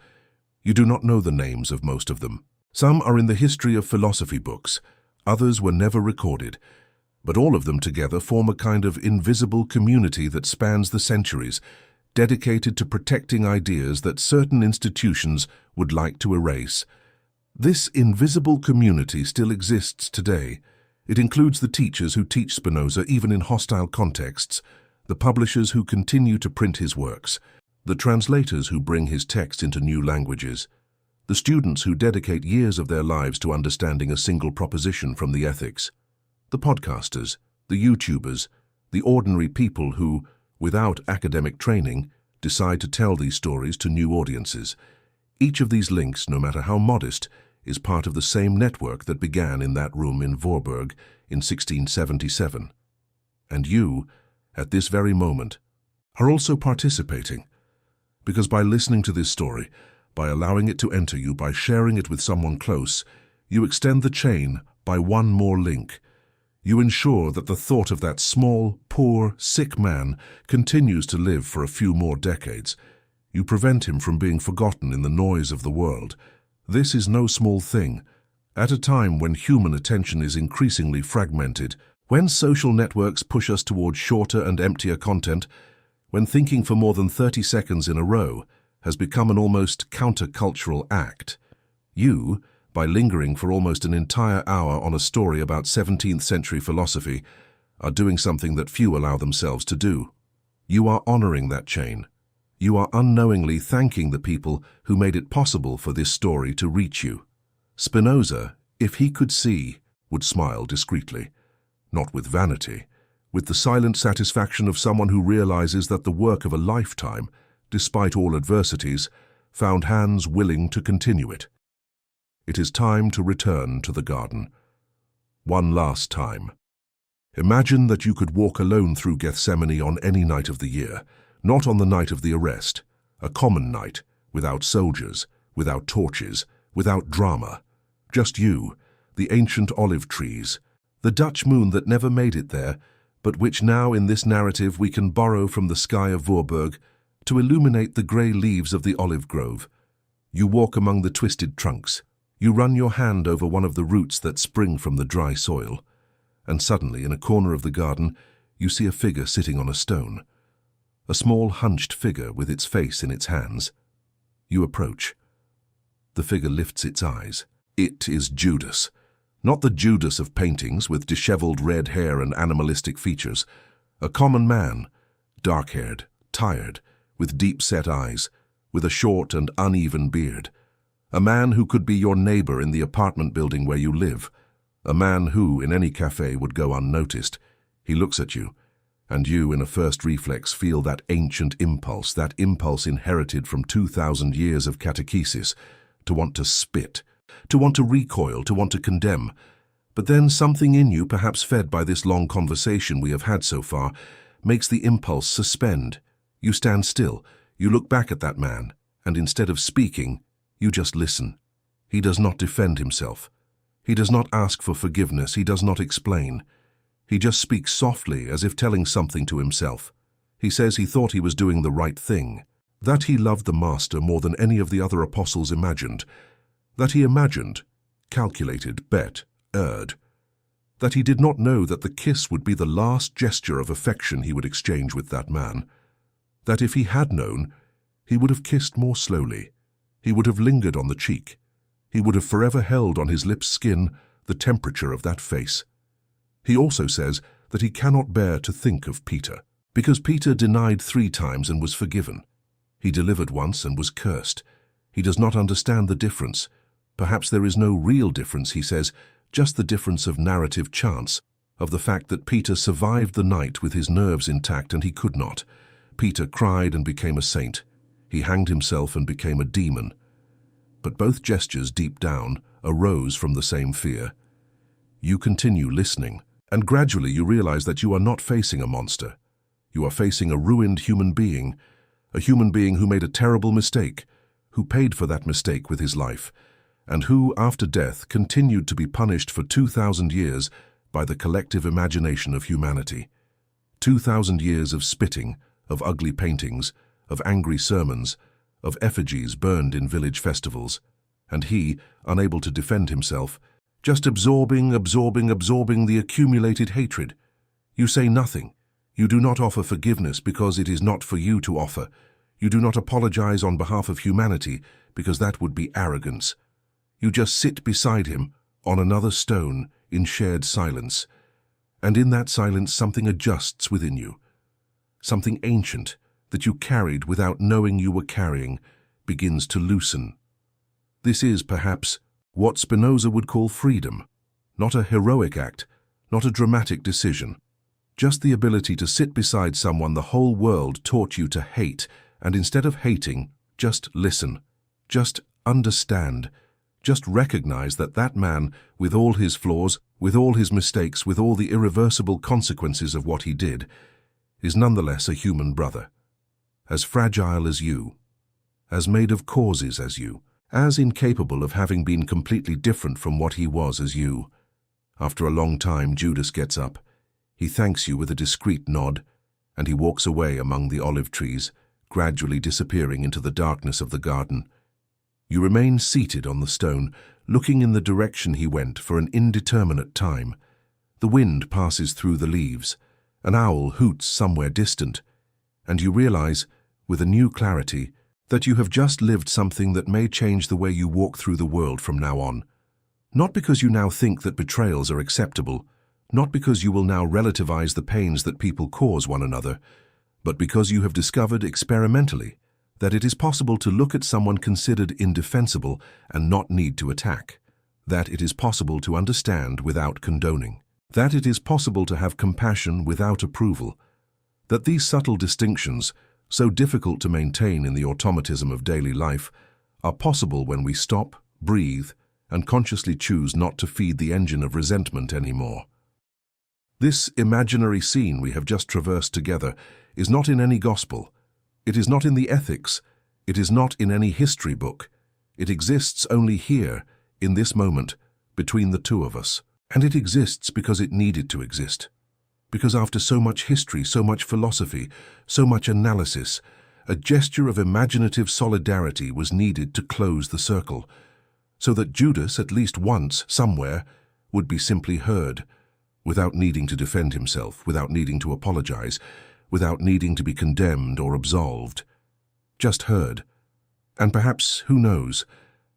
You do not know the names of most of them. Some are in the history of philosophy books, others were never recorded, but all of them together form a kind of invisible community that spans the centuries, dedicated to protecting ideas that certain institutions would like to erase. This invisible community still exists today. It includes the teachers who teach Spinoza even in hostile contexts, the publishers who continue to print his works, the translators who bring his text into new languages, the students who dedicate years of their lives to understanding a single proposition from the ethics, the podcasters, the YouTubers, the ordinary people who, without academic training, decide to tell these stories to new audiences. Each of these links, no matter how modest, is part of the same network that began in that room in Voorburg in 1677. And you, at this very moment, are also participating, because by listening to this story, by allowing it to enter you, by sharing it with someone close, you extend the chain by one more link. You ensure that the thought of that small, poor, sick man continues to live for a few more decades. You prevent him from being forgotten in the noise of the world. This is no small thing. At a time when human attention is increasingly fragmented, when social networks push us towards shorter and emptier content, when thinking for more than 30 seconds in a row has become an almost countercultural act, you, by lingering for almost an entire hour on a story about 17th century philosophy, are doing something that few allow themselves to do. You are honoring that chain. You are unknowingly thanking the people who made it possible for this story to reach you. Spinoza, if he could see, would smile discreetly, not with vanity, with the silent satisfaction of someone who realizes that the work of a lifetime, despite all adversities, found hands willing to continue it. It is time to return to the garden. One last time. Imagine that you could walk alone through Gethsemane on any night of the year, not on the night of the arrest, a common night, without soldiers, without torches, without drama. Just you, the ancient olive trees, the Dutch moon that never made it there, but which now in this narrative we can borrow from the sky of Voorburg to illuminate the grey leaves of the olive grove. You walk among the twisted trunks. You run your hand over one of the roots that spring from the dry soil, and suddenly, in a corner of the garden, you see a figure sitting on a stone. A small, hunched figure with its face in its hands. You approach. The figure lifts its eyes. It is Judas. Not the Judas of paintings with disheveled red hair and animalistic features. A common man, dark-haired, tired, with deep-set eyes, with a short and uneven beard. A man who could be your neighbor in the apartment building where you live. A man who, in any cafe, would go unnoticed. He looks at you, and you, in a first reflex, feel that ancient impulse, that impulse inherited from 2,000 years of catechesis, to want to spit, to want to recoil, to want to condemn. But then something in you, perhaps fed by this long conversation we have had so far, makes the impulse suspend. You stand still, you look back at that man, and instead of speaking, you just listen. He does not defend himself. He does not ask for forgiveness. He does not explain. He just speaks softly, as if telling something to himself. He says he thought he was doing the right thing, that he loved the Master more than any of the other apostles imagined, that he imagined, calculated, bet, erred, that he did not know that the kiss would be the last gesture of affection he would exchange with that man, that if he had known, he would have kissed more slowly. He would have lingered on the cheek. He would have forever held on his lips' skin the temperature of that face. He also says that he cannot bear to think of Peter, because Peter denied 3 times and was forgiven. He delivered once and was cursed. He does not understand the difference. Perhaps there is no real difference, he says, just the difference of narrative chance, of the fact that Peter survived the night with his nerves intact and he could not. Peter cried and became a saint. He hanged himself and became a demon. But both gestures deep down arose from the same fear. You continue listening, And gradually you realize that you are not facing a monster. You are facing a ruined human being, a human being who made a terrible mistake, who paid for that mistake with his life, and who, after death, continued to be punished for 2,000 years by the collective imagination of humanity. 2,000 years of spitting, of ugly paintings, of angry sermons, of effigies burned in village festivals, and he, unable to defend himself, just absorbing the accumulated hatred. You say nothing. You do not offer forgiveness because it is not for you to offer. You do not apologize on behalf of humanity because that would be arrogance. You just sit beside him on another stone in shared silence. And in that silence something adjusts within you. Something ancient that you carried without knowing you were carrying begins to loosen. This is, perhaps, what Spinoza would call freedom. Not a heroic act, not a dramatic decision. Just the ability to sit beside someone the whole world taught you to hate, and instead of hating, just listen. Just understand. Just recognize that that man, with all his flaws, with all his mistakes, with all the irreversible consequences of what he did, is nonetheless a human brother. As fragile as you, as made of causes as you, as incapable of having been completely different from what he was as you. After a long time, Judas gets up. He thanks you with a discreet nod, and he walks away among the olive trees, gradually disappearing into the darkness of the garden. You remain seated on the stone, looking in the direction he went for an indeterminate time. The wind passes through the leaves. An owl hoots somewhere distant, and you realize, with a new clarity, that you have just lived something that may change the way you walk through the world from now on. Not because you now think that betrayals are acceptable, not because you will now relativize the pains that people cause one another, but because you have discovered experimentally that it is possible to look at someone considered indefensible and not need to attack, that it is possible to understand without condoning, that it is possible to have compassion without approval, that these subtle distinctions, so difficult to maintain in the automatism of daily life, are possible when we stop, breathe, and consciously choose not to feed the engine of resentment anymore. This imaginary scene we have just traversed together is not in any gospel. It is not in the ethics. It is not in any history book. It exists only here, in this moment, between the two of us. And it exists because it needed to exist. Because after so much history, so much philosophy, so much analysis, a gesture of imaginative solidarity was needed to close the circle, so that Judas, at least once, somewhere, would be simply heard, without needing to defend himself, without needing to apologize, without needing to be condemned or absolved. Just heard. And perhaps, who knows,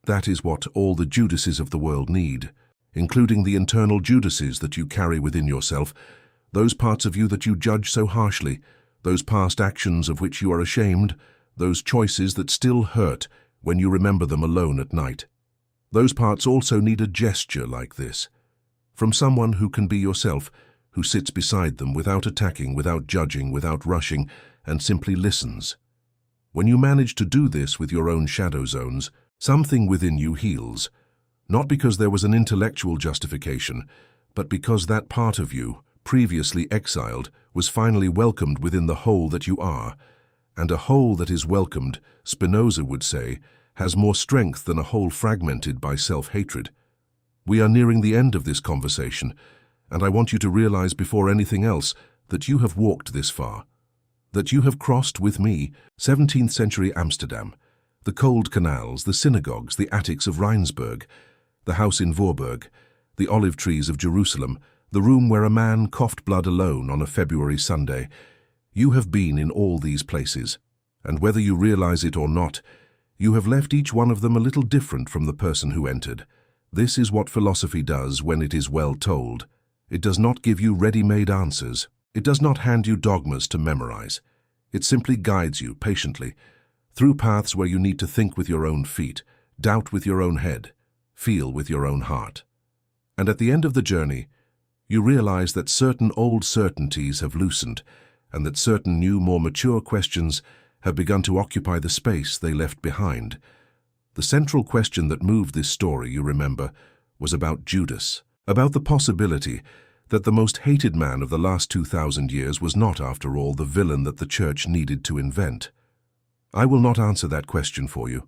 that is what all the Judases of the world need, including the internal Judases that you carry within yourself, those parts of you that you judge so harshly, those past actions of which you are ashamed, those choices that still hurt when you remember them alone at night. Those parts also need a gesture like this, from someone who can be yourself, who sits beside them without attacking, without judging, without rushing, and simply listens. When you manage to do this with your own shadow zones, something within you heals, not because there was an intellectual justification, but because that part of you, previously exiled, was finally welcomed within the whole that you are. And a whole that is welcomed, Spinoza would say, has more strength than a whole fragmented by self-hatred. We are nearing the end of this conversation, and I want you to realize before anything else that you have walked this far, that you have crossed with me 17th century Amsterdam, the cold canals, the synagogues, the attics of Rheinsberg, the house in Voorburg, the olive trees of Jerusalem, the room where a man coughed blood alone on a February Sunday. You have been in all these places, and whether you realize it or not, you have left each one of them a little different from the person who entered. This is what philosophy does when it is well told. It does not give you ready-made answers. It does not hand you dogmas to memorize. It simply guides you patiently through paths where you need to think with your own feet, doubt with your own head, feel with your own heart. And at the end of the journey, you realize that certain old certainties have loosened, and that certain new, more mature questions have begun to occupy the space they left behind. The central question that moved this story, you remember, was about Judas, about the possibility that the most hated man of the last 2,000 years was not, after all, the villain that the Church needed to invent? I will not answer that question for you.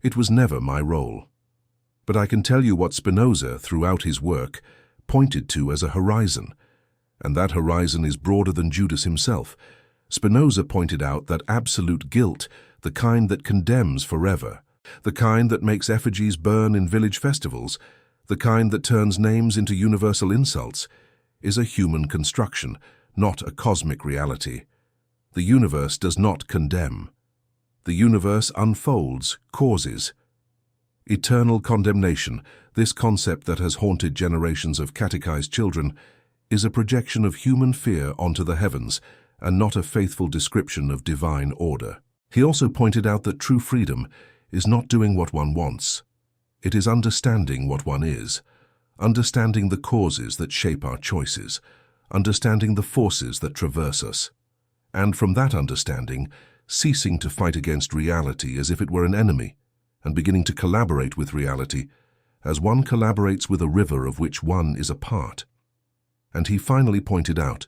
It was never my role. But I can tell you what Spinoza, throughout his work, pointed to as a horizon, and that horizon is broader than Judas himself. Spinoza pointed out that absolute guilt, the kind that condemns forever, the kind that makes effigies burn in village festivals, the kind that turns names into universal insults, is a human construction, not a cosmic reality. The universe does not condemn. The universe unfolds, causes. Eternal condemnation, this concept that has haunted generations of catechized children, is a projection of human fear onto the heavens and not a faithful description of divine order. He also pointed out that true freedom is not doing what one wants. It is understanding what one is, understanding the causes that shape our choices, understanding the forces that traverse us, and from that understanding, ceasing to fight against reality as if it were an enemy, and beginning to collaborate with reality as one collaborates with a river of which one is a part. And he finally pointed out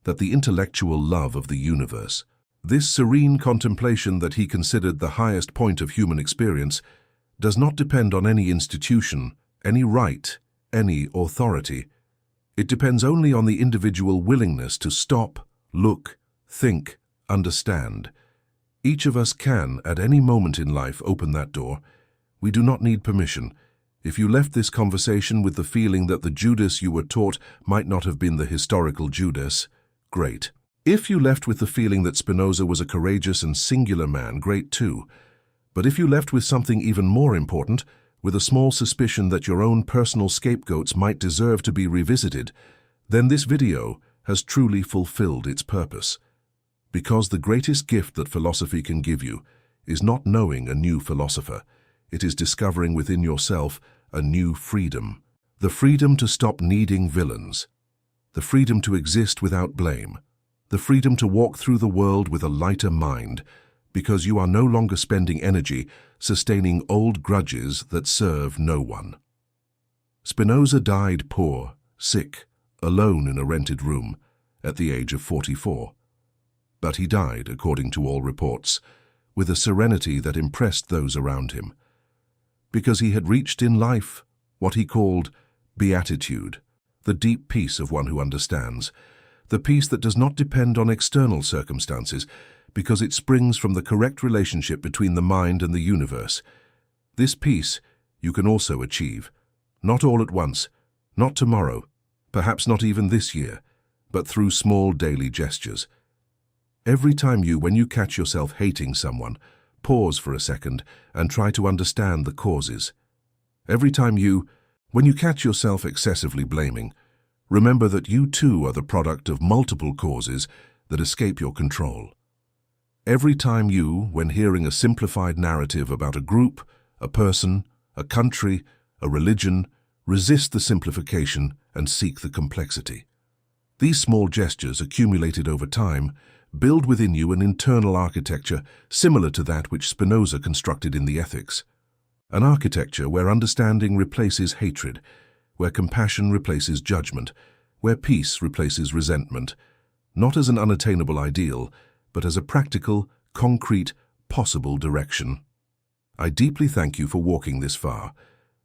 that the intellectual love of the universe, this serene contemplation that he considered the highest point of human experience, does not depend on any institution, any right, any authority. It depends only on the individual willingness to stop, look, think, understand. Each of us can, at any moment in life, open that door. We do not need permission. If you left this conversation with the feeling that the Judas you were taught might not have been the historical Judas, great. If you left with the feeling that Spinoza was a courageous and singular man, great too. But if you left with something even more important, with a small suspicion that your own personal scapegoats might deserve to be revisited, then this video has truly fulfilled its purpose. Because the greatest gift that philosophy can give you is not knowing a new philosopher. It is discovering within yourself a new freedom. The freedom to stop needing villains. The freedom to exist without blame. The freedom to walk through the world with a lighter mind, because you are no longer spending energy sustaining old grudges that serve no one. Spinoza died poor, sick, alone in a rented room, at the age of 44. But he died, according to all reports, with a serenity that impressed those around him, because he had reached in life what he called beatitude, the deep peace of one who understands, the peace that does not depend on external circumstances, because it springs from the correct relationship between the mind and the universe. This peace you can also achieve, not all at once, not tomorrow, perhaps not even this year, but through small daily gestures. Every time when you catch yourself hating someone, pause for a second and try to understand the causes. Every time when you catch yourself excessively blaming, remember that you too are the product of multiple causes that escape your control. Every time when hearing a simplified narrative about a group, a person, a country, a religion, resist the simplification and seek the complexity. These small gestures, accumulated over time, build within you an internal architecture similar to that which Spinoza constructed in the Ethics. An architecture where understanding replaces hatred, where compassion replaces judgment, where peace replaces resentment, not as an unattainable ideal, but as a practical, concrete, possible direction. I deeply thank you for walking this far,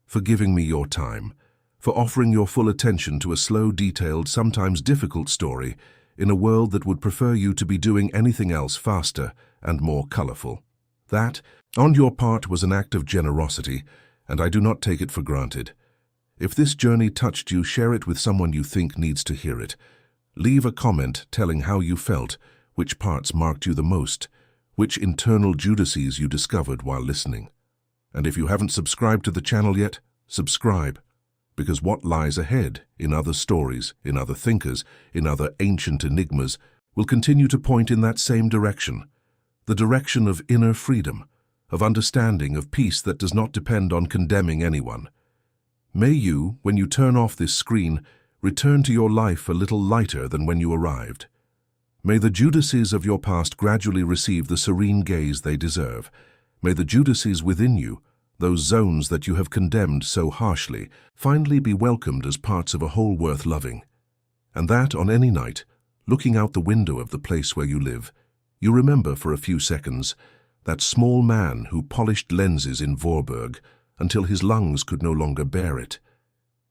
for giving me your time, for offering your full attention to a slow, detailed, sometimes difficult story in a world that would prefer you to be doing anything else faster and more colorful. That, on your part, was an act of generosity, and I do not take it for granted. If this journey touched you, share it with someone you think needs to hear it. Leave a comment telling how you felt, which parts marked you the most, which internal Judases you discovered while listening. And if you haven't subscribed to the channel yet, subscribe. Because what lies ahead, in other stories, in other thinkers, in other ancient enigmas, will continue to point in that same direction, the direction of inner freedom, of understanding, of peace that does not depend on condemning anyone. May you, when you turn off this screen, return to your life a little lighter than when you arrived. May the Judases of your past gradually receive the serene gaze they deserve. May the Judases within you, those zones that you have condemned so harshly, finally be welcomed as parts of a whole worth loving. And that on any night, looking out the window of the place where you live, you remember for a few seconds that small man who polished lenses in Voorburg until his lungs could no longer bear it,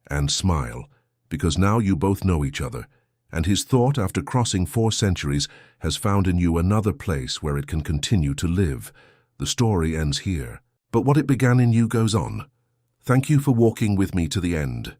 and smile, because now you both know each other, and his thought, after crossing 4 centuries, has found in you another place where it can continue to live. The story ends here, but what it began in you goes on. Thank you for walking with me to the end.